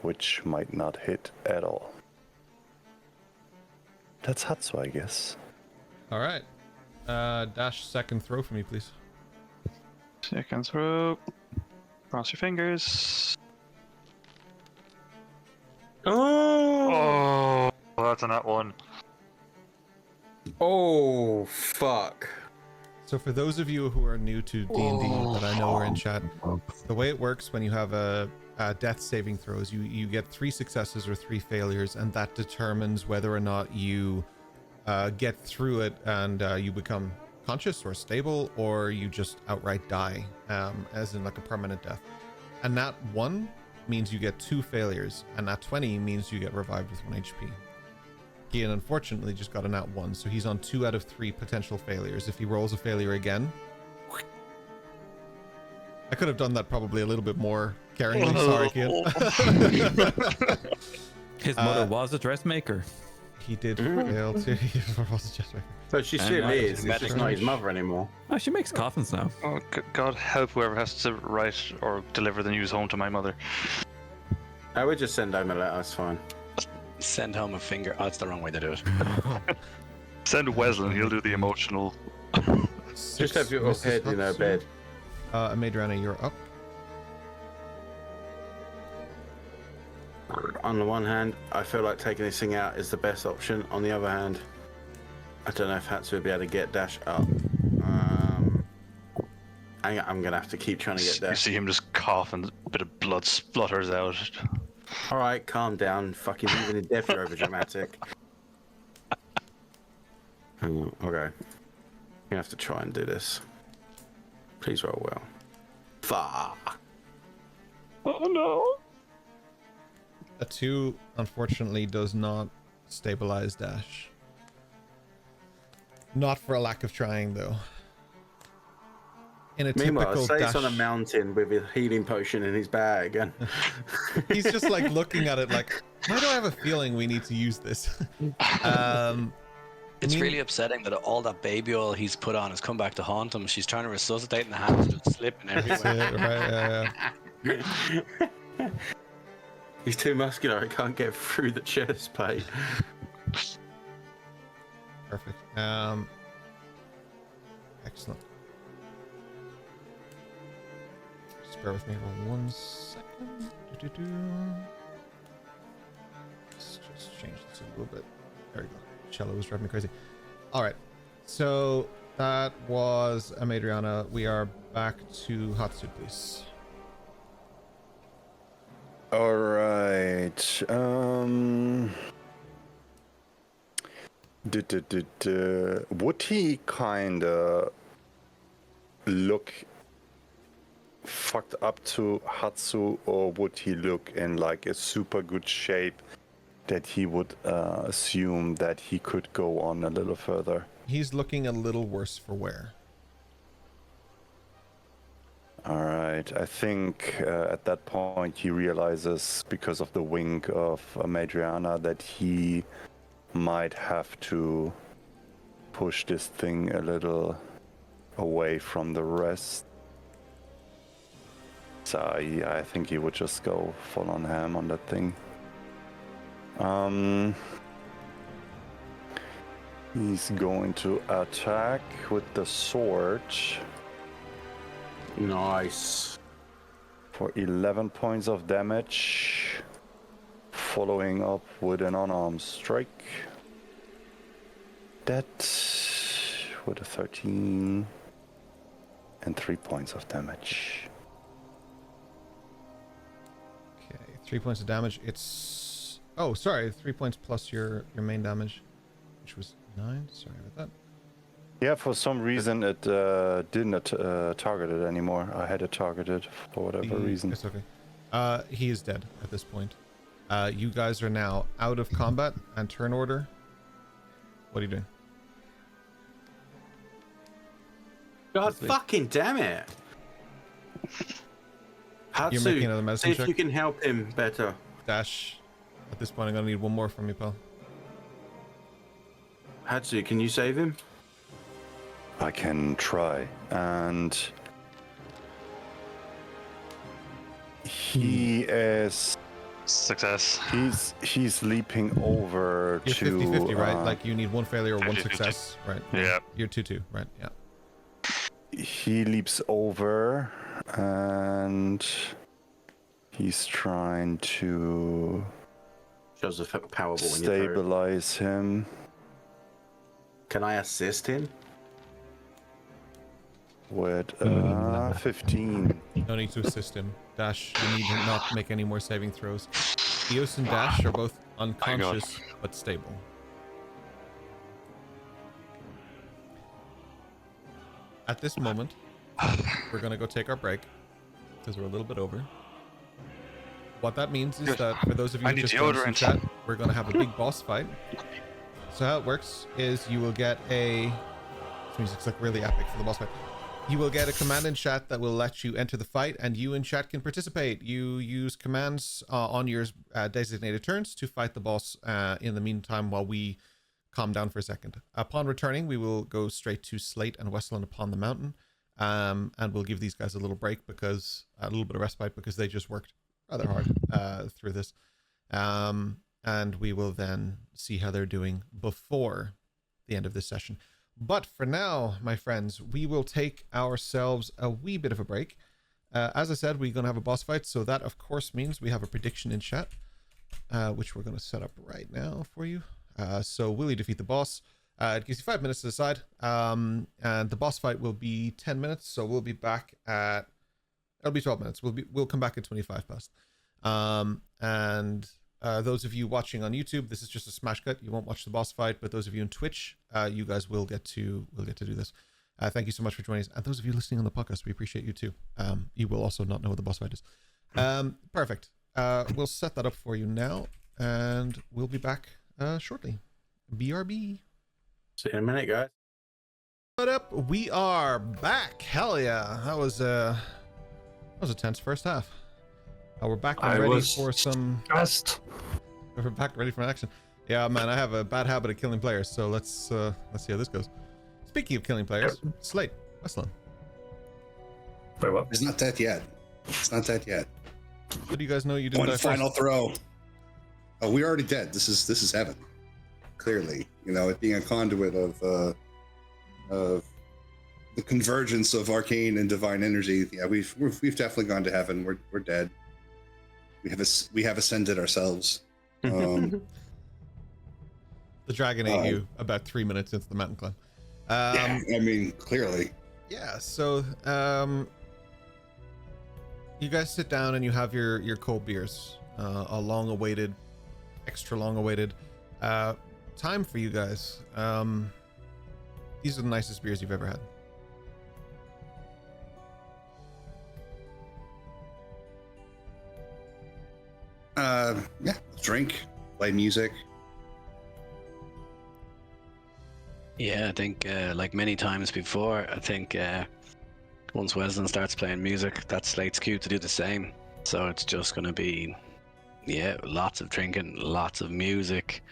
which might not hit at all. That's Hatsu, I guess. All right. Dash second throw for me, please. Second throw. Cross your fingers. Oh! Oh, that's a nat one. Oh, fuck. So for those of you who are new to D&D that I know are in chat, the way it works when you have a death saving throws, you get 3 successes or 3 failures, and that determines whether or not you get through it and you become conscious or stable, or you just outright die, as in like a permanent death. And nat 1 means you get 2 failures, and nat 20 means you get revived with 1 HP. Ian unfortunately just got a nat 1, so he's on 2 out of 3 potential failures. If he rolls a failure again, I could have done that probably a little bit more caringly. Sorry, Ian. His mother was a dressmaker. He did fail to. So she still not is. his It's just not his mother anymore. Oh, she makes coffins now. Oh, God help whoever has to write or deliver the news home to my mother. I would just send home a letter. It's fine. Send home a finger. Oh, it's the wrong way to do it. Send Wesley, he'll do the emotional. Just have your head in her bed. Madriana, you're up. On the one hand, I feel like taking this thing out is the best option. On the other hand, I don't know if Hatsu would be able to get Dash up. I'm gonna have to keep trying to get You Dash. see him just cough and a bit of blood splutters out. All right, calm down. Fucking even in death, you're over dramatic. Okay, I'm gonna have to try and do this. Please roll well. Fuck. Oh no! A 2 unfortunately does not stabilize Dash. Not for a lack of trying, though. In a Meanwhile, typical Slate's Dash, on a mountain with a healing potion in his bag, and he's just like looking at it like, why do I have a feeling we need to use this? It's really upsetting that all that baby oil he's put on has come back to haunt him. She's trying to resuscitate, and the hands are just slipping everywhere. Right, he's too muscular. I can't get through the chest plate. Perfect. Excellent. Just bear with me for 1 second. Let's just change this a little bit. There we go. Cello was driving me crazy. All right. So that was Amadriana. We are back to Hatsu, please. All right. Would he kinda look fucked up to Hatsu, or would he look in like a super good shape that he would assume that he could go on a little further? He's looking a little worse for wear. All right. I think at that point he realizes, because of the wink of Madriana, that he might have to push this thing a little away from the rest. So I think he would just go full on ham on that thing. He's going to attack with the sword Nice. for 11 points of damage, following up with an unarmed strike. That with a 13 and 3 points of damage. Okay, 3 points of damage. It's... Oh, sorry, 3 points plus your main damage, which was 9. Sorry about that. Yeah, for some reason it didn't target it anymore. I had it targeted for whatever reason. It's okay. He is dead at this point. You guys are now out of combat and turn order. What are you doing? God fucking damn it. You're making Hatsu, another see medicine if check. you can help him better. Dash. At this point, I'm gonna need one more from you, pal. Hatsu, can you save him? I can try. And he is Success. he's leaping over You're to 50-50, right? Like you need one failure or one 50-50. success, right? Yeah. You're 2-2, right? Yeah. he leaps over and he's trying to Shows a powerball when you throw it. stabilize him Can I assist him? with 15. No need to assist him. Dash, you need to not make any more saving throws. Eos and Dash are both unconscious but stable. At this moment, we're going to go take our break because we're a little bit over. What that means is that for those of you I who need just joined us in deodorant. chat, we're going to have a big boss fight. So how it works is you will get a... This music's like really epic for the boss fight. You will get a command in chat that will let you enter the fight, and you in chat can participate. You use commands on your designated turns to fight the boss in the meantime while we calm down for a second. Upon returning, we will go straight to Slate and Westland upon the mountain, and we'll give these guys a little break, a little bit of respite, because they just worked rather hard through this. And we will then see how they're doing before the end of this session. But for now, my friends, we will take ourselves a wee bit of a break. As I said, we're going to have a boss fight, so that, of course, means we have a prediction in chat, which we're going to set up right now for you. So will you defeat the boss? It gives you 5 minutes to decide, and the boss fight will be 10 minutes, so we'll be back at... It'll be 12 minutes. We'll come back at 25 past. And those of you watching on YouTube, this is just a smash cut. You won't watch the boss fight, but those of you on Twitch, you guys will get to do this. Thank you so much for joining us. And those of you listening on the podcast, we appreciate you too. You will also not know what the boss fight is. Perfect. We'll set that up for you now, and we'll be back shortly. BRB. See you in a minute, guys. What up? We are back. Hell yeah. That was a tense first half. We're back and ready for some... We're back ready for an action. Yeah, man, I have a bad habit of killing players, so let's see how this goes. Speaking of killing players, Slate, Westland. Wait, what? It's not that yet. It's not that yet. How do you guys know you didn't die One final first? throw. Oh, we're already dead. This is heaven. Clearly, it being a conduit of the convergence of arcane and divine energy. Yeah, we've definitely gone to heaven. We're dead. We have ascended ourselves. The dragon ate you about 3 minutes into the mountain climb. Yeah, I mean, clearly. Yeah, so you guys sit down and you have your cold beers. A long-awaited, extra long-awaited time for you guys. These are the nicest beers you've ever had. Yeah, drink, play music. Yeah, I think like many times before, I think once Wesleyan starts playing music, that's Slate's cue to do the same. So it's just going to be, lots of drinking, lots of music.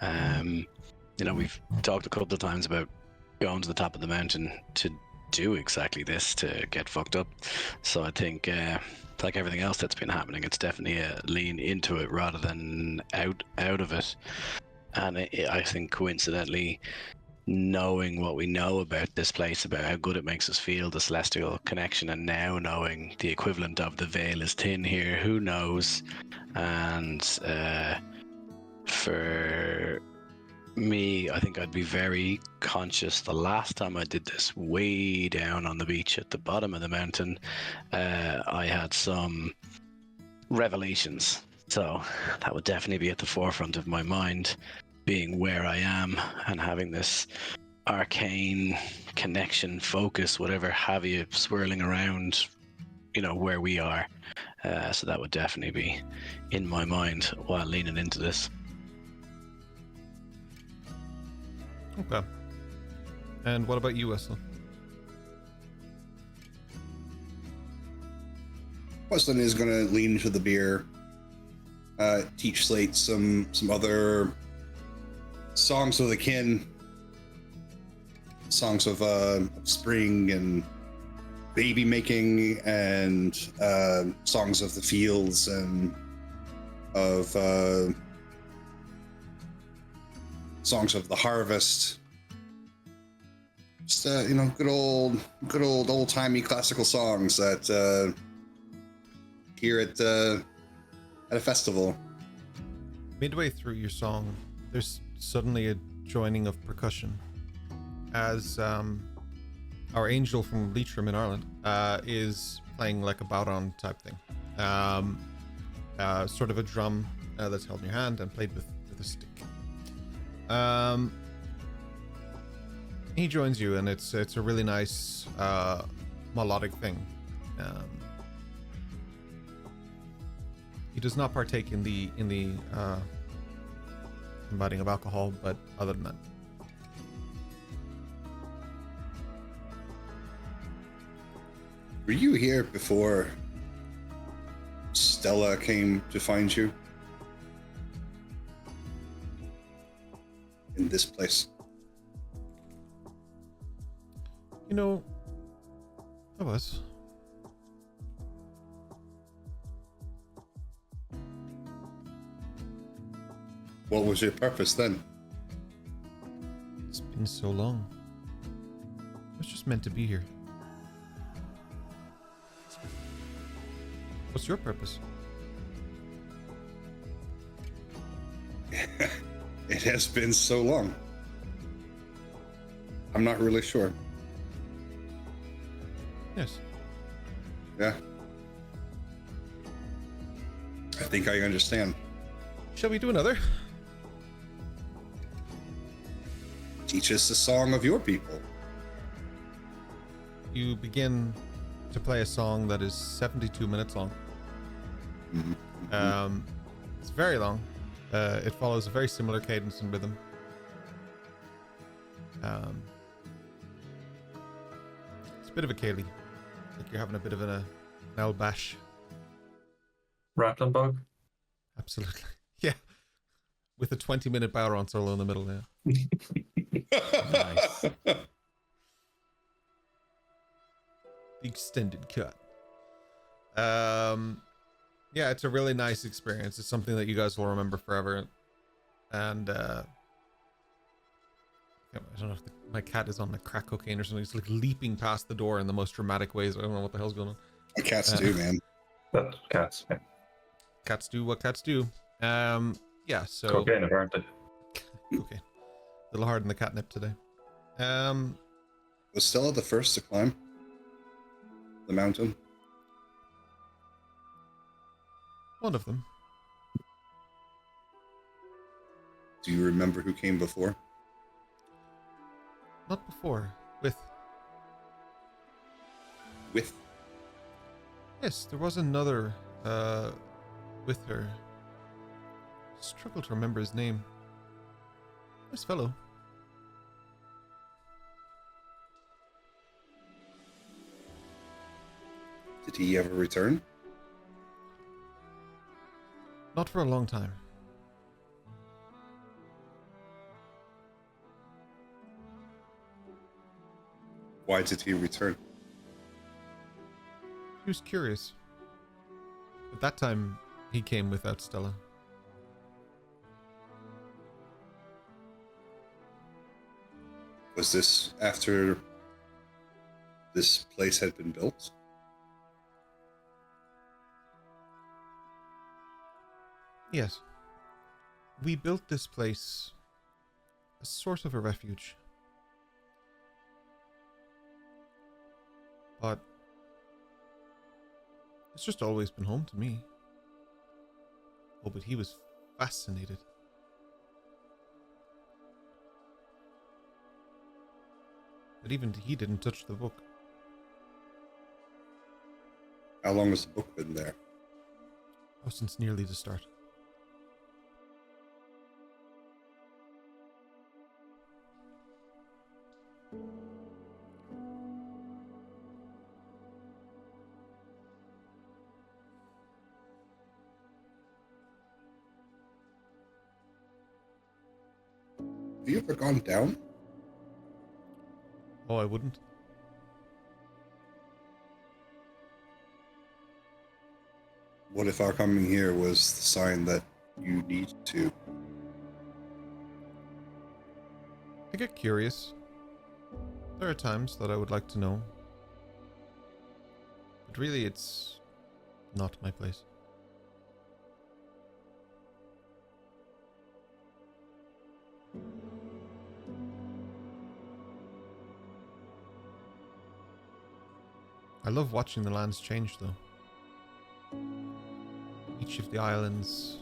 We've talked a couple of times about going to the top of the mountain to do exactly this, to get fucked up. So I think, like everything else that's been happening, it's definitely a lean into it rather than out of it. And I think coincidentally, knowing what we know about this place, about how good it makes us feel, the celestial connection, and now knowing the equivalent of the veil is thin here, who knows? And for me, I think I'd be very conscious. The last time I did this, way down on the beach at the bottom of the mountain, I had some revelations. So that would definitely be at the forefront of my mind, being where I am and having this arcane connection, focus, whatever have you, swirling around, where we are. So that would definitely be in my mind while leaning into this. Okay. And what about you, Wesley? Weston is going to lean into the beer, teach Slate some other songs of the kin, songs of spring and baby making, and songs of the fields and of songs of the harvest. Just good old timey classical songs that here at a festival. Midway through your song, there's suddenly a joining of percussion as our angel from Leitrim in Ireland is playing like a bowdown type thing. Sort of a drum that's held in your hand and played with a stick. He joins you, and it's a really nice melodic thing. He does not partake in the imbibing of alcohol, but other than that. Were you here before Stella came to find you? In this place? You know, I was. What was your purpose then? It's been so long. I was just meant to be here. What's your purpose? It has been so long. I'm not really sure. Yes. Yeah. I think I understand. Shall we do another? Teach us the song of your people. You begin to play a song that is 72 minutes long. Mm-hmm. It's very long. It follows a very similar cadence and rhythm. It's a bit of a Kaylee. Like you're having a bit of an owl bash. Rattling bug. Absolutely. Yeah. With a 20-minute Balron solo in the middle, yeah. Nice. The extended cut. Yeah, it's a really nice experience. It's something that you guys will remember forever. And I don't know if my cat is on like crack cocaine or something. It's like leaping past the door in the most dramatic ways. I don't know what the hell's going on. What cats do, man. That cats. Yeah. Cats do what cats do. Yeah, so Cocaine, apparently. okay. A little hard in the catnip today. Was Stella the first to climb the mountain? One of them. Do you remember who came before? Not before. With. Yes, there was another with her. Struggle to remember his name. Nice fellow. Did he ever return? Not for a long time. Why did he return? He was curious. At that time, he came without Stella. Was this after this place had been built? Yes. We built this place as sort of a refuge. But it's just always been home to me. Oh, but he was fascinated. But even he didn't touch the book. How long has the book been there? Oh, since nearly the start. Have you ever gone down? Oh, I wouldn't. What if our coming here was the sign that you need to? I get curious. There are times that I would like to know. But really, it's not my place. I love watching the lands change, though. Each of the islands,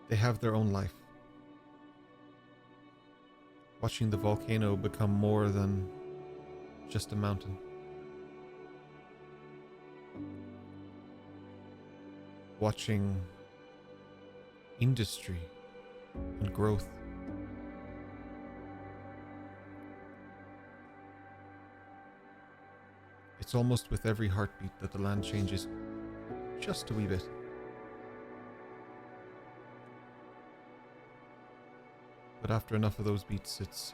they have their own life. Watching the volcano become more than just a mountain. Watching industry and growth. It's almost with every heartbeat that the land changes just a wee bit. But after enough of those beats, it's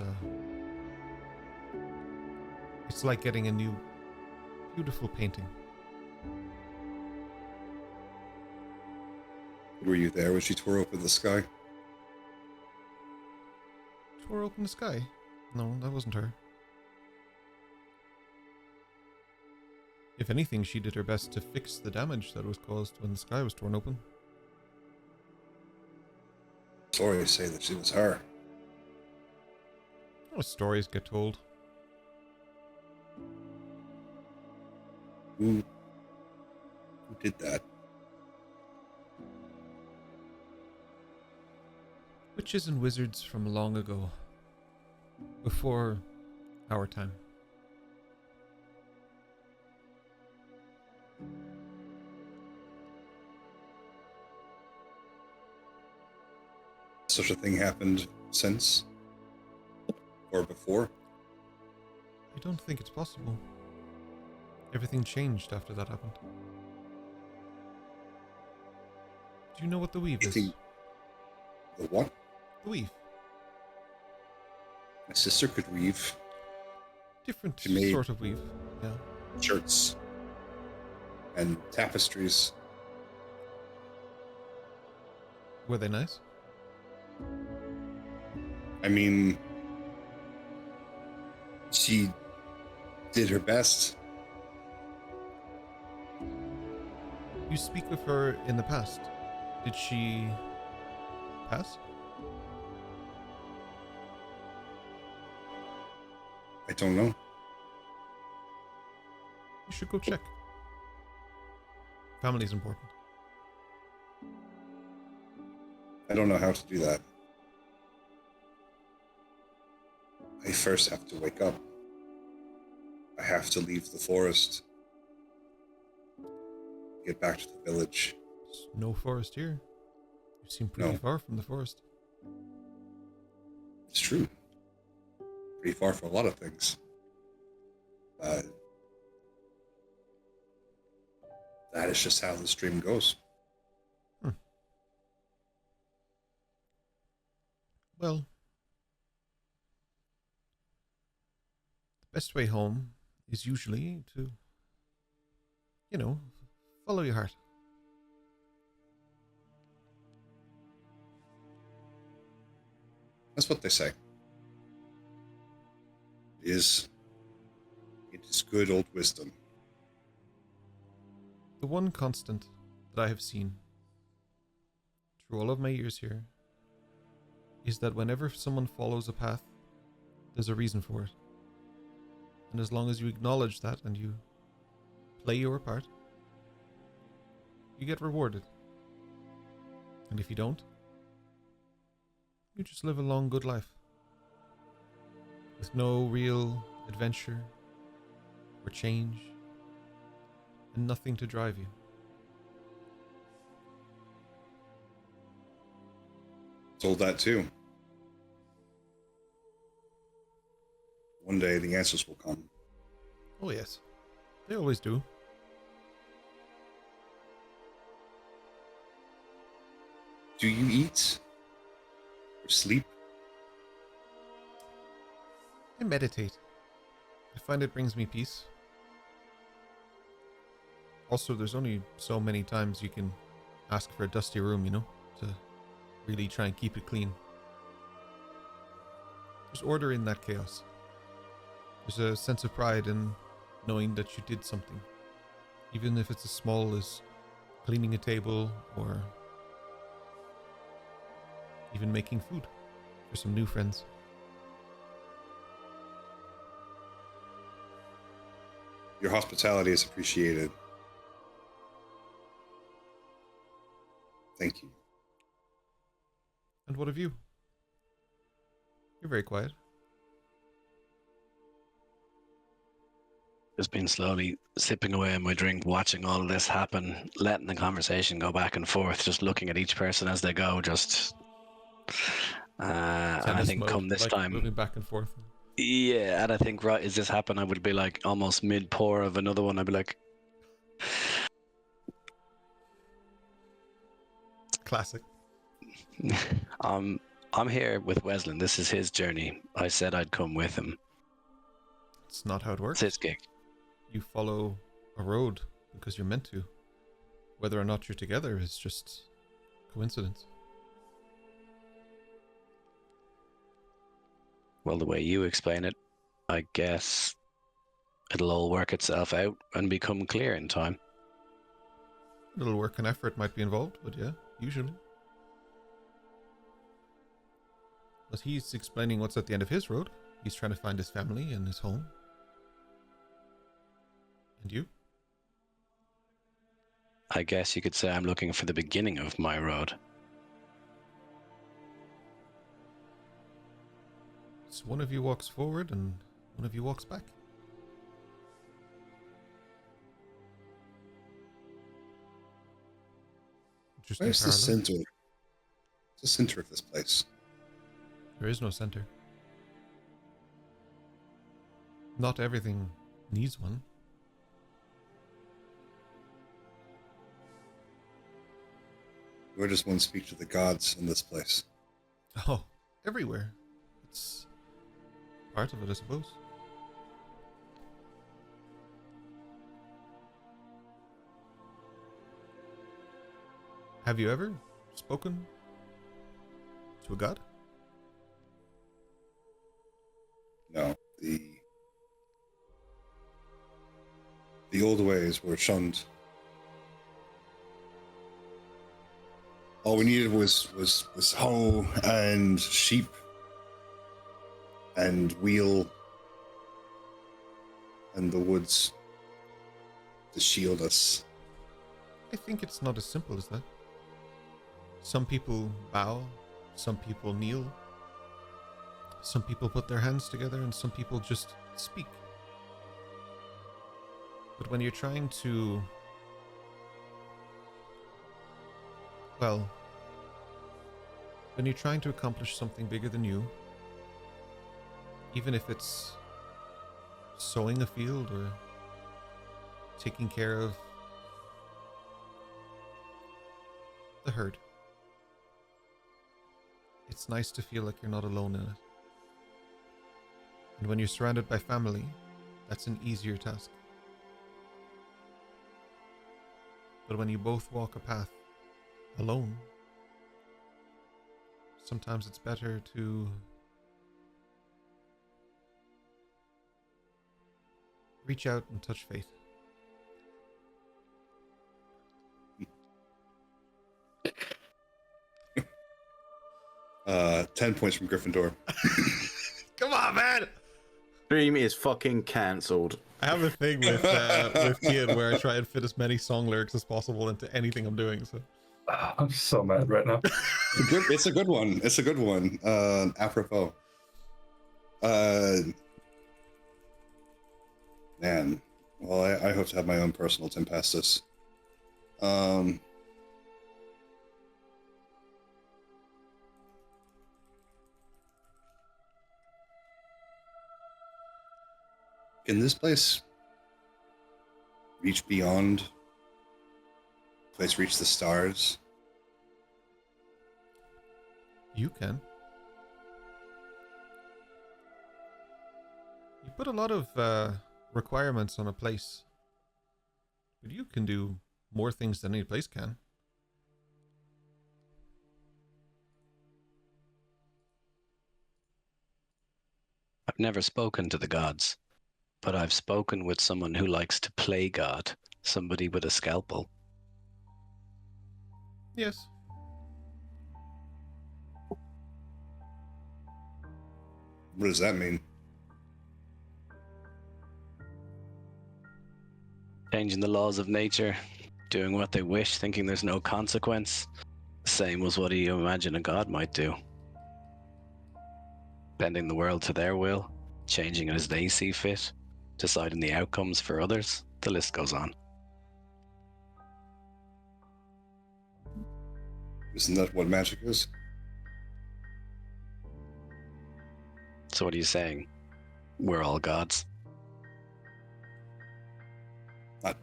like getting a new, beautiful painting. Were you there when she tore open the sky? Tore open the sky? No, that wasn't her. If anything, she did her best to fix the damage that was caused when the sky was torn open. Stories say that she was her. Oh, stories get told. Who did that? Witches and wizards from long ago. Before our time. Such a thing happened since? Or before? I don't think it's possible. Everything changed after that happened. Do you know what the weave is? The what? The weave. My sister could weave Different She made- sort of weave. Yeah. shirts and tapestries. Were they nice? I mean, she did her best. You speak of her in the past. Did she pass? I don't know. You should go check. Family's important. I don't know how to do that. I first have to wake up. I have to leave the forest. Get back to the village. There's no forest here. You seem pretty No. far from the forest. It's true. Pretty far for a lot of things. That is just how the stream goes. Well, the best way home is usually to, follow your heart. That's what they say. It is good old wisdom. The one constant that I have seen through all of my years here is that whenever someone follows a path, there's a reason for it. And as long as you acknowledge that and you play your part, you get rewarded. And if you don't, you just live a long, good life. With no real adventure or change, and nothing to drive you. Told that too. One day the answers will come. Oh yes, they always do. Do you eat? Sleep? I meditate. I find it brings me peace. Also, there's only so many times you can ask for a dusty room, you know, to really try and keep it clean. There's order in that chaos. There's a sense of pride in knowing that you did something, even if it's as small as cleaning a table or even making food for some new friends. Your hospitality is appreciated. Thank you. And what of you? You're very quiet. Just been slowly sipping away on my drink, watching all of this happen, letting the conversation go back and forth, just looking at each person as they go, just... and I Tennis think mode, come this like time... moving back and forth. Yeah, and I think right as this happened, I would be like almost mid-pour of another one. I'd be like... Classic. I'm here with Wesleyan. This is his journey. I said I'd come with him. It's not how it works. It's his gig. You follow a road because you're meant to. Whether or not you're together is just coincidence. Well, the way you explain it, I guess it'll all work itself out and become clear in time. A little work and effort might be involved, but yeah, usually. But he's explaining what's at the end of his road. He's trying to find his family and his home. And you? I guess you could say I'm looking for the beginning of my road. So one of you walks forward and one of you walks back. Interesting Where's the parallel. center? What's the center of this place? There is no center. Not everything needs one. Where does one speak to the gods in this place? Oh, everywhere. It's part of it, I suppose. Have you ever spoken to a god? No, the old ways were shunned. All we needed was hoe and sheep and wheel and the woods to shield us. I think it's not as simple as that. Some people bow, some people kneel, some people put their hands together, and some people just speak. But when you're trying to... well, when you're trying to accomplish something bigger than you, even if it's sowing a field or taking care of the herd, it's nice to feel like you're not alone in it. And when you're surrounded by family, that's an easier task. But when you both walk a path alone, sometimes it's better to reach out and touch fate. 10 points from Gryffindor. Come on, man! Stream is fucking cancelled. I have a thing with Kian where I try and fit as many song lyrics as possible into anything I'm doing. So I'm so mad right now. It's a good one. It's a good one. Apropos. Man. Well, I hope to have my own personal Tempestus. Can this place reach beyond? Place reach the stars? you can. put a lot of requirements on a place, but you can do more things than any place can. I've never spoken to the gods, but I've spoken with someone who likes to play God, somebody with a scalpel. Yes. What does that mean? Changing the laws of nature, doing what they wish, thinking there's no consequence. Same as what you imagine a god might do. Bending the world to their will, changing it as they see fit, deciding the outcomes for others. The list goes on. Isn't that what magic is? So what are you saying? We're all gods? Not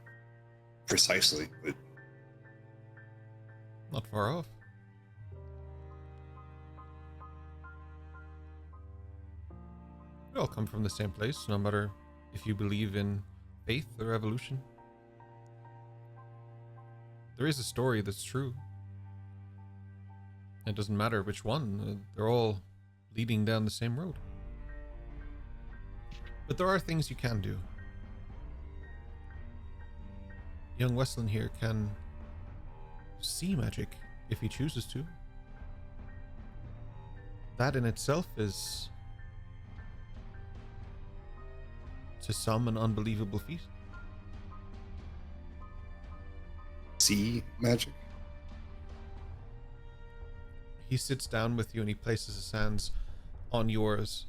precisely, but Not far off. We all come from the same place, no matter if you believe in faith or evolution. There is a story that's true. It doesn't matter which one, they're all leading down the same road. But there are things you can do. Young Westland here can see magic if he chooses to. That in itself is, to some, an unbelievable feat. see magic? He sits down with you and he places his hands on yours.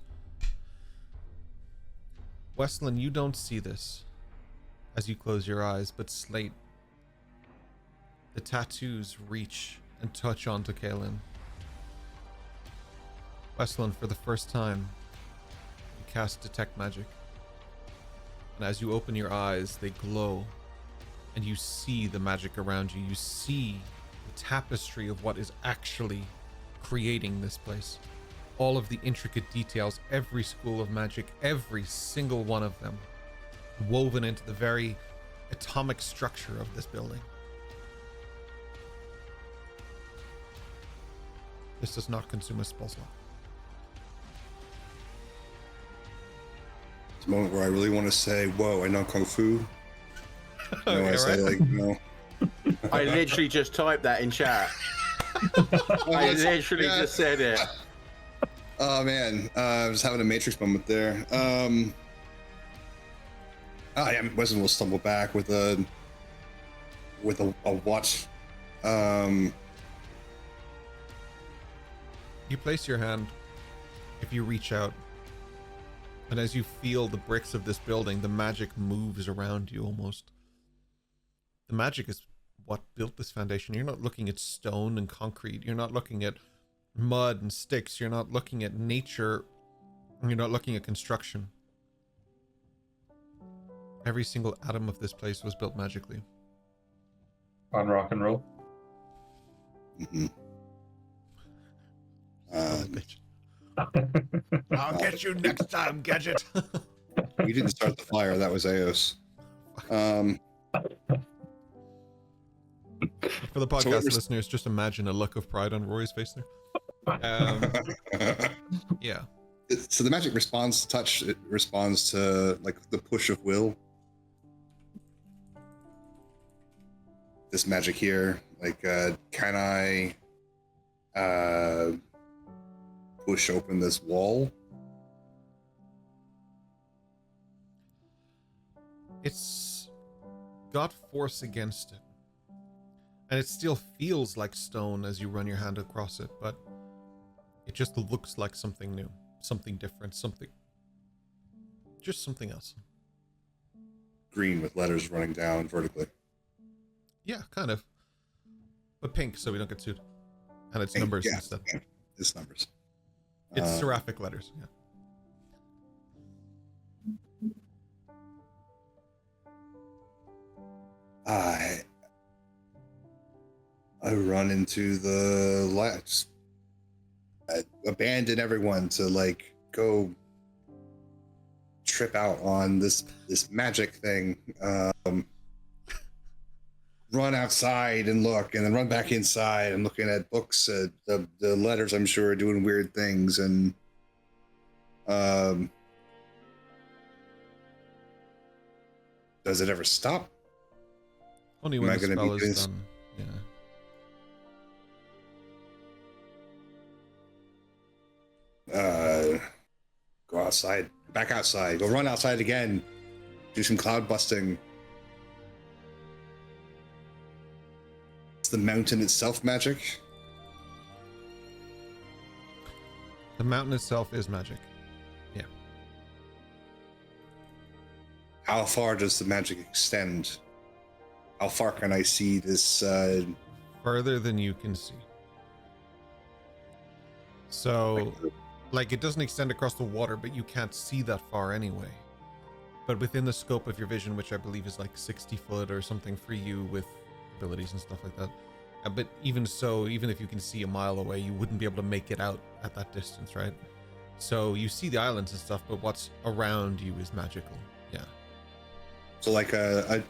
Westland, you don't see this as you close your eyes, but Slate, the tattoos reach and touch onto Kaelin. Westland, for the first time, you cast Detect Magic. And as you open your eyes, they glow. And you see the magic around you. You see the tapestry of what is actually creating this place. All of the intricate details, every school of magic, every single one of them, woven into the very atomic structure of this building. This does not consume a spell slot. It's a moment where I really want to say, whoa, I know Kung Fu. I Okay, say, right? like, no. I literally just typed that in chat. I literally just said it. Oh, man. I was having a Matrix moment there. Yeah, Wesley will stumble back with a watch. You place your hand, if you reach out, and as you feel the bricks of this building, the magic moves around you almost. The magic is what built this foundation. You're not looking at stone and concrete. You're not looking at mud and sticks. You're not looking at nature. You're not looking at construction. Every single atom of this place was built magically. On rock and roll. Mm-hmm. Bitch. I'll get you next time, Gadget. We didn't start the fire. That was Eos. For the podcast So what we're- listeners, just imagine a look of pride on Rory's face there. Yeah. So the magic responds to touch. It responds to like the push of will. This magic here, like, can I push open this wall? It's got force against it. And it still feels like stone as you run your hand across it, but it just looks like something new, something different, just something else. Green with letters running down vertically. Yeah, kind of. But pink, so we don't get sued. And it's Pink, numbers yeah, instead. yeah, it's numbers. It's seraphic letters, yeah. I run into the lights. I abandon everyone to like go trip out on this magic thing. Run outside and look, and then run back inside and looking at books. The letters, I'm sure, are doing weird things, and does it ever stop? Only Am when I the gonna spell be is doing done. Yeah. Go outside, back outside, go run outside again, do some cloud busting. Is the mountain itself magic? The mountain itself is magic. Yeah. How far does the magic extend? How far can I see this? Further than you can see. So, like, it doesn't extend across the water, but you can't see that far anyway. But within the scope of your vision, which I believe is like 60 foot or something for you with abilities and stuff like that. But even so, even if you can see a mile away, you wouldn't be able to make it out at that distance, right? So you see the islands and stuff, but what's around you is magical. Yeah. So like a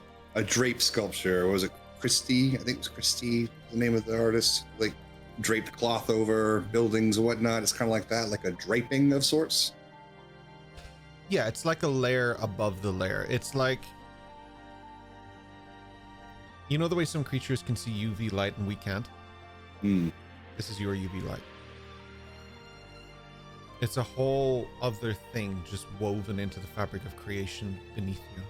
drape sculpture. Was it Christie? I think it was Christie, the name of the artist. Like draped cloth over buildings and whatnot. It's kind of like that, like a draping of sorts. Yeah, it's like a layer above the layer. It's like, you know the way some creatures can see UV light and we can't? Hmm. This is your UV light. It's a whole other thing just woven into the fabric of creation beneath you.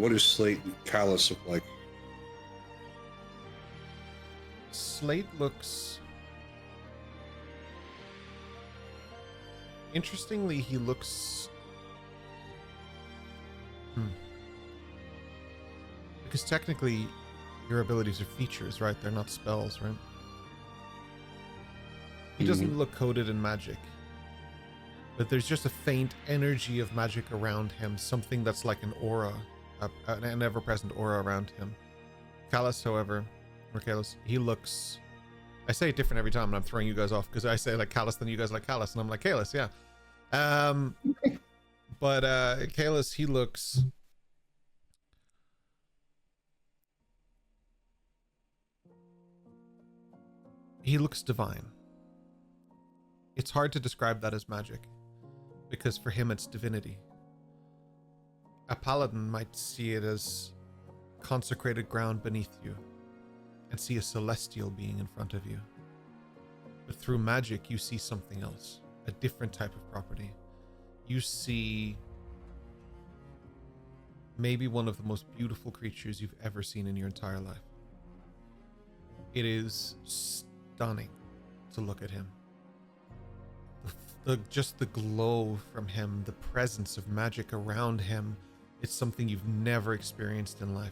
What does Slate and Callus look like? Slate looks... Interestingly, he looks... Because technically, your abilities are features, right? They're not spells, right? He doesn't look coated in magic. But there's just a faint energy of magic around him. Something that's like an aura. An ever-present aura around him. Callus, however, or Callus, he looks... I say it different every time and I'm throwing you guys off because I say like Callus, then you guys like Callus, and I'm like Callus, yeah. But Callus, he looks... He looks divine. It's hard to describe that as magic, because for him it's divinity. A paladin might see it as consecrated ground beneath you, and see a celestial being in front of you. But through magic, you see something else, a different type of property. You see maybe one of the most beautiful creatures you've ever seen in your entire life. It is stunning to look at him. Just the glow from him, the presence of magic around him, it's something you've never experienced in life.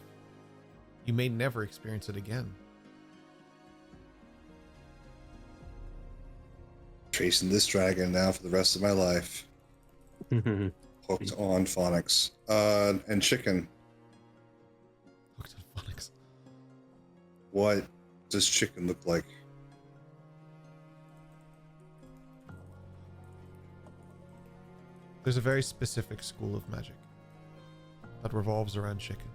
You may never experience it again. Chasing this dragon now for the rest of my life. Hooked on phonics. And chicken. Hooked on phonics. What does chicken look like? There's a very specific school of magic that revolves around chicken.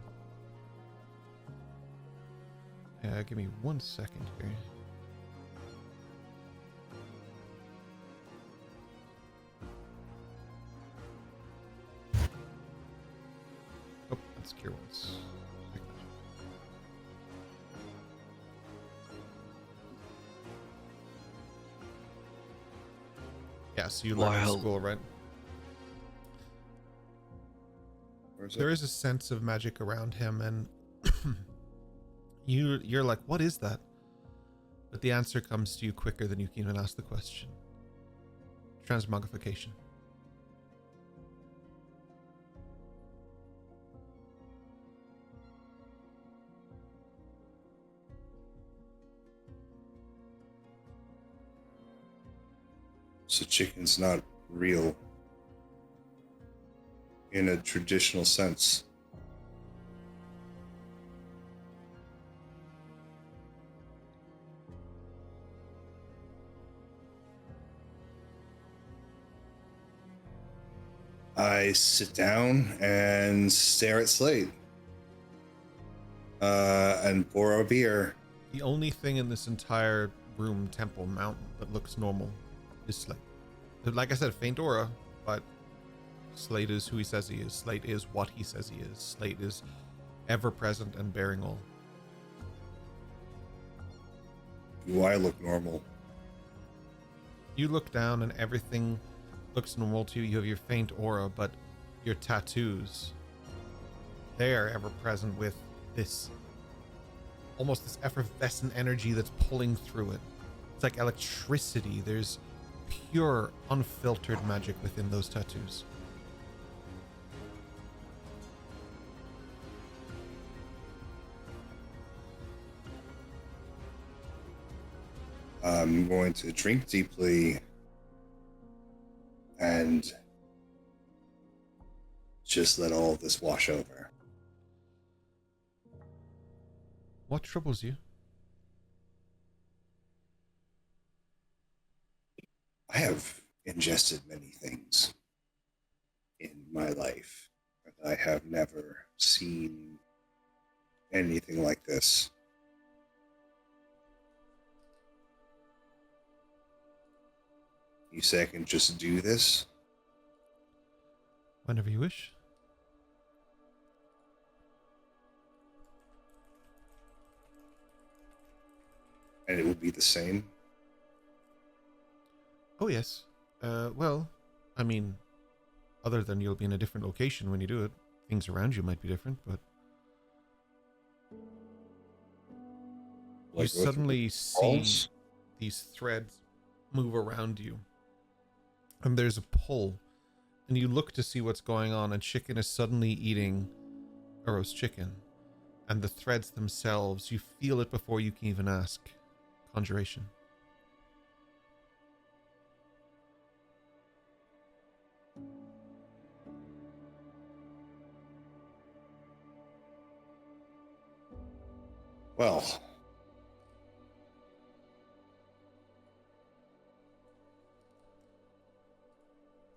Give me 1 second here. Oh, that's cure ones. Yeah, so you learn in school, right? There is a sense of magic around him, and you're like, what is that? But the answer comes to you quicker than you can even ask the question. Transmogrification. So chicken's not real in a traditional sense. I sit down and stare at Slate. And pour a beer. The only thing in this entire room, temple, mountain that looks normal is Slate. Like I said, faint aura, but Slate is who he says he is. Slate is what he says he is. Slate is ever present and bearing all. Do I look normal? You look down and everything looks normal to you. You have your faint aura, but your tattoos, they are ever present with this, almost this effervescent energy that's pulling through it. It's like electricity. There's pure, unfiltered magic within those tattoos. I'm going to drink deeply and just let all of this wash over. What troubles you? I have ingested many things in my life, but I have never seen anything like this. You say I can just do this? Whenever you wish. And it will be the same? Oh, yes. Well, I mean, other than you'll be in a different location when you do it. Things around you might be different, but you suddenly see these threads move around you. And there's a pull. And you look to see what's going on, and Chicken is suddenly eating a roast chicken. And the threads themselves, you feel it before you can even ask. Conjuration. Well,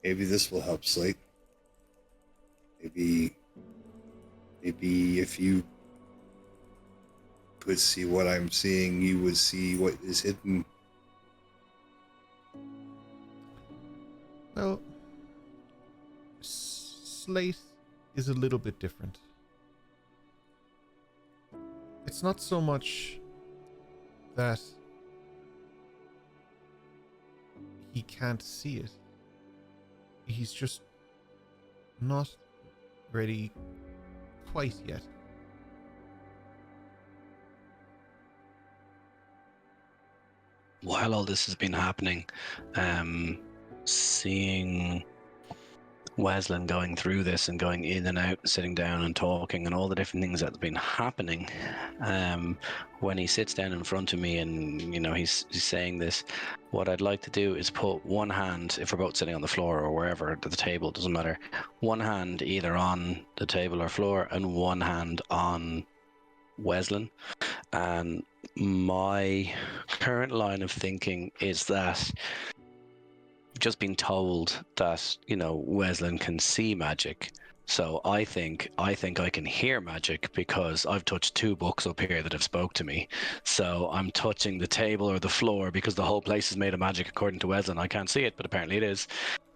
maybe this will help, Slate. Maybe if you could see what I'm seeing, you would see what is hidden. Well, Slate is a little bit different. It's not so much that he can't see it. He's just not ready quite yet. While all this has been happening, seeing Weslin going through this and going in and out, sitting down and talking, and all the different things that's been happening, when he sits down in front of me and he's saying this, what I'd like to do is put one hand, if we're both sitting on the floor or wherever, at the table, doesn't matter, one hand either on the table or floor and one hand on Weslin. And my current line of thinking is that just been told that Weslin can see magic, so I think I can hear magic because I've touched 2 books up here that have spoke to me. So I'm touching the table or the floor because the whole place is made of magic according to Weslin. I can't see it, but apparently it is.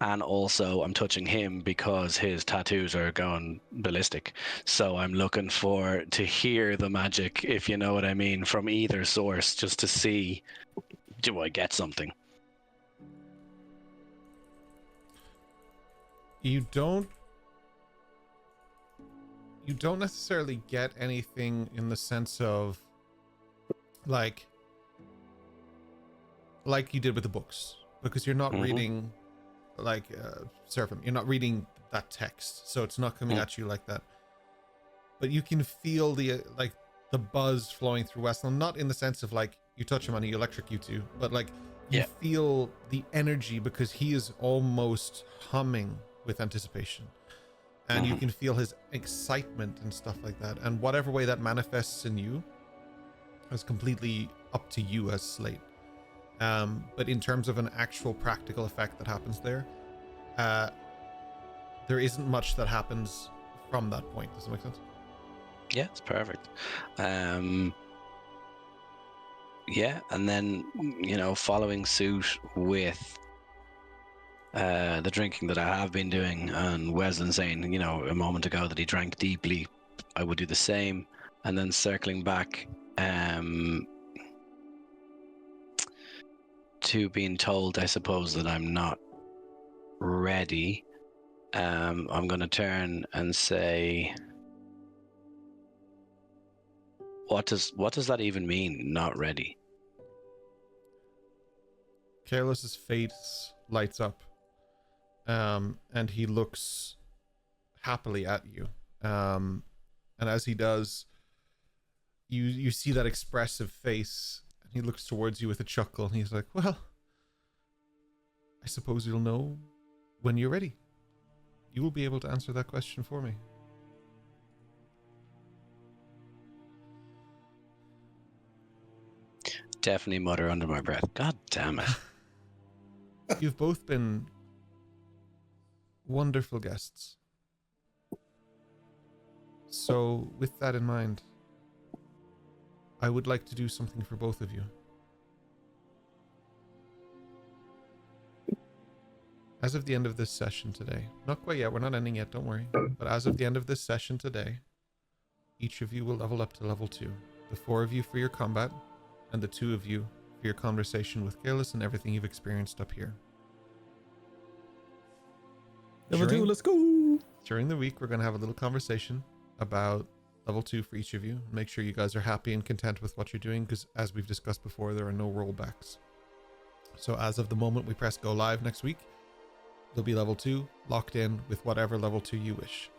And also I'm touching him because his tattoos are going ballistic. So I'm looking to hear the magic, if you know what I mean, from either source, just to see, do I get something? You don't necessarily get anything in the sense of like you did with the books, because you're not reading like Seraphim. You're not reading that text, so it's not coming at you like that. But you can feel the buzz flowing through Westland, not in the sense of like you touch him and he electrocutes you, but like you feel the energy because he is almost humming with anticipation. And you can feel his excitement and stuff like that. And whatever way that manifests in you is completely up to you as Slate. But in terms of an actual practical effect that happens there, there isn't much that happens from that point. Does that make sense? Yeah, it's perfect. Yeah, and then, following suit with the drinking that I have been doing, and Wesley saying, a moment ago that he drank deeply, I would do the same, and then circling back to being told, I suppose, that I'm not ready. I'm going to turn and say, what does that even mean, not ready? Careless's face lights up, and he looks happily at you. And as he does, you see that expressive face, and he looks towards you with a chuckle, and he's like, well, I suppose you'll know when you're ready. You will be able to answer that question for me. Definitely mutter under my breath, God damn it. You've both been wonderful guests. So, with that in mind, I would like to do something for both of you. As of the end of this session today, not quite yet, we're not ending yet, don't worry, but as of the end of this session today, each of you will level up to level 2. The 4 of you for your combat, and the 2 of you for your conversation with Kalis and everything you've experienced up here. Level 2, let's go! During the week, we're going to have a little conversation about level 2 for each of you. Make sure you guys are happy and content with what you're doing, because as we've discussed before, there are no rollbacks. So as of the moment we press go live next week, there'll be level 2 locked in with whatever level 2 you wish.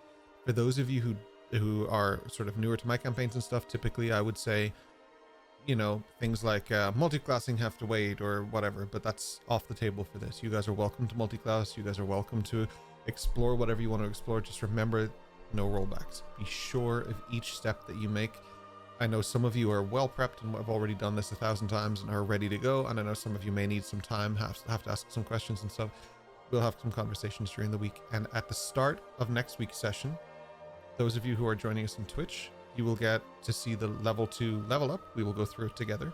For those of you who are sort of newer to my campaigns and stuff, typically I would say, things like multi-classing have to wait or whatever, but that's off the table for this. You guys are welcome to multi-class. You guys are welcome to explore whatever you want to explore. Just remember, no rollbacks. Be sure of each step that you make. I know some of you are well prepped and have already done this 1,000 times and are ready to go, and I know some of you may need some time, have to ask some questions and stuff. We'll have some conversations during the week, and at the start of next week's session, those of you who are joining us on Twitch, you will get to see the level 2 level up. We will go through it together.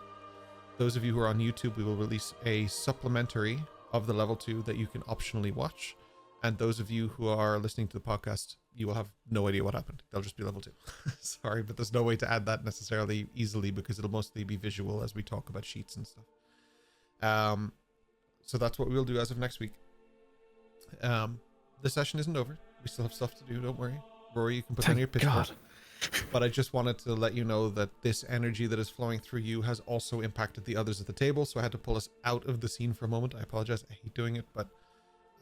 Those of you who are on YouTube, we will release a supplementary of the level 2 that you can optionally watch. And those of you who are listening to the podcast, you will have no idea what happened. They'll just be level 2. Sorry, but there's no way to add that necessarily easily, because it'll mostly be visual as we talk about sheets and stuff. So that's what we'll do as of next week. The session isn't over. We still have stuff to do, don't worry. Rory, you can put on your pitch. God. But I just wanted to let you know that this energy that is flowing through you has also impacted the others at the table, so I had to pull us out of the scene for a moment. I apologize. I hate doing it, but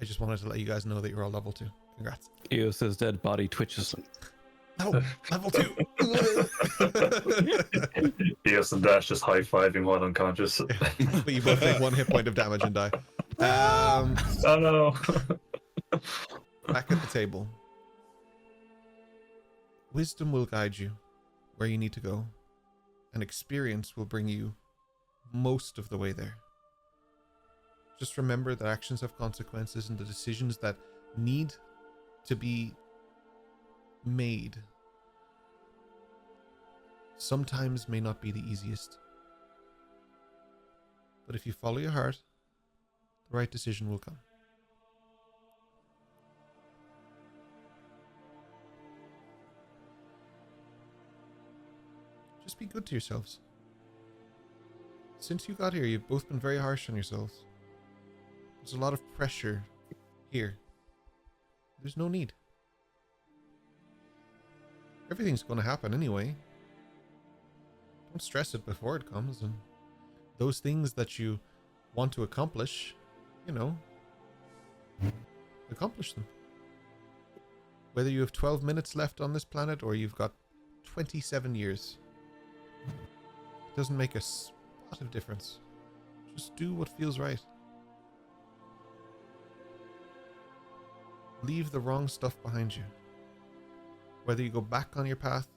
I just wanted to let you guys know that you're all level 2. Congrats. Eos's dead body twitches. No, level 2. Eos and Dash just high-fiving while unconscious. But you both take 1 hit point of damage and die. Oh no. Back at the table. Wisdom will guide you where you need to go, and experience will bring you most of the way there. Just remember that actions have consequences, and the decisions that need to be made sometimes may not be the easiest. But if you follow your heart, the right decision will come. Just be good to yourselves. Since you got here, you've both been very harsh on yourselves. There's a lot of pressure here. There's no need. Everything's going to happen anyway. Don't stress it before it comes, and those things that you want to accomplish, accomplish them. Whether you have 12 minutes left on this planet or you've got 27 years. It doesn't make a spot of difference. Just do what feels right. Leave the wrong stuff behind you. Whether you go back on your path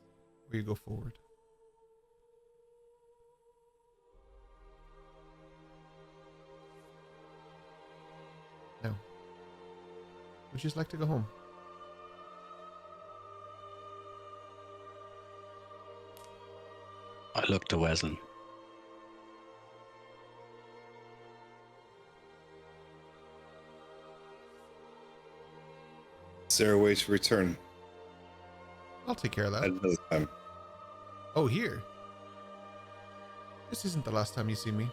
or you go forward. Now, would you just like to go home? I look to Wesley. Is there a way to return I'll take care of at that. another time? Oh, here. This isn't the last time you see me.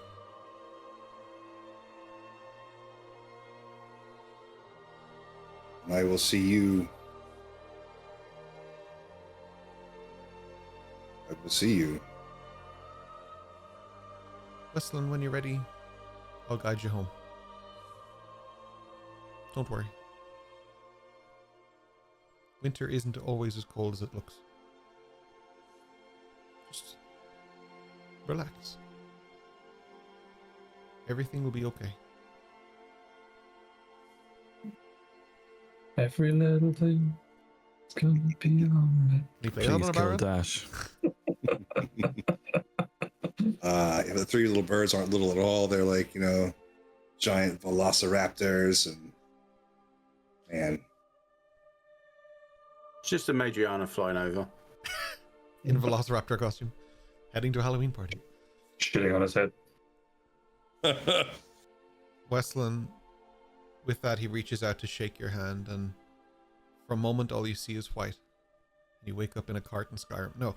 I will see you. I will see you. Westlin, when you're ready, I'll guide you home. Don't worry. Winter isn't always as cold as it looks. Just relax. Everything will be okay. Every little thing is gonna be alright. Can you play that on Please a kill Baron? Dash. If the three little birds aren't little at all, they're like, giant velociraptors, and man, It's just a Madriana flying over. In Velociraptor costume, heading to a Halloween party. Shitting on his head. Westlin, with that, he reaches out to shake your hand, and for a moment, all you see is white. You wake up in a cart in Skyrim. No,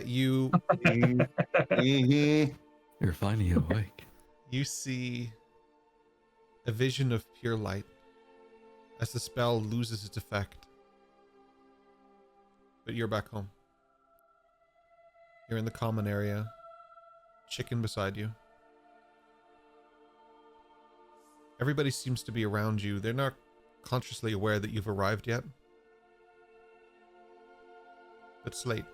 you Mhm. You're finally awake. you see a vision of pure light as the spell loses its effect. But you're back home. You're in the common area. Chicken beside you. Everybody seems to be around you. They're not consciously aware that you've arrived yet. But Slate.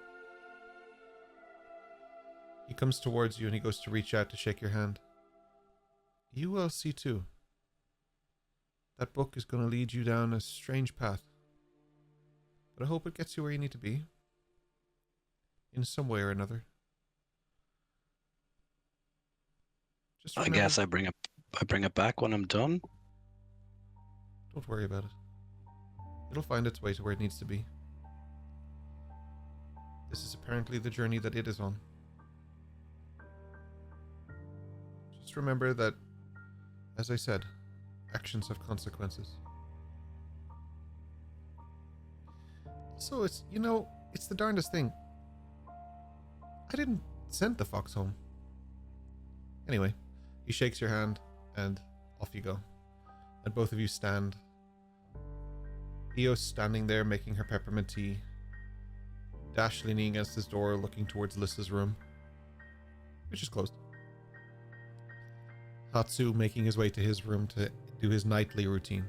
He comes towards you and he goes to reach out to shake your hand. You will see too. That book is going to lead you down a strange path. But I hope it gets you where you need to be. In some way or another. Just I remember, guess I bring it back when I'm done. don't worry about it. It'll find its way to where it needs to be. This is apparently the journey that it is on. Just remember that, as I said, actions have consequences. So it's the darndest thing. I didn't send the fox home. Anyway, he shakes your hand, and off you go. And both of you stand. Eos standing there making her peppermint tea. Dash leaning against his door looking towards Lissa's room, which is closed. Hatsu making his way to his room to do his nightly routine.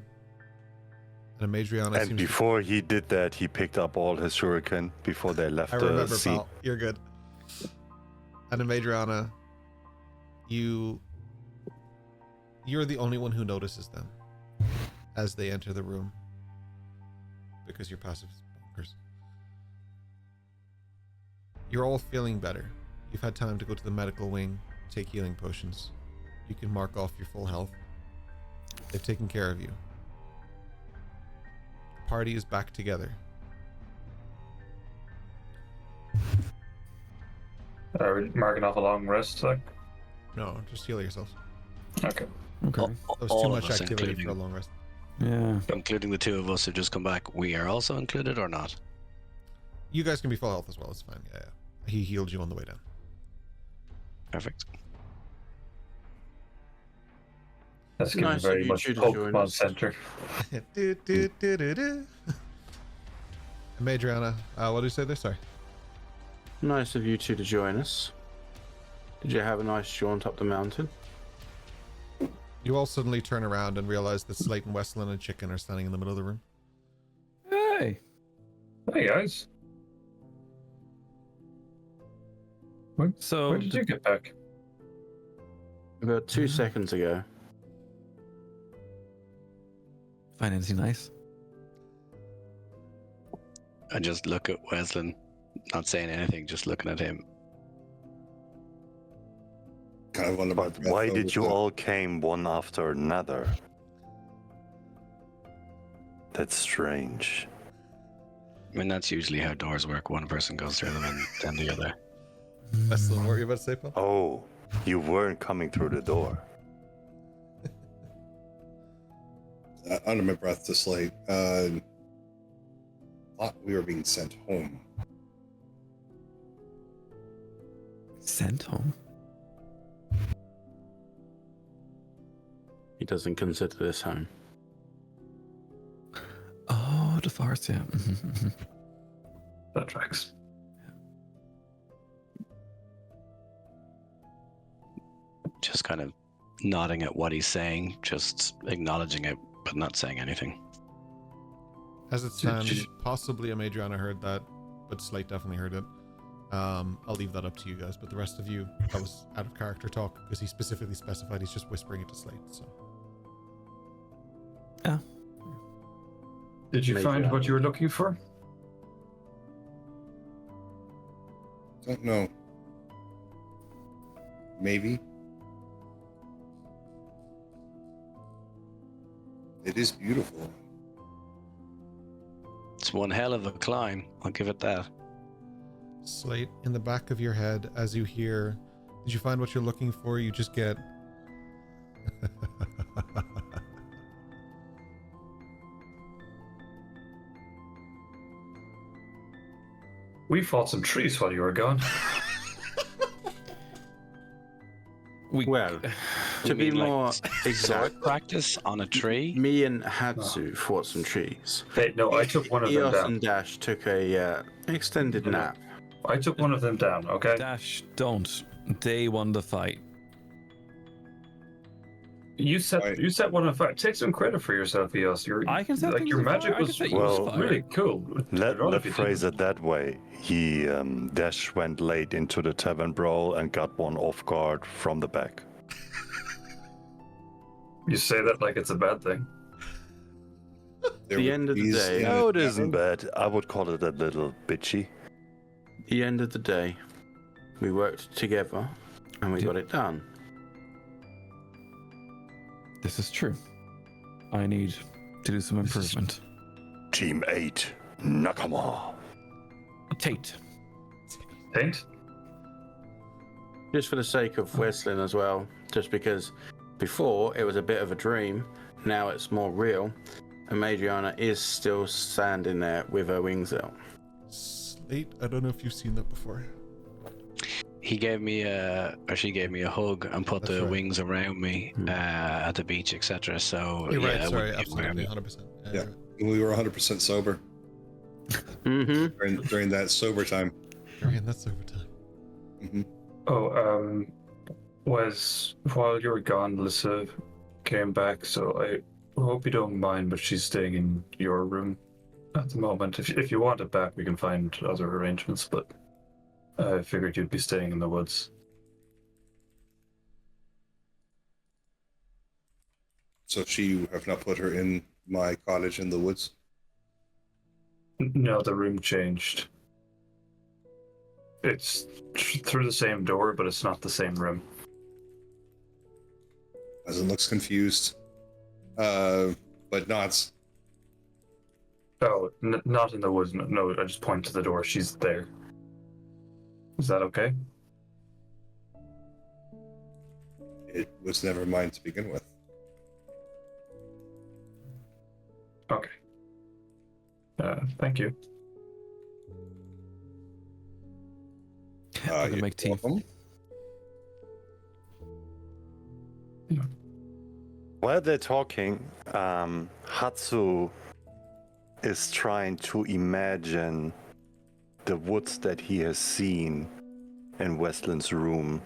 And Amadriana And before he did that, he picked up all his shuriken before they left I the remember, seat. pal. You're good. And Amadriana, you're the only one who notices them as they enter the room. Because your passive is bonkers. You're all feeling better. You've had time to go to the medical wing, take healing potions. You can mark off your full health. They've taken care of you. The party is back together. Are we marking off a long rest? Like, No, just heal yourselves. okay. Okay. That was All too of much us, activity including- for a long rest. Yeah. Including the two of us who just come back, we are also included or not? You guys can be full health as well. It's fine. Yeah. He healed you on the way down. Perfect. That's getting Nice of very you much two to join Pokemon us. Center. Madriana, what did you say there? Sorry. Nice of you two to join us. Did you have a nice jaunt up the mountain? You all suddenly turn around and realize that Slate and Westlin and Chicken are standing in the middle of the room. Hey. Hey guys. So Where did you get back? About 2 seconds ago. find anything nice? I just look at Wesley, not saying anything, just looking at him. Kind of under my But breath, why though, did with you the- all came one after another? That's strange. I mean, that's usually how doors work. One person goes through them and then the other. Westlin, what were you about to say, Paul? Oh, you weren't coming through the door. Under my breath to Slate. Thought we were being sent home. Sent home? He doesn't consider this home. Oh, the forest, yeah. That tracks. Just kind of nodding at what he's saying, just acknowledging it, but not saying anything. As it stands, possibly a Madriana heard that, but Slate definitely heard it. I'll leave that up to you guys, but the rest of you, that was out of character talk because he specifically specified he's just whispering it to Slate. So Did you Maybe find I- what you were looking for? Don't know. Maybe. It is beautiful. It's one hell of a climb, I'll give it that. Slate, in the back of your head, as you hear, did you find what you're looking for? You just get. We fought some trees while you were gone. Well, to be You mean, like, more Sword exact, practice on a tree? me and Hatsu fought some trees. Hey, no, I took one of them Eos down. and Dash took a extended nap. I took one of them down, okay? Dash, don't. They won the fight. You set Right. one on fire. Take some credit for yourself, Eos. I can set like things your on fire. magic I can was set you on Well, fire. really cool. I'd rather Let's you phrase didn't. it that way. He, Dash went late into the tavern brawl and got one off guard from the back. You say that like it's a bad thing. There The were end of the trees day- in No, it the isn't tavern. bad. I would call it a little bitchy. The end of the day, we worked together and we got it done. This is true. I need to do some improvement. Team 8, Nakama. Tate. Paint? Just for the sake of Westlin as well, just because before it was a bit of a dream, now it's more real, and Madriana is still standing there with her wings out. Slate, I don't know if you've seen that before. He gave me she gave me a hug and put That's the right. wings around me at the beach, etc. So You're yeah, right, I sorry, wouldn't be aware of absolutely, it. 100%. Yeah. you're right. We were 100% sober Mm-hmm. during that sober time. Darian, that's overtime. Hmm. Oh, was while you were gone, Lissa came back, so I hope you don't mind, but she's staying in your room at the moment. If you want it back, we can find other arrangements, but I figured you'd be staying in the woods. So you have not put her in my cottage in the woods? No, the room changed. It's through the same door, but it's not the same room. As it looks confused. But not. Oh, not in the woods. No, I just point to the door. She's there. Is that okay? It was never mine to begin with. Okay. Thank you. I'm gonna make tea. welcome. While they're talking, Hatsu is trying to imagine the woods that he has seen in Westland's room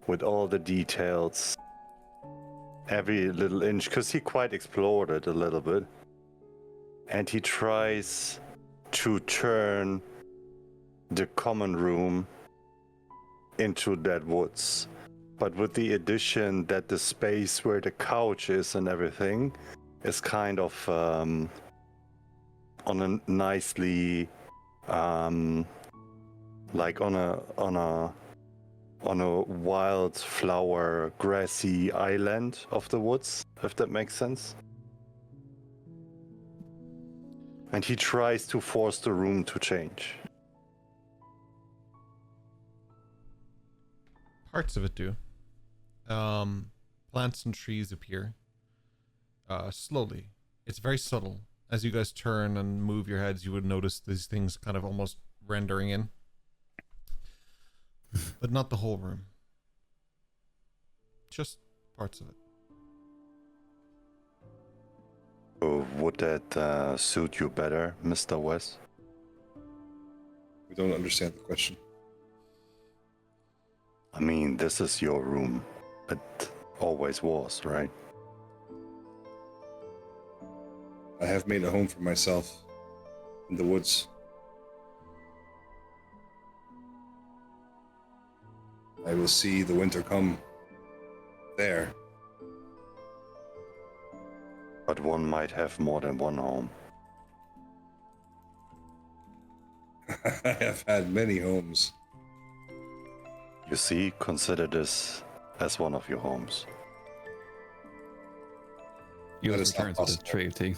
with all the details, every little inch, because he quite explored it a little bit. And he tries to turn the common room into that woods. But with the addition that the space where the couch is and everything is kind of on a nicely like on a wildflower grassy island of the woods, if that makes sense. And he tries to force the room to change. Parts of it do. Plants and trees appear slowly. It's very subtle. As you guys turn and move your heads, you would notice these things kind of almost rendering in. But not the whole room. Just parts of it. Would that suit you better, Mr. West? We don't understand the question. I mean, this is your room. It always was, right? I have made a home for myself in the woods. I will see the winter come there. But one might have more than one home. I have had many homes. You see, consider this as one of your homes. You That guys is not returns with a possible. tray of tea.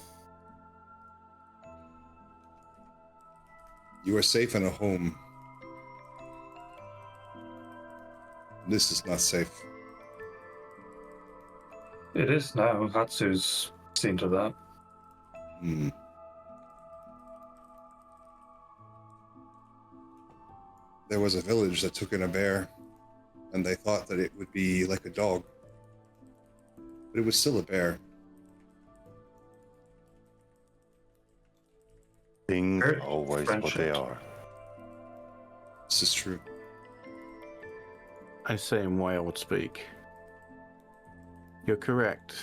You are safe in a home. This is not safe. It is now. Hatsu's seen to that. Hmm. There was a village that took in a bear, and they thought that it would be like a dog. But it was still a bear. Things Very are always what they friendship. are. This is true. I say in whale would speak. You're correct.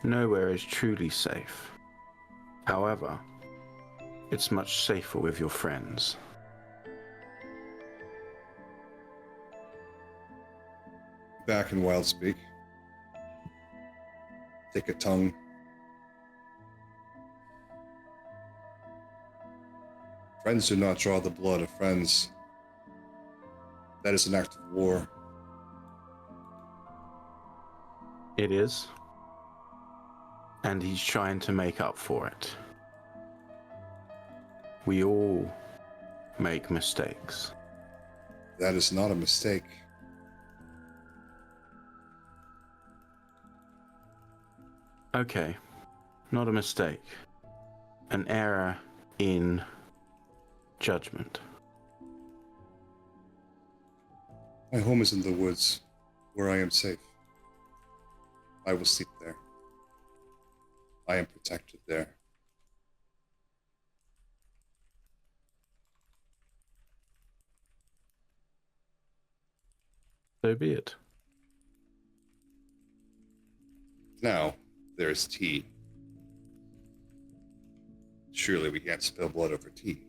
Nowhere is truly safe. However, it's much safer with your friends. Back in wild speak. Take a tongue. Friends do not draw the blood of friends. That is an act of war. It is. And he's trying to make up for it. We all make mistakes. That is not a mistake. Okay, not a mistake. An error in judgment. My home is in the woods, where I am safe. I will sleep there. I am protected there. So be it. Now, there is tea. Surely we can't spill blood over tea.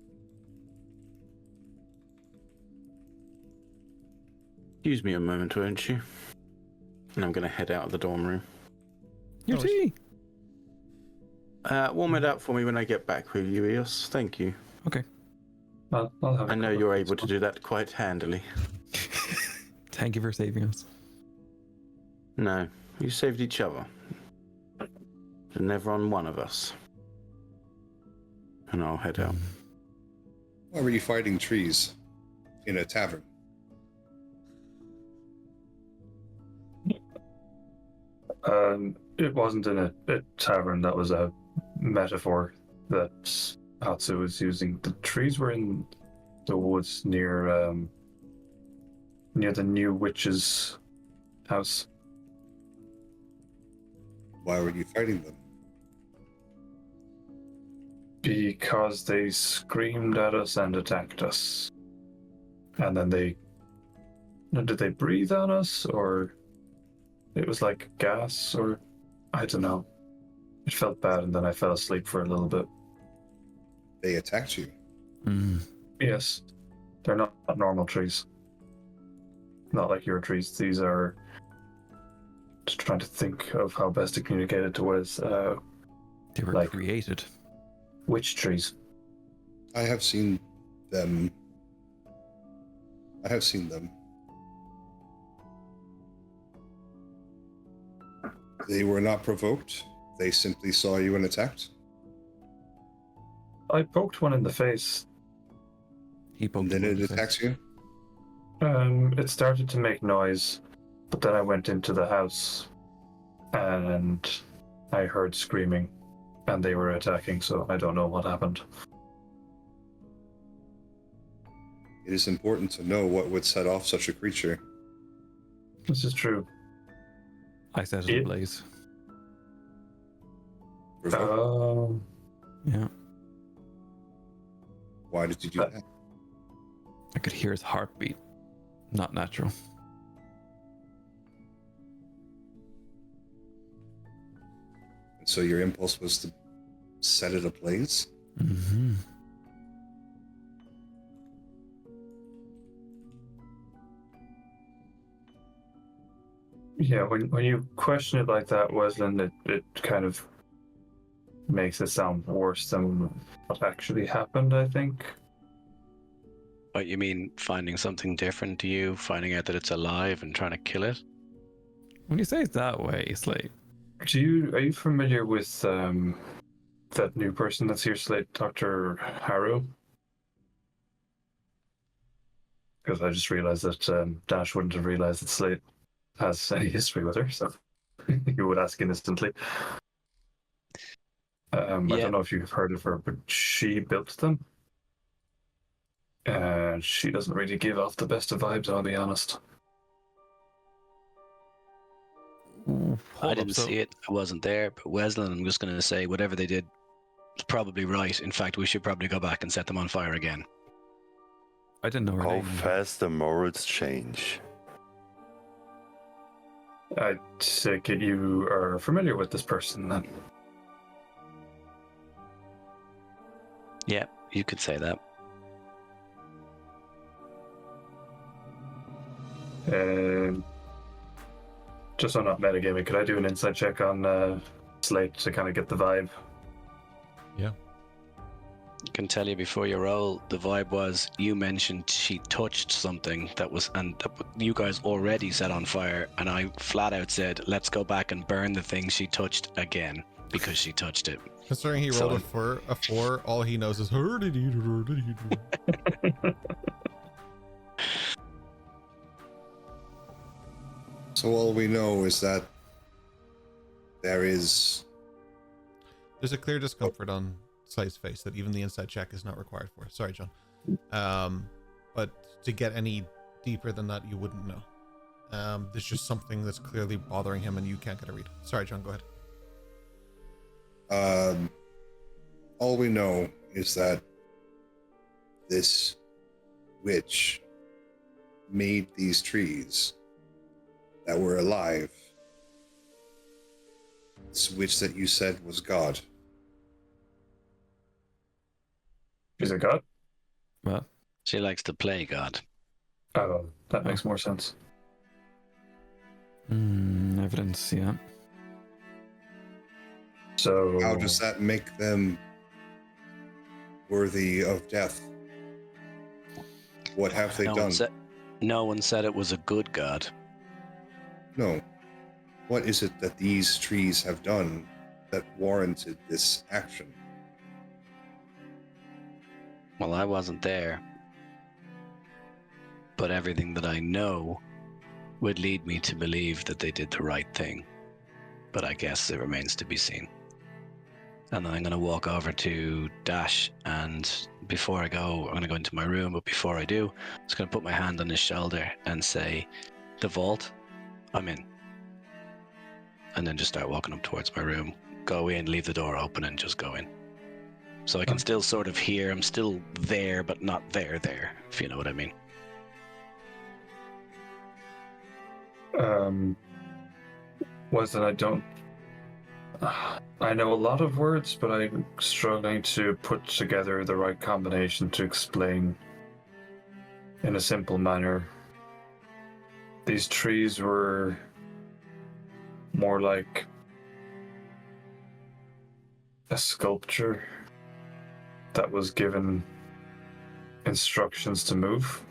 Excuse me a moment, won't you? And I'm going to head out of the dorm room. Your Oh, tea. Warm it up for me when I get back, will you, Eos? Thank you. Okay. I'll have I know you're able to do that quite handily. Thank you for saving us. No, you saved each other. But never on one of us. And I'll head out. Why were you fighting trees in a tavern? It wasn't in a tavern. That was a metaphor that Hatsu was using. The trees were in the woods near the new witch's house. Why were you fighting them? Because they screamed at us and attacked us. And then did they breathe on us, or it was like gas, or I don't know. It felt bad, and then I fell asleep for a little bit. They attacked you. Yes, they're not normal trees. Not like your trees. These are. Just trying to think of how best to communicate it to Wes. They were Like- created. Witch trees. I have seen them. I have seen them. They were not provoked. They simply saw you and attacked. I poked one in the face. He poked And then him in it the face. attacks you. It started to make noise, but then I went into the house and I heard screaming and they were attacking, so I don't know what happened. It is important to know what would set off such a creature. This is true. I set it ablaze. Revoke? Yeah. Why did you do that? I could hear his heartbeat. Not natural. And so your impulse was to set it ablaze? Mm-hmm. Yeah, when you question it like that, Wesleyan, it kind of makes it sound worse than what actually happened, I think. What, you mean finding something different to you, finding out that it's alive and trying to kill it? When you say it that way, Slate. Are you familiar with that new person that's here, Slate, Dr. Harrow? Because I just realized that Dash wouldn't have realized that Slate has any history with her, so you would ask instantly. I don't know if you've heard of her, but she built them. And she doesn't really give off the best of vibes, I'll be honest. I didn't see it. I wasn't there. But Wesleyan, I'm just going to say whatever they did is probably right. In fact, we should probably go back and set them on fire again. I didn't know her How name. fast the morals change. I take it you are familiar with this person then. Yeah, you could say that. Just so I'm not metagaming, could I do an insight check on Slate to kind of get the vibe? Yeah. I can tell you before you roll, the vibe was you mentioned she touched something that was, and you guys already set on fire, and I flat out said, let's go back and burn the thing she touched again because she touched it. Considering he rolled a 4, all he knows is So all we know is that there's a clear discomfort on Slate's face that even the inside check is not required for. Sorry, John. But to get any deeper than that, you wouldn't know. There's just something that's clearly bothering him and you can't get a read. Sorry, John, go ahead. All we know is that this witch made these trees that were alive. This witch that you said was God. Is it God? What? She likes to play God. Oh, that makes more sense. Evidence, yeah. So How does that make them worthy of death? What have they done? No one said it was a good God. No. What is it that these trees have done that warranted this action? Well, I wasn't there. But everything that I know would lead me to believe that they did the right thing. But I guess it remains to be seen. And then I'm going to walk over to Dash, and before I go, I'm going to go into my room, but before I do, I'm just going to put my hand on his shoulder and say, the vault, I'm in. And then just start walking up towards my room, go in, leave the door open, and just go in. So I can still sort of hear, I'm still there, but not there, if you know what I mean. I know a lot of words, but I'm struggling to put together the right combination to explain in a simple manner. These trees were more like a sculpture that was given instructions to move.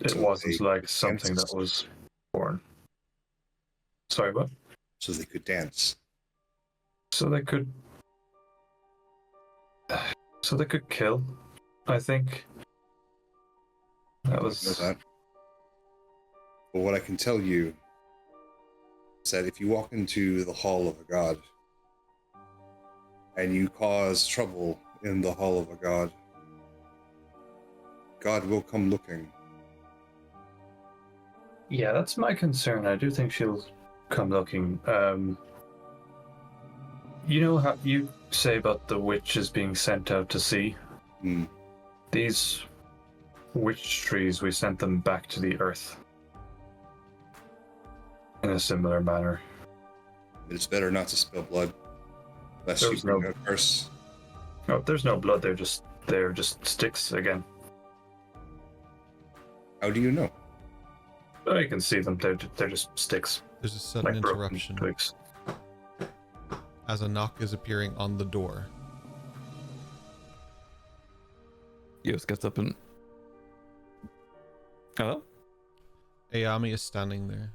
It wasn't like something that was born. Sorry, what? So they could dance. So they could kill, I think. That know was that. But what I can tell you is that if you walk into the Hall of a God and you cause trouble in the Hall of a God, God will come looking. Yeah, that's my concern. I do think she'll come looking. You know how you say about the witches being sent out to sea? Hmm. These witch trees, we sent them back to the earth in a similar manner. It's better not to spill blood, lest There you was bring no- a curse. No, there's no blood. They're just sticks again. How do you know? Oh, you can see them. They're just sticks, There's a sudden like broken interruption twigs. as a knock is appearing on the door. Eos gets up and. Hello? Ayami is standing there.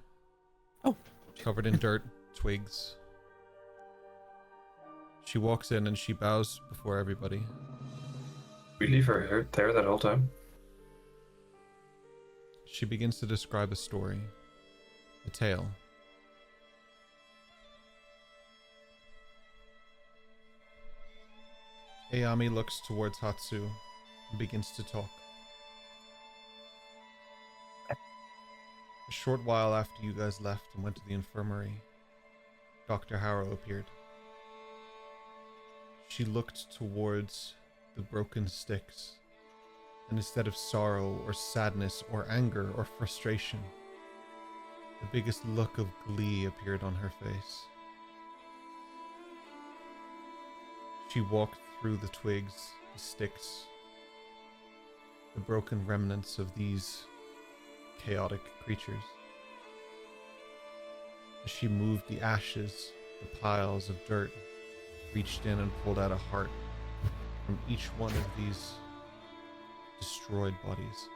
Oh. Covered in dirt, twigs. She walks in and she bows before everybody. We leave her there that whole time. She begins to describe a story, a tale. Ayami looks towards Hatsu and begins to talk. A short while after you guys left and went to the infirmary, Dr. Harrow appeared. She looked towards the broken sticks, and instead of sorrow or sadness or anger or frustration, the biggest look of glee appeared on her face. She walked through the twigs, the sticks, the broken remnants of these chaotic creatures. As she moved the ashes, the piles of dirt, reached in and pulled out a heart from each one of these destroyed bodies.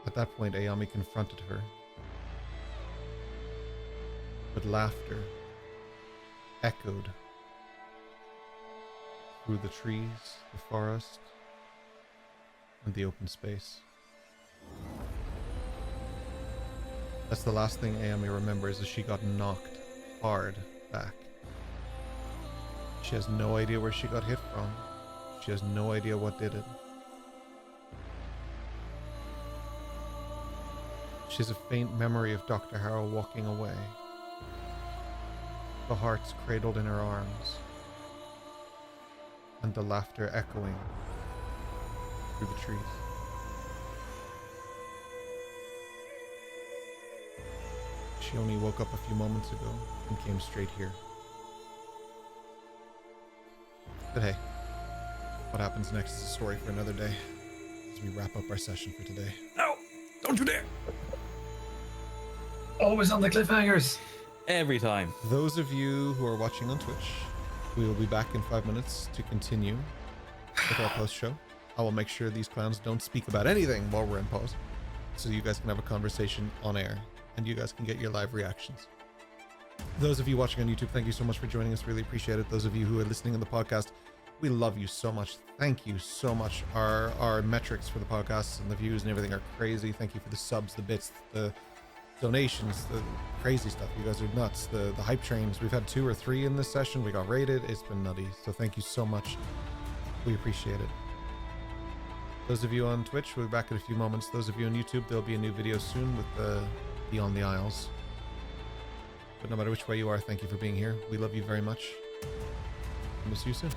At that point, Ayami confronted her. But laughter echoed through the trees, the forest, and the open space. That's the last thing Ayami remembers, as she got knocked hard back. She has no idea where she got hit from. She has no idea what did it. She has a faint memory of Dr. Harrow walking away, the hearts cradled in her arms, and the laughter echoing through the trees. She only woke up a few moments ago and came straight here. But hey, what happens next is a story for another day, as we wrap up our session for today. No! Don't you dare! Always on the cliffhangers. Every time. Those of you who are watching on Twitch, we will be back in 5 minutes to continue with our post show. I will make sure these clowns don't speak about anything while we're in pause, so you guys can have a conversation on air and you guys can get your live reactions. Those of you watching on YouTube, thank you so much for joining us. Really appreciate it. Those of you who are listening on the podcast, we love you so much. Thank you so much. Our metrics for the podcasts and the views and everything are crazy. Thank you for the subs, the bits, the donations, the crazy stuff. You guys are nuts. The hype trains. We've had 2 or 3 in this session. We got rated. It's been nutty. So thank you so much. We appreciate it. Those of you on Twitch, we'll be back in a few moments. Those of you on YouTube, there'll be a new video soon with the Beyond the Isles. But no matter which way you are, thank you for being here. We love you very much. And we'll see you soon.